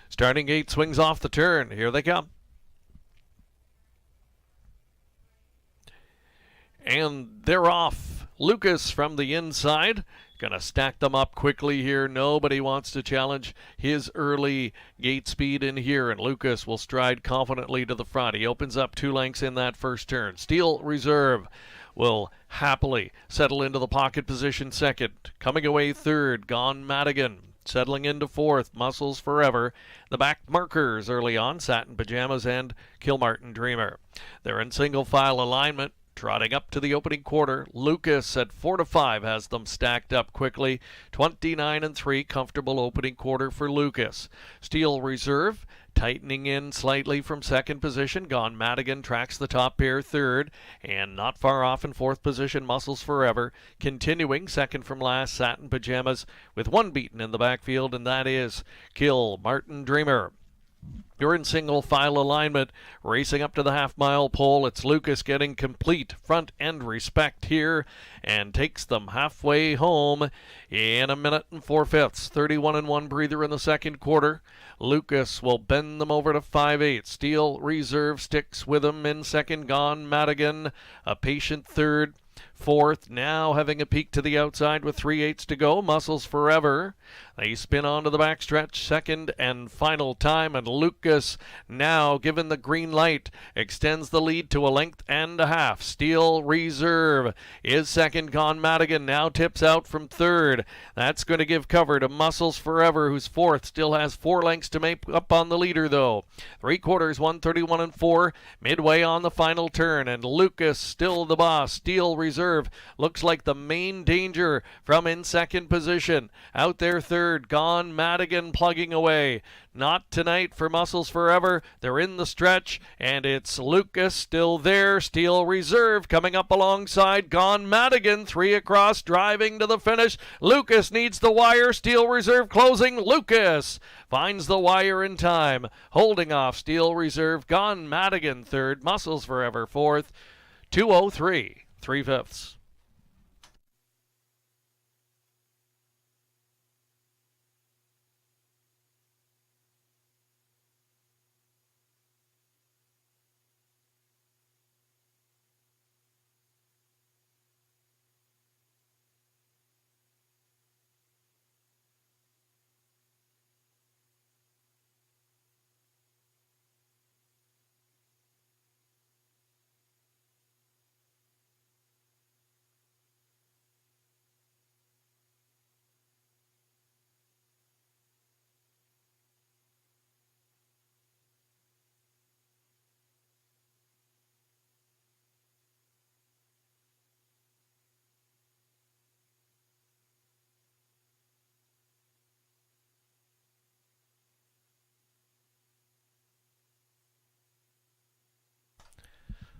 Starting gate swings off the turn. Here they come. And they're off. Lucas from the inside. Gonna stack them up quickly here. Nobody wants to challenge his early gate speed in here, and Lucas will stride confidently to the front. He opens up 2 lengths in that first turn. Steel Reserve will happily settle into the pocket position second. Coming away third, Gone Madigan. Settling into fourth, Muscles Forever. The back markers early on, Satin Pajamas and Kilmartin Dreamer. They're in single file alignment. Trotting up to the opening quarter, Lucas at 4 to 5 has them stacked up quickly. 29-3, comfortable opening quarter for Lucas. Steel Reserve tightening in slightly from second position. Gone Madigan tracks the top pair third, and not far off in fourth position, Muscles Forever. Continuing second from last, Satin Pajamas, with 1 beaten in the backfield, and that is Kilmartin Dreamer. You're in single file alignment, racing up to the half-mile pole. It's Lucas getting complete front end respect here and takes them halfway home in 1 minute and 4/5. 31-1 breather in the second quarter. Lucas will bend them over to 5/8. Steel Reserve sticks with him in second. Gone Madigan, a patient third. Fourth, now having a peek to the outside with 3/8 to go. Muscles Forever. They spin onto the backstretch, second and final time, and Lucas, now given the green light, extends the lead to 1.5 lengths. Steel Reserve is second. Gone Madigan now tips out from third. That's going to give cover to Muscles Forever, who's fourth. Still has 4 lengths to make up on the leader, though. 3/4, 1:31-4, midway on the final turn, and Lucas still the boss. Steel Reserve looks like the main danger from in second position. Out there third, Gone Madigan plugging away. Not tonight for Muscles Forever. They're in the stretch, and it's Lucas still there. Steel Reserve coming up alongside Gone Madigan. 3 across, driving to the finish. Lucas needs the wire. Steel Reserve closing. Lucas finds the wire in time. Holding off Steel Reserve. Gone Madigan third. Muscles Forever fourth. 2:03, 3/5.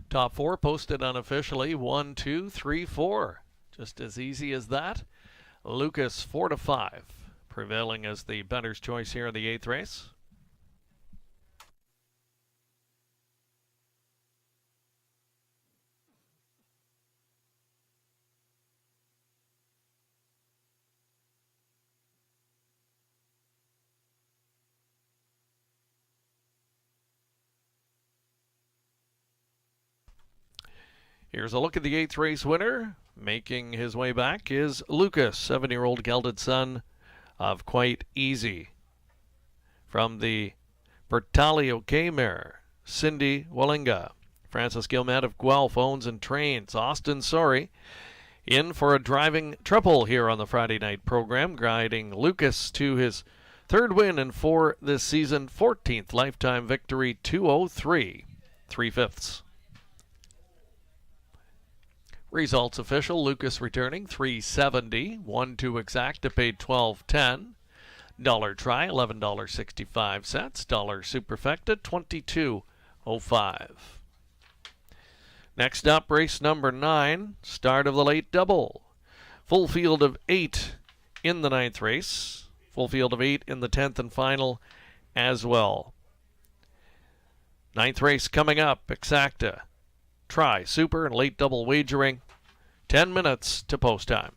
Top 4 posted unofficially. 1, 2, 3, 4. Just as easy as that. Lucas 4 to 5, prevailing as the bettor's choice here in the 8th race. Here's a look at the 8th race winner. Making his way back is Lucas, 7-year-old gelded son of Quite Easy. From the Bertalio K-Mare, Cindy Wallinga. Francis Gilmet of Guelph owns and trains. Austin Sorry in for a driving triple here on the Friday night program, guiding Lucas to his 3rd win and 4 this season, 14th lifetime victory, 2:03, 3/5. Results official. Lucas returning 370, 1-2 exacta paid $12.10. Dollar try $11.65. Dollar superfecta $22.05. Next up, race number 9, start of the late double. Full field of 8 in the 9th race. Full field of 8 in the 10th and final as well. 9th race coming up, Exacta. Try, super, and late double wagering. 10 minutes to post time.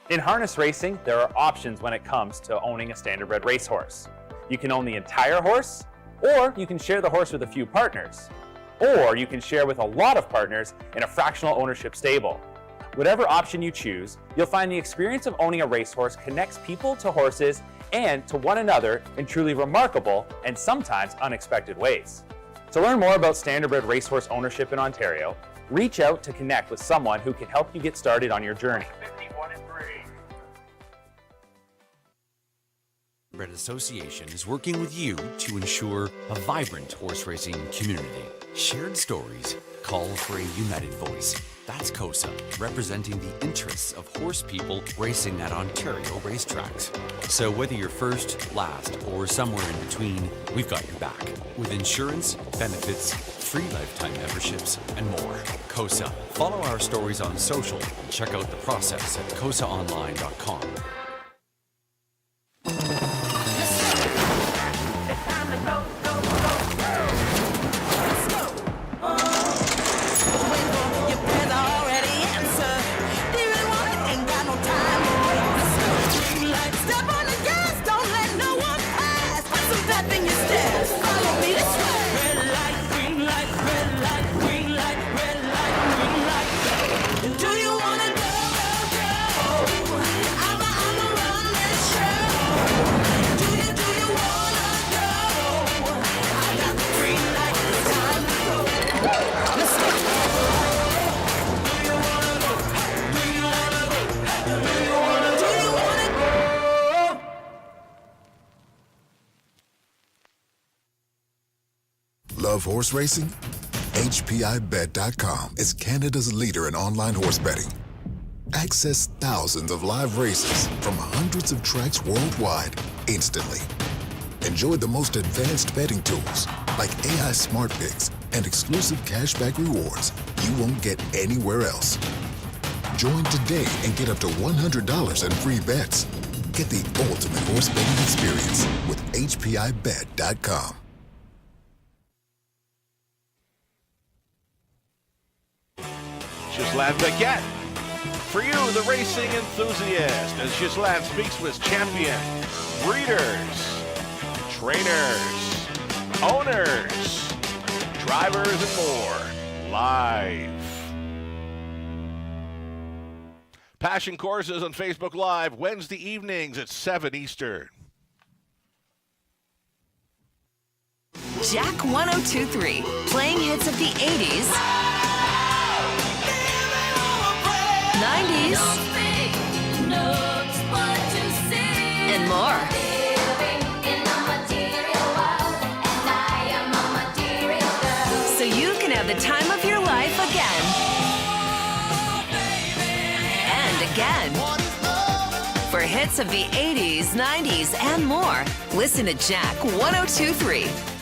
In harness racing, there are options when it comes to owning a standardbred racehorse. You can own the entire horse, or you can share the horse with a few partners, or you can share with a lot of partners in a fractional ownership stable. Whatever option you choose, you'll find the experience of owning a racehorse connects people to horses and to one another in truly remarkable and sometimes unexpected ways. To learn more about standardbred racehorse ownership in Ontario, reach out to connect with someone who can help you get started on your journey. Standardbred Association is working with you to ensure a vibrant horse racing community. Shared stories call for a united voice. That's COSA, representing the interests of horse people racing at Ontario racetracks. So whether you're first, last, or somewhere in between, we've got your back. With insurance, benefits, free lifetime memberships, and more. COSA. Follow our stories on social and check out the process at cosaonline.com. Love horse racing? HPIBet.com is Canada's leader in online horse betting. Access thousands of live races from hundreds of tracks worldwide instantly. Enjoy the most advanced betting tools like AI Smart Picks and exclusive cashback rewards you won't get anywhere else. Join today and get up to $100 in free bets. Get the ultimate horse betting experience with HPIBet.com. Ghislain Baguette. For you, the racing enthusiast, as Ghislain speaks with champion, breeders, trainers, owners, drivers, and more, live. Passion Courses on Facebook Live, Wednesday evenings at 7 Eastern. Jack 1023, playing hits of the 80s, 90s, and more. So you can have the time of your life again. And again. For hits of the 80s, 90s, and more, listen to Jack 1023.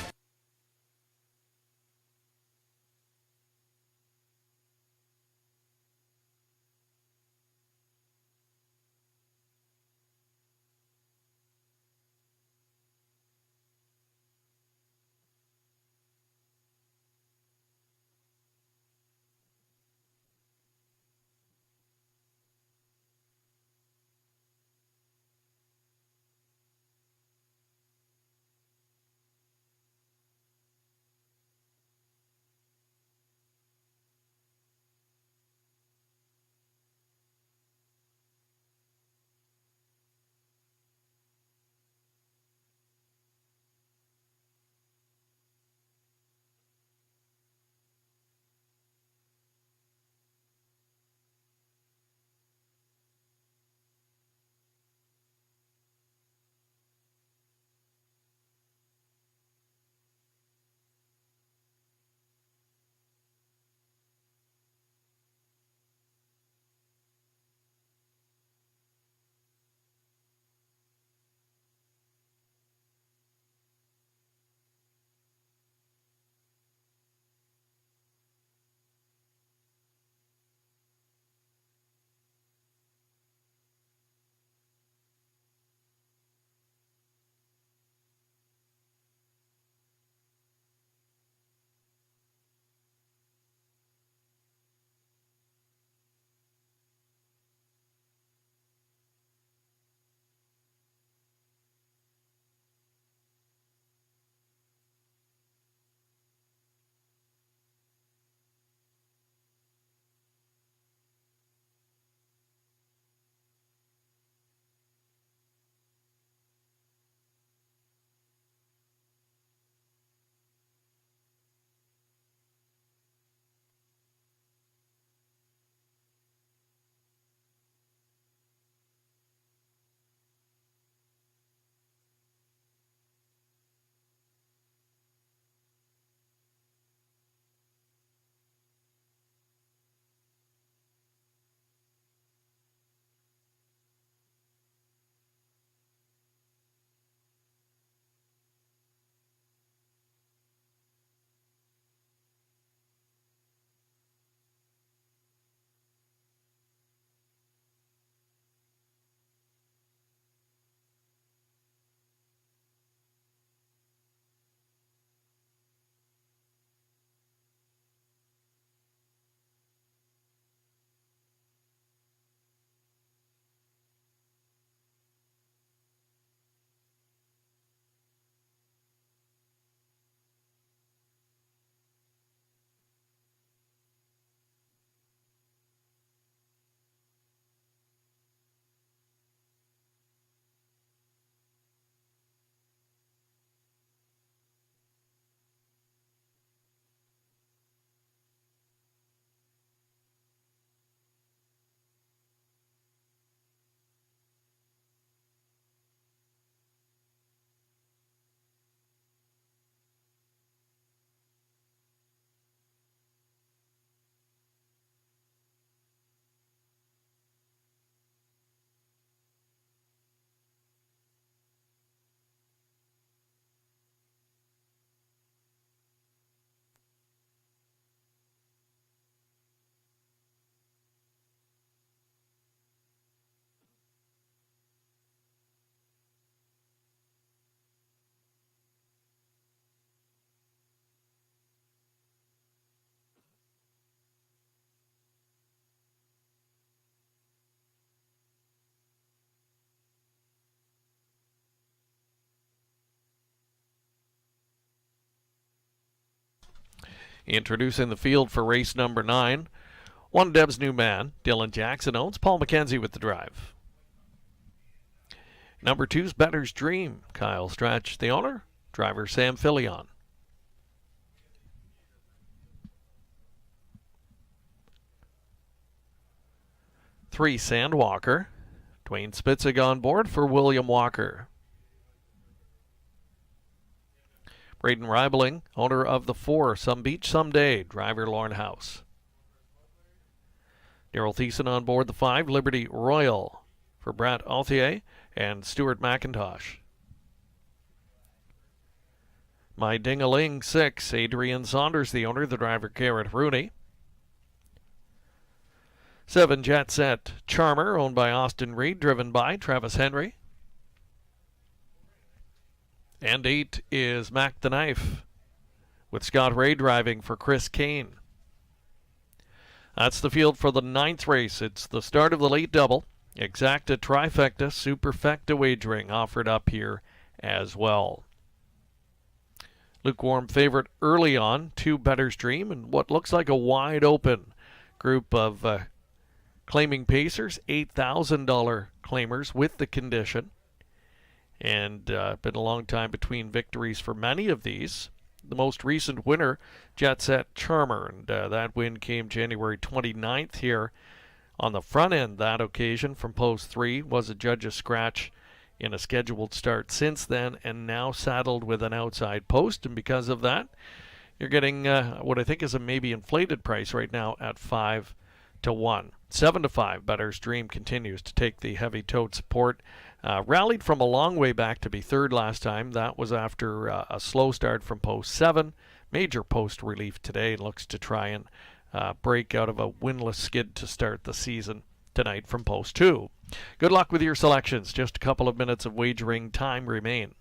Introducing the field for race number 9. 1 Deb's New Man, Dylan Jackson owns. Paul McKenzie with the drive. Number 2's Better's Dream, Kyle Stretch the owner. Driver Sam Filion. 3 Sandwalker, Dwayne Spitzig on board for William Walker. Braden Reibling, owner of the 4 Some Beach Someday, driver Lauren House. Daryl Thiessen on board the 5 Liberty Royal for Brad Althier and Stuart McIntosh. My Ding-a-Ling 6, Adrian Saunders, the owner, the driver Garrett Rooney. 7 Jet Set Charmer, owned by Austin Reed, driven by Travis Henry. And 8 is Mac the Knife, with Scott Ray driving for Chris Kane. That's the field for the 9th race. It's the start of the late double. Exacta Trifecta Superfecta wagering offered up here as well. Lukewarm favorite early on, 2 Better's Dream, and what looks like a wide open group of claiming pacers, $8,000 claimers with the condition. And been a long time between victories for many of these. The most recent winner, Jet Set Charmer, and that win came January 29th here. On the front end, that occasion from post 3 was a judge's scratch in a scheduled start since then, and now saddled with an outside post. And because of that, you're getting what I think is a maybe inflated price right now at 5 to 1. 7 to 5, Better's Dream continues to take the heavy tote support. Rallied from a long way back to be 3rd last time. That was after a slow start from post 7. Major post relief today, and looks to try and break out of a winless skid to start the season tonight from post 2. Good luck with your selections. Just a couple of minutes of wagering time remain.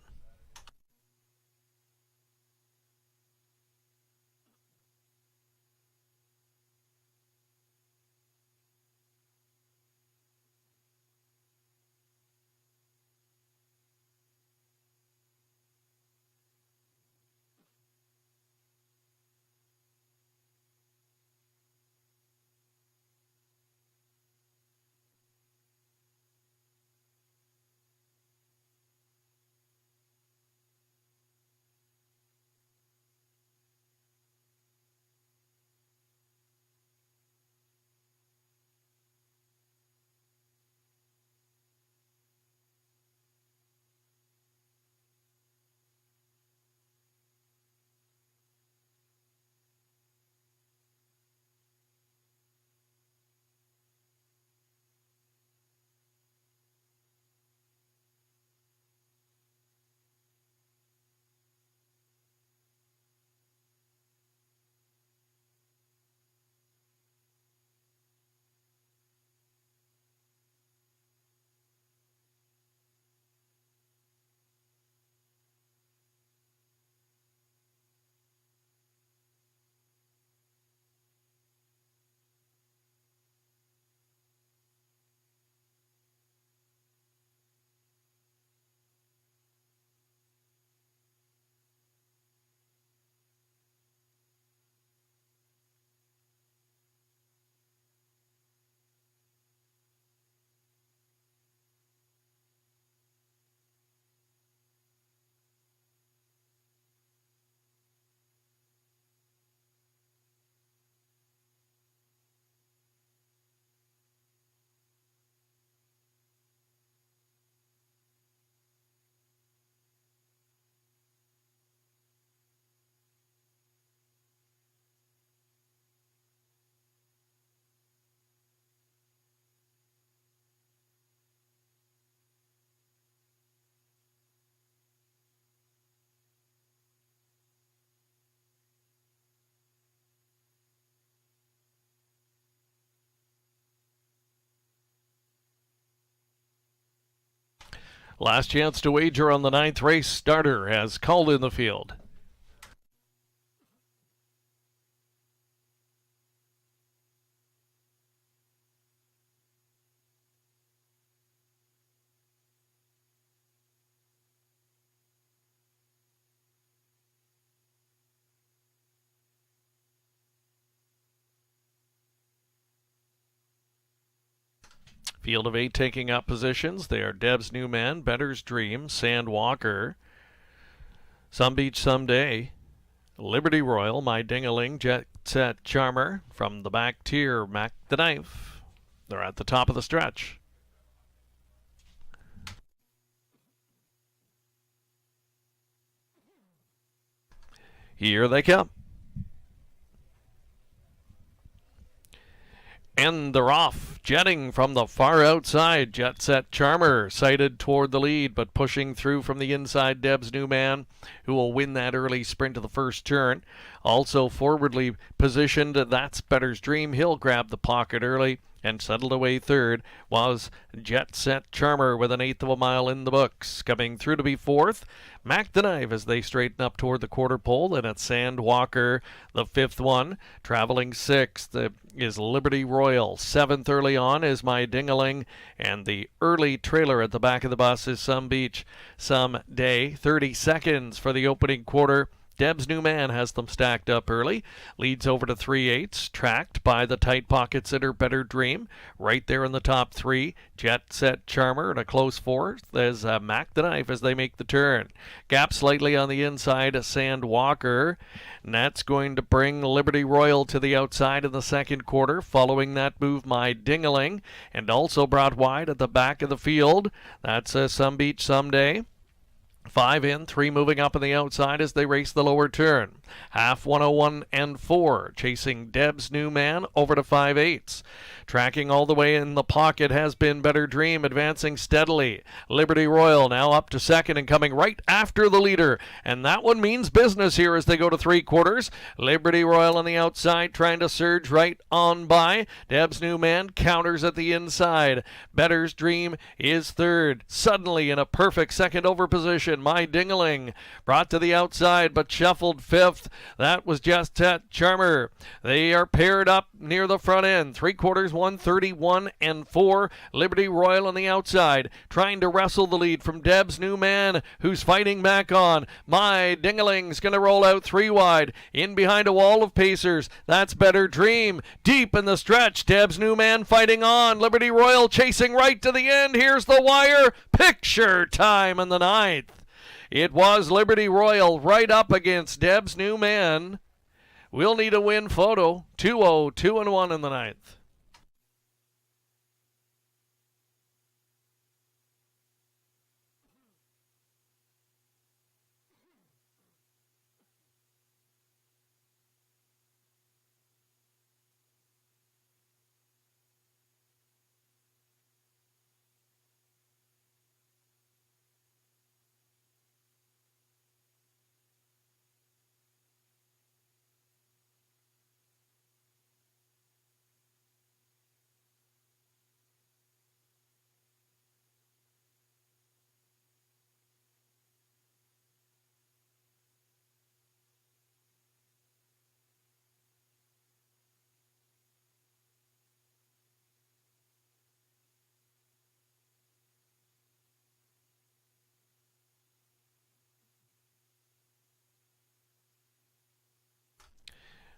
Last chance to wager on the 9th race. Starter has called in the field. Field of 8 taking up positions. They are Deb's New Man, Better's Dream, Sandwalker, Some Beach Someday, Liberty Royal, My Dingaling, Jet Set Charmer. From the back tier, Mac the Knife. They're at the top of the stretch. Here they come. And they're off, jetting from the far outside. Jet Set Charmer sighted toward the lead, but pushing through from the inside, Deb's New Man, who will win that early sprint to the first turn. Also forwardly positioned, That's Better's Dream. He'll grab the pocket early and settled away third was Jet Set Charmer with an eighth of a mile in the books. Coming through to be fourth, Mac the Knife as they straighten up toward the quarter pole. And it's Sandwalker, the fifth one. Traveling sixth is Liberty Royal. Seventh early on is My Dingaling. And the early trailer at the back of the bus is Some Beach Someday. 30 seconds for the opening quarter. Deb's New Man has them stacked up early. Leads over to 3/8, tracked by the tight pocket sitter Better Dream. Right there in the top three, Jet Set Charmer and a close fourth. There's Mac the Knife as they make the turn. Gap slightly on the inside, Sandwalker. And that's going to bring Liberty Royal to the outside in the second quarter. Following that move, My Dingaling. And also brought wide at the back of the field. That's Some Beach Someday. 5 in, 3 moving up on the outside as they race the lower turn. Half 101 and 4, chasing Deb's New Man over to 5/8. Tracking all the way in the pocket has been Better Dream, advancing steadily. Liberty Royal now up to second and coming right after the leader. And that one means business here as they go to 3/4. Liberty Royal on the outside trying to surge right on by. Deb's New Man counters at the inside. Better's Dream is third. Suddenly in a perfect second over position, My Dingaling brought to the outside but shuffled fifth. That was Just Set Charmer. They are paired up near the front end. 3/4, 131 and 4. Liberty Royal on the outside trying to wrestle the lead from Deb's New Man, who's fighting back on. My Dingaling's going to roll out 3 wide. In behind a wall of pacers. That's Better Dream. Deep in the stretch, Deb's New Man fighting on. Liberty Royal chasing right to the end. Here's the wire. Picture time in the ninth. It was Liberty Royal right up against Deb's New Man. We'll need a win photo. 2-0, 2-1 in the ninth.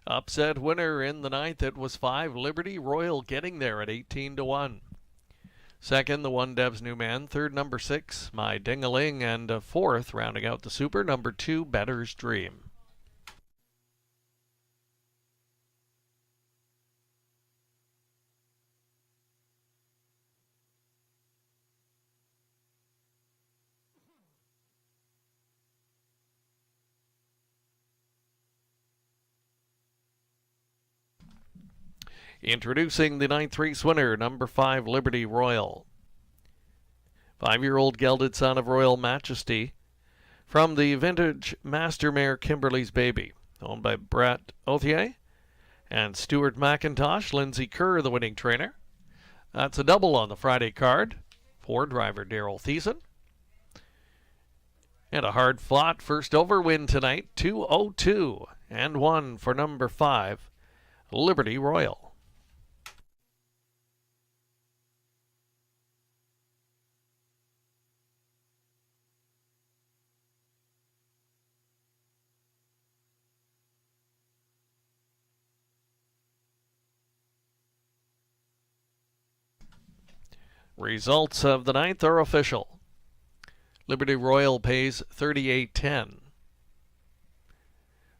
Upset winner in the ninth. It was 5. Liberty Royal getting there at 18-1. Second, the 1 Deb's New Man. Third, number 6, My Dingaling. And fourth, rounding out the super, number 2, Better's Dream. Introducing the 9th race winner, number 5, Liberty Royal. 5-year-old gelded son of Royal Majesty from the vintage master mare Kimberly's Baby, owned by Brett Othier and Stuart McIntosh. Lindsay Kerr, the winning trainer. That's a double on the Friday card for driver Daryl Thiessen. And a hard-fought first over win tonight, 2-0-2 and 1 for number 5, Liberty Royal. Results of the ninth are official. Liberty Royal pays $38.10.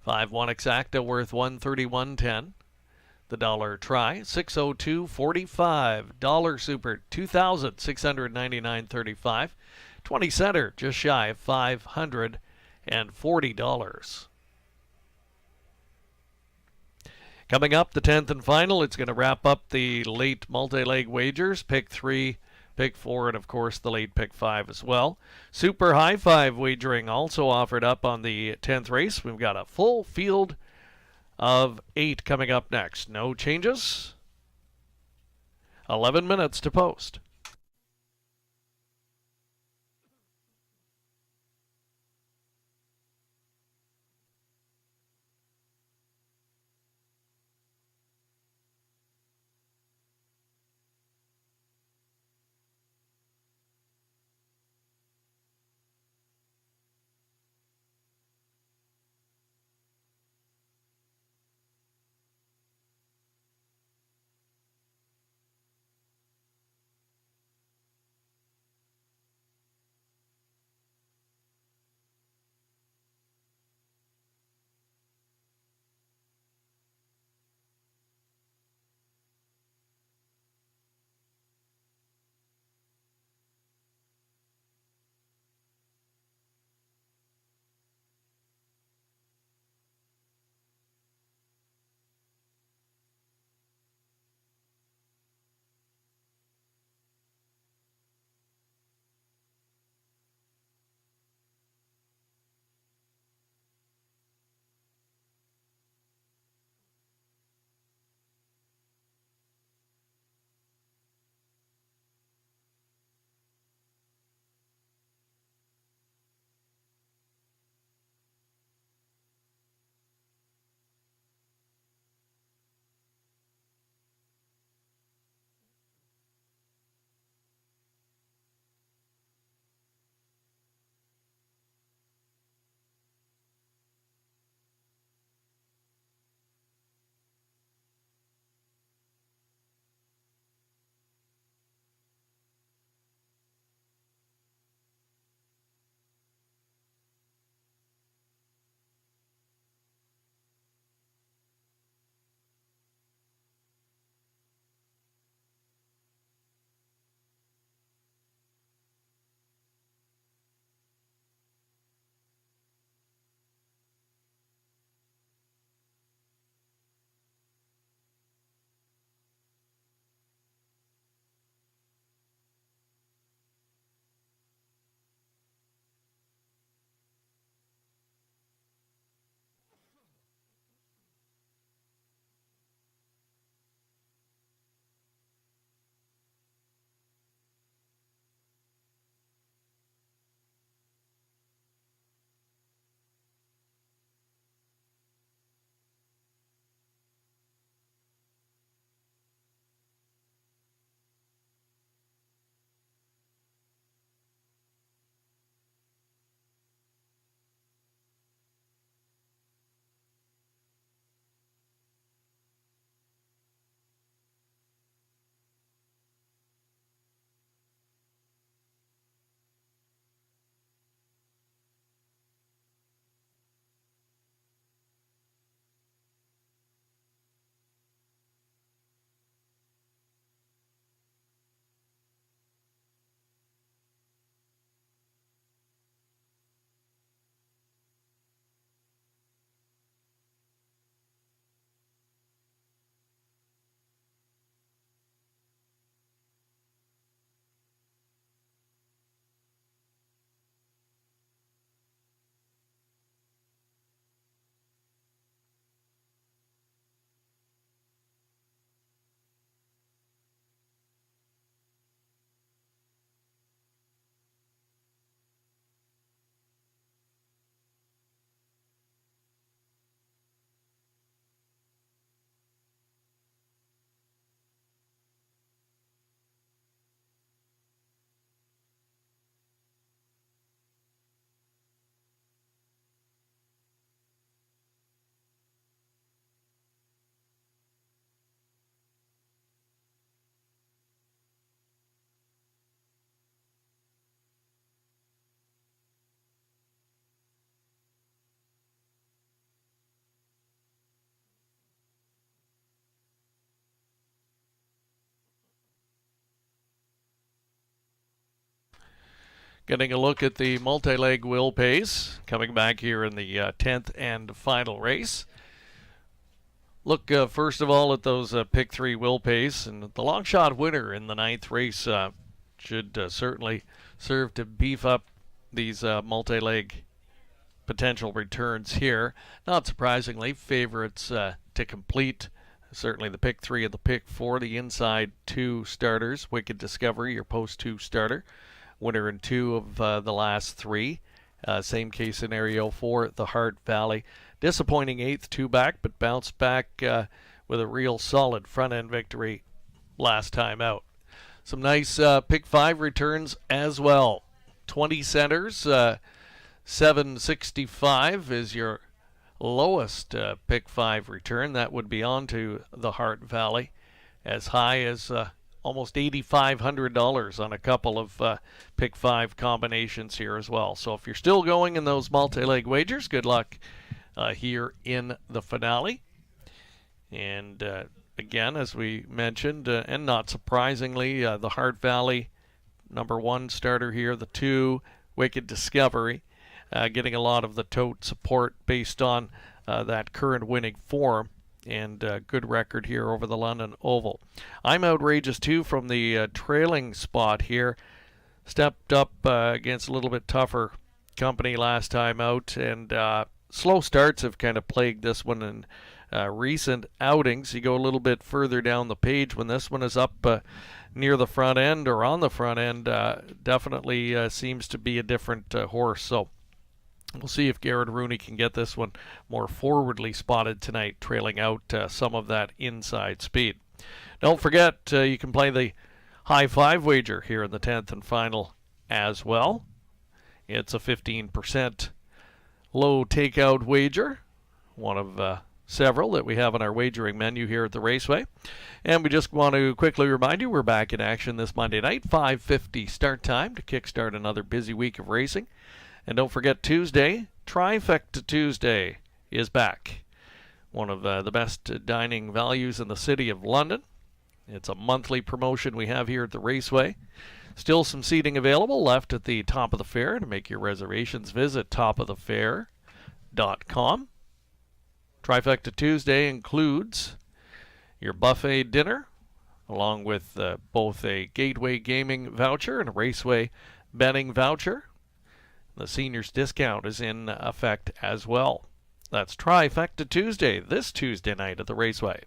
5-1 exacta worth $131.10. The dollar try, $602.45. Dollar super, $2,699.35. 20 center, just shy of $540. Coming up, the 10th and final, it's going to wrap up the late multi-leg wagers. Pick 3, pick 4, and of course the late pick 5 as well. Super high 5 wagering also offered up on the 10th race. We've got a full field of 8 coming up next. No changes. 11 minutes to post. Getting a look at the multi-leg will pays coming back here in the 10th and final race. Look first of all at those pick 3 will pays, and the long shot winner in the 9th race should certainly serve to beef up these multi-leg potential returns here. Not surprisingly, favorites to complete. Certainly the pick 3 and the pick 4, the inside 2 starters. Wicked Discovery, your post 2 starter. Winner in 2 of the last 3. Same case scenario for the Hart Valley. Disappointing 8th 2-back, but bounced back with a real solid front-end victory last time out. Some nice pick 5 returns as well. 20 centers, 765 is your lowest pick 5 return. That would be on to the Hart Valley, as high as almost $8,500 on a couple of pick 5 combinations here as well. So if you're still going in those multi-leg wagers, good luck here in the finale. And again, as we mentioned, and not surprisingly, the Hart Valley number 1 starter here, the 2 Wicked Discovery, getting a lot of the tote support based on that current winning form and good record here over the London Oval. I'm Outrageous 2 from the trailing spot here. Stepped up against a little bit tougher company last time out, and slow starts have kind of plagued this one in recent outings. You go a little bit further down the page when this one is up near the front end or on the front end, definitely seems to be a different horse. So we'll see if Garrett Rooney can get this one more forwardly spotted tonight, trailing out some of that inside speed. Don't forget, you can play the high 5 wager here in the 10th and final as well. It's a 15% low takeout wager, one of several that we have on our wagering menu here at the Raceway. And we just want to quickly remind you, we're back in action this Monday night, 5:50 start time to kickstart another busy week of racing. And don't forget, Tuesday, Trifecta Tuesday is back. One of the best dining values in the city of London. It's a monthly promotion we have here at the Raceway. Still some seating available left at the top of the fair. To make your reservations, visit topofthefair.com. Trifecta Tuesday includes your buffet dinner, along with both a Gateway Gaming voucher and a Raceway betting voucher. The seniors discount is in effect as well. That's Trifecta Tuesday, this Tuesday night at the Raceway.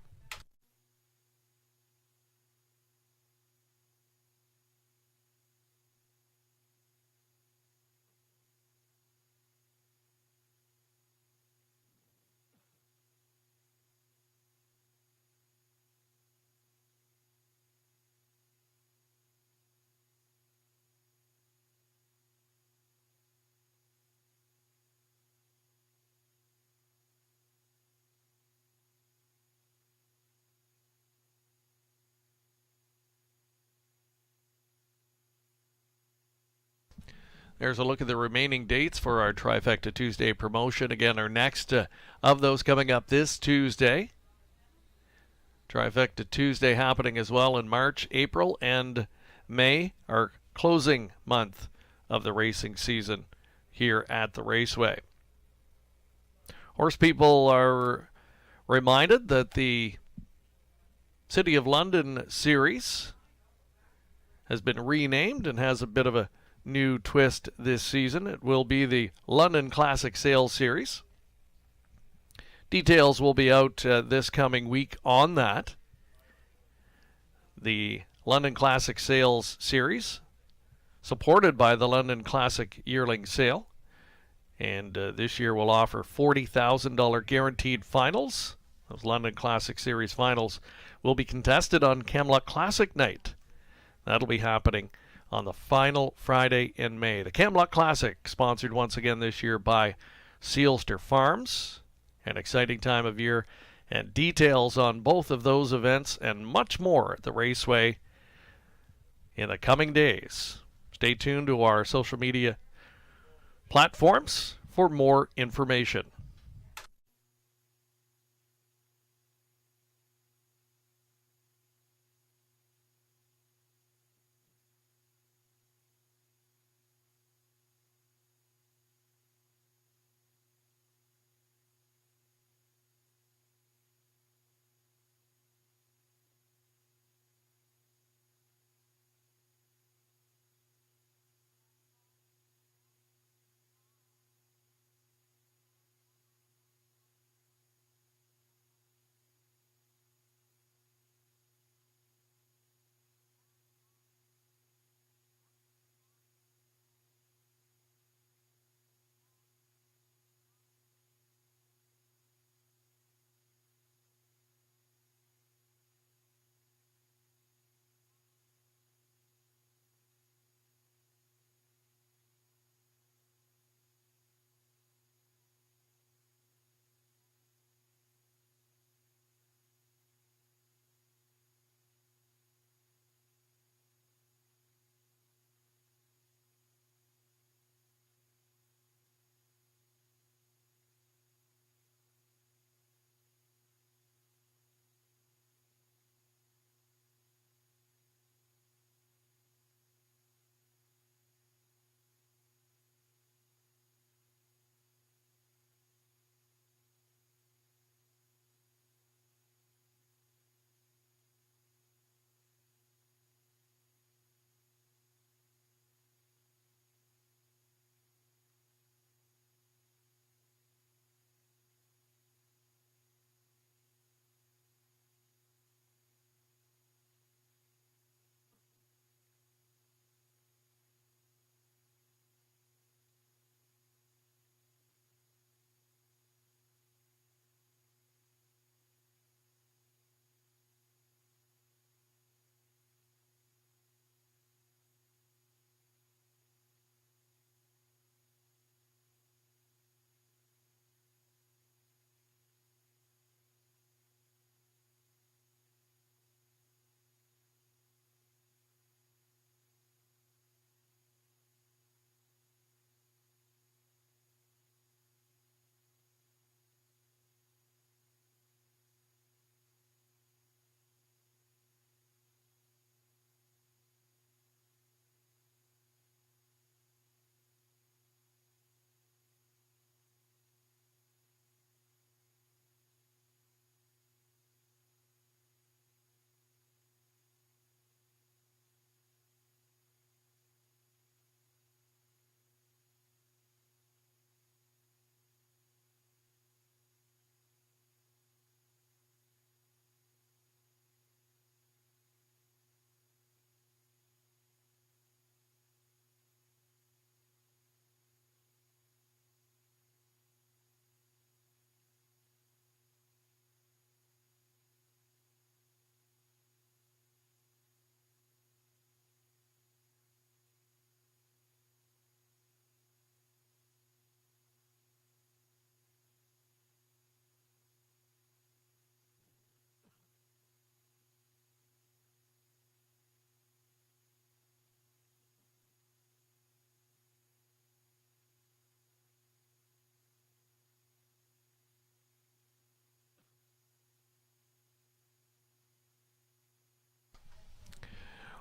There's a look at the remaining dates for our Trifecta Tuesday promotion. Again, our next of those coming up this Tuesday. Trifecta Tuesday happening as well in March, April, and May, our closing month of the racing season here at the Raceway. Horse people are reminded that the City of London Series has been renamed and has a bit of a new twist this season. It will be the London Classic Sales Series. Details will be out this coming week on that. The London Classic Sales Series, supported by the London Classic Yearling Sale, and this year will offer $40,000 guaranteed finals. Those London Classic Series finals will be contested on Camluck Classic Night. That'll be happening on the final Friday in May. The Camluck Classic, sponsored once again this year by Sealster Farms. An exciting time of year, and details on both of those events and much more at the Raceway in the coming days. Stay tuned to our social media platforms for more information.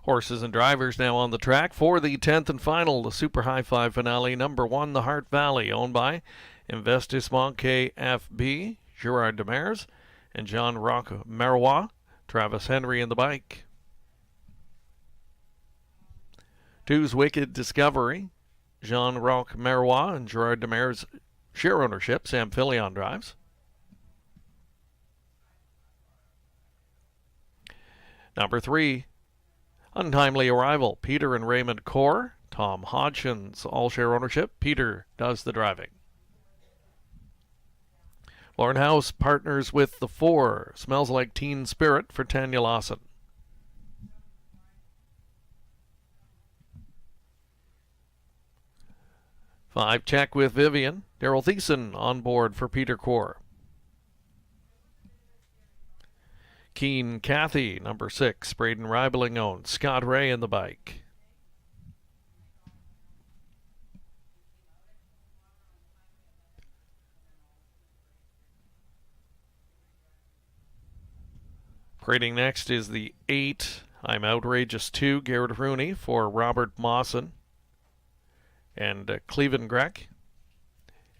Horses and drivers now on the track for the 10th and final, the Super High Five finale. Number 1, the Heart Valley, owned by Investissement KFB, Gerard Demers, and Jean Roch Marois. Travis Henry in the bike. 2's Wicked Discovery, Jean Roch Marois and Gerard Demers share ownership. Sam Filion drives. Number 3, Untimely Arrival, Peter and Raymond Core, Tom Hodgins all share ownership. Peter does the driving. Lauren House partners with the 4, Smells Like Teen Spirit for Tanya Lawson. Five, Check with Vivian, Daryl Thiessen on board for Peter Core. Keen Kathy, number 6, Braden Reibeling owned, Scott Ray in the bike. Parading next is the 8, I'm Outrageous 2, Garrett Rooney for Robert Mawson and Cleveland Grech.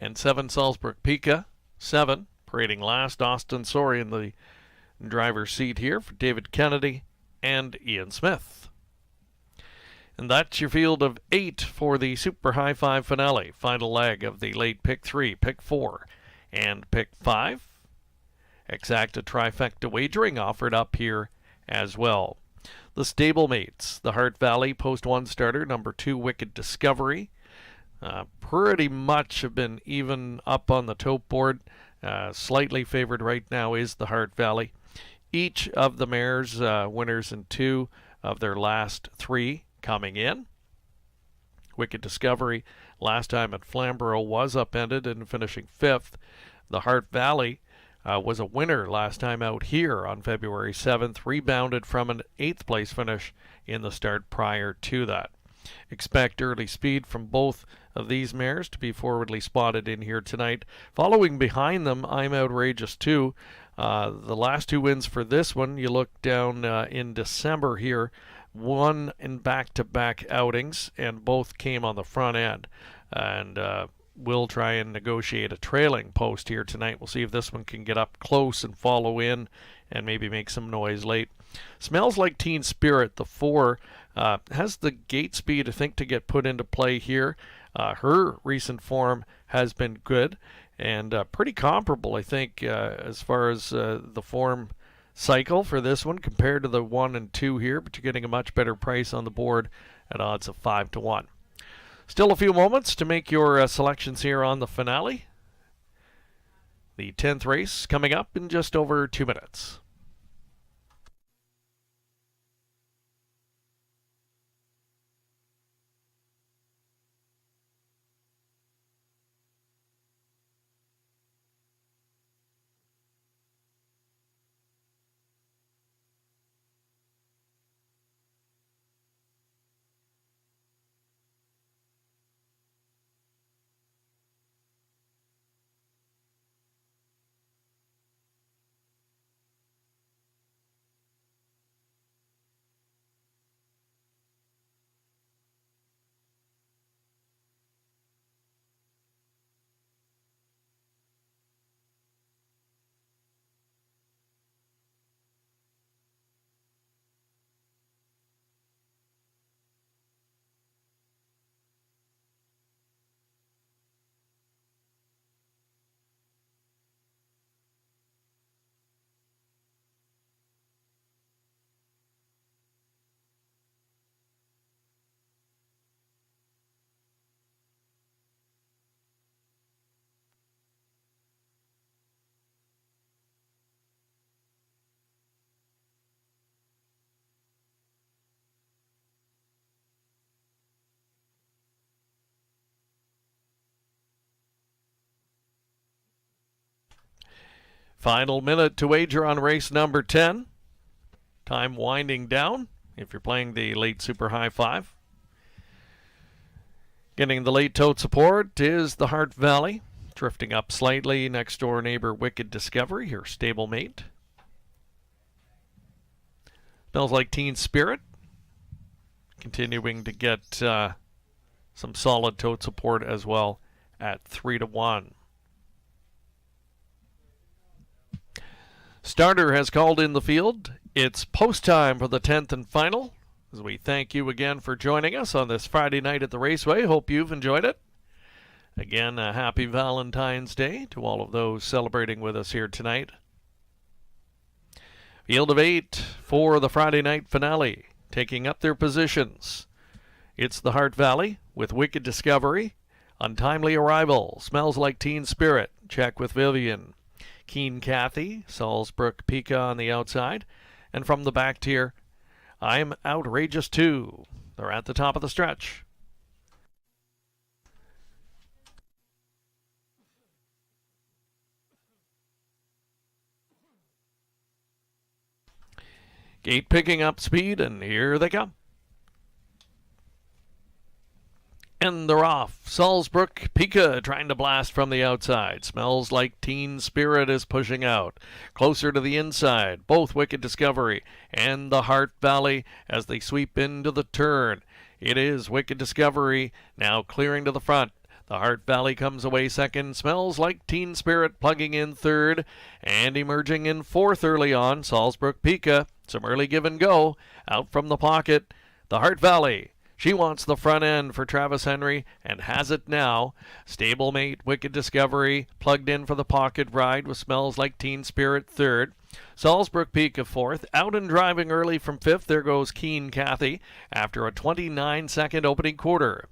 And 7, Salzburg Pika, 7, parading last, Austin Sorey in the driver's seat here for David Kennedy and Ian Smith. And that's your field of 8 for the Super High Five finale. Final leg of the late pick 3, pick 4, and pick 5. Exacta trifecta wagering offered up here as well. The stablemates, the Heart Valley Post 1 starter, number 2, Wicked Discovery. Pretty much have been even up on the tote board. Slightly favored right now is the Heart Valley. Each of the mares winners in 2 of their last 3 coming in. Wicked Discovery last time at Flamborough was upended and finishing 5th. The Heart Valley was a winner last time out here on February 7th, rebounded from an 8th place finish in the start prior to that. Expect early speed from both of these mares to be forwardly spotted in here tonight. Following behind them, I'm Outrageous 2. The last 2 wins for this one, you look down in December here, won in back-to-back outings, and both came on the front end. And we'll try and negotiate a trailing post here tonight. We'll see if this one can get up close and follow in and maybe make some noise late. Smells Like Teen Spirit, the 4, has the gate speed, I think, to get put into play here. Her recent form has been good and pretty comparable, I think, as far as the form cycle for this one compared to the 1 and 2 here, but you're getting a much better price on the board at odds of 5 to 1. Still a few moments to make your selections here on the finale. The 10th race coming up in just over 2 minutes. Final minute to wager on race number 10. Time winding down if you're playing the late Super High Five. Getting the late tote support is the Heart Valley. Drifting up slightly, next door neighbor Wicked Discovery, her stablemate. Smells Like Teen Spirit. continuing to get some solid tote support as well at 3-1. Starter has called in the field. It's post time for the 10th and final. As we thank you again for joining us on this Friday night at the Raceway. Hope you've enjoyed it. Again, a happy Valentine's Day to all of those celebrating with us here tonight. Field of 8 for the Friday night finale, taking up their positions. It's the Hart Valley with Wicked Discovery. Untimely Arrival, Smells Like Teen Spirit, check with Vivian. Keen Cathy, Salzbrook Pika on the outside. And from the back tier, I'm Outrageous Too. They're at the top of the stretch. Gate picking up speed, and here they come. And they're off. Salzbrook Pika trying to blast from the outside. Smells Like Teen Spirit is pushing out. Closer to the inside, both Wicked Discovery and the Hart Valley as they sweep into the turn. It is Wicked Discovery now clearing to the front. The Hart Valley comes away second. Smells Like Teen Spirit plugging in third. And emerging in fourth early on, Salzbrook Pika. Some early give and go. Out from the pocket, the Hart Valley. She wants the front end for Travis Henry and has it now. Stablemate Wicked Discovery plugged in for the pocket ride with Smells Like Teen Spirit third. Salzbrook Pika fourth. Out and driving early from fifth. There goes Keen Cathy after a 29-second opening quarter.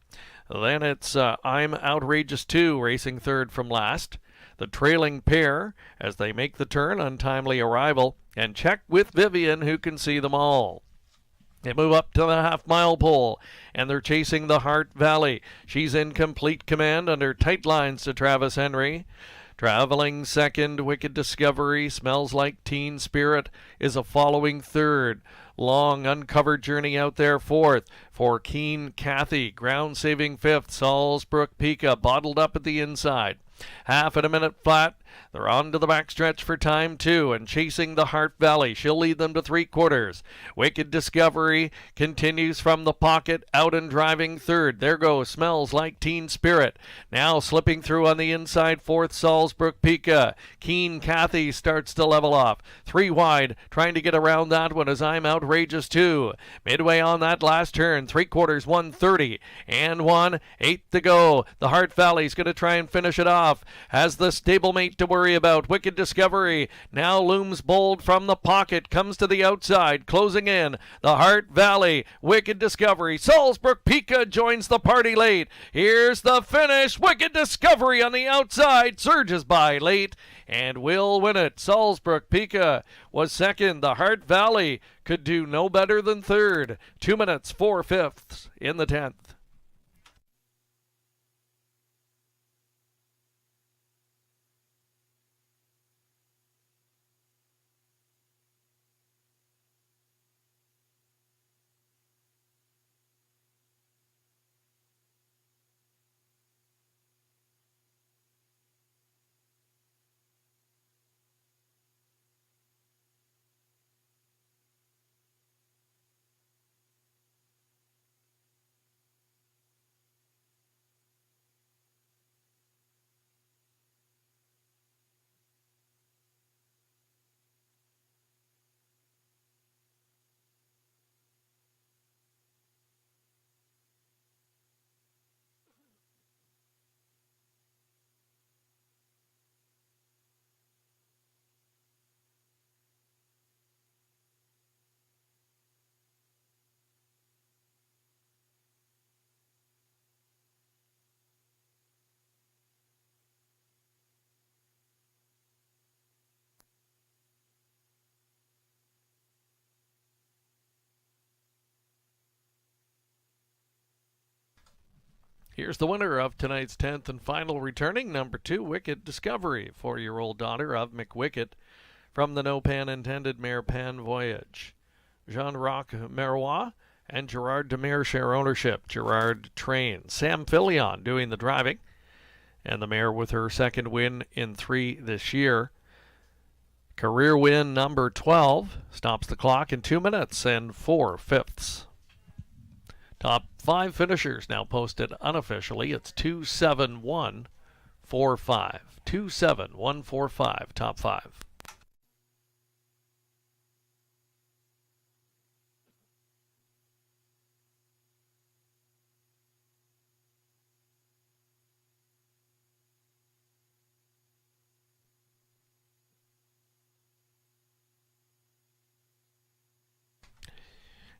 Then it's I'm Outrageous Too racing third from last. The trailing pair as they make the turn, Untimely Arrival, and check with Vivian who can see them all. They move up to the half-mile pole, and they're chasing the Hart Valley. She's in complete command under tight lines to Travis Henry. Traveling second, Wicked Discovery, Smells Like Teen Spirit is a following third. Long uncovered journey out there fourth for Keen Cathy. Ground-saving fifth, Salzbrook Pika bottled up at the inside. Half at a minute flat. They're on to the backstretch for time two and chasing the Hart Valley. She'll lead them to three-quarters. Wicked Discovery continues from the pocket, out and driving third. There goes Smells Like Teen Spirit. Now slipping through on the inside, fourth, Salzbrook Pika. Keen Cathy starts to level off. Three wide, trying to get around that one as I'm Outrageous Too. Midway on that last turn, three-quarters, 1:30 and 1:08 to go. The Hart Valley's going to try and finish it off. Has the stablemate to worry about. Wicked Discovery now looms bold from the pocket, comes to the outside, closing in. The Hart Valley, Wicked Discovery. Salzbrook Pika joins the party late. Here's the finish. Wicked Discovery on the outside, surges by late and will win it. Salzbrook Pika was second. The Hart Valley could do no better than third. 2 minutes, 4/5 in the 10th. Here's the winner of tonight's 10th and final, returning number 2, Wicked Discovery, 4-year-old daughter of McWicked from the No Pan Intended Mare Pan Voyage. Jean-Roch Marois and Gerard Demare share ownership. Gerard trains. Sam Filion doing the driving, and the mare with her second win in 3 this year. Career win number 12 stops the clock in 2 minutes and 4/5. Top 5 finishers now posted unofficially. It's 27145. 27145, top 5.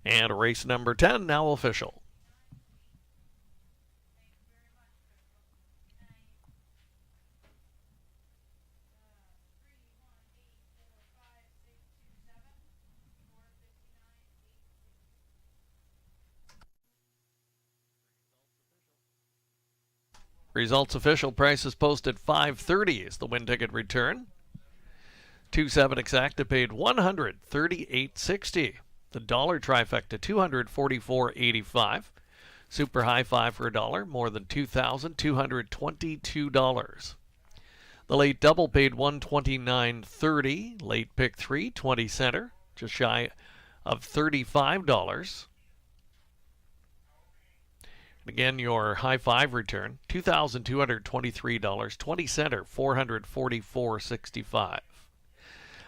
And race number 10 now official. Results official, prices posted $5.30 is the win ticket return. 2-7 exacta paid $138.60. The dollar trifecta $244.85. Super high five for $1, more than $2,222. The late double paid $129.30. Late pick 3, 20 center, just shy of $35. Again, your high five return, $2,223, 20 center, $444.65.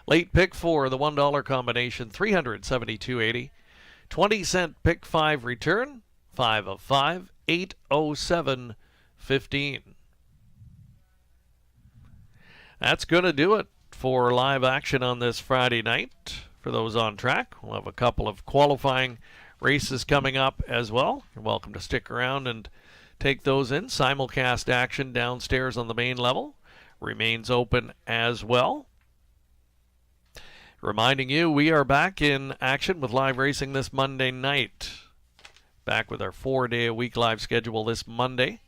Late pick 4, the $1 combination, $372.80. 20 cent pick 5 return, 5 of 5, $807.15. That's going to do it for live action on this Friday night. For those on track, we'll have a couple of qualifying races coming up as well. You're welcome to stick around and take those in. Simulcast action downstairs on the main level remains open as well. Reminding you, we are back in action with live racing this Monday night. Back with our 4-day-a-week live schedule this Monday.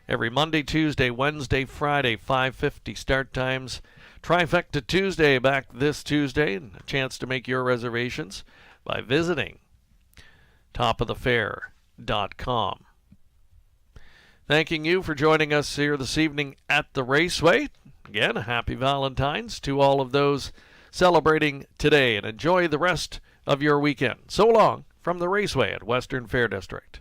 Every Monday, Tuesday, Wednesday, Friday, 5:50 start times. Trifecta Tuesday back this Tuesday, and a chance to make your reservations by visiting topofthefair.com. Thanking you for joining us here this evening at the Raceway. Again, a happy Valentine's to all of those celebrating today, and enjoy the rest of your weekend. So long from the Raceway at Western Fair District.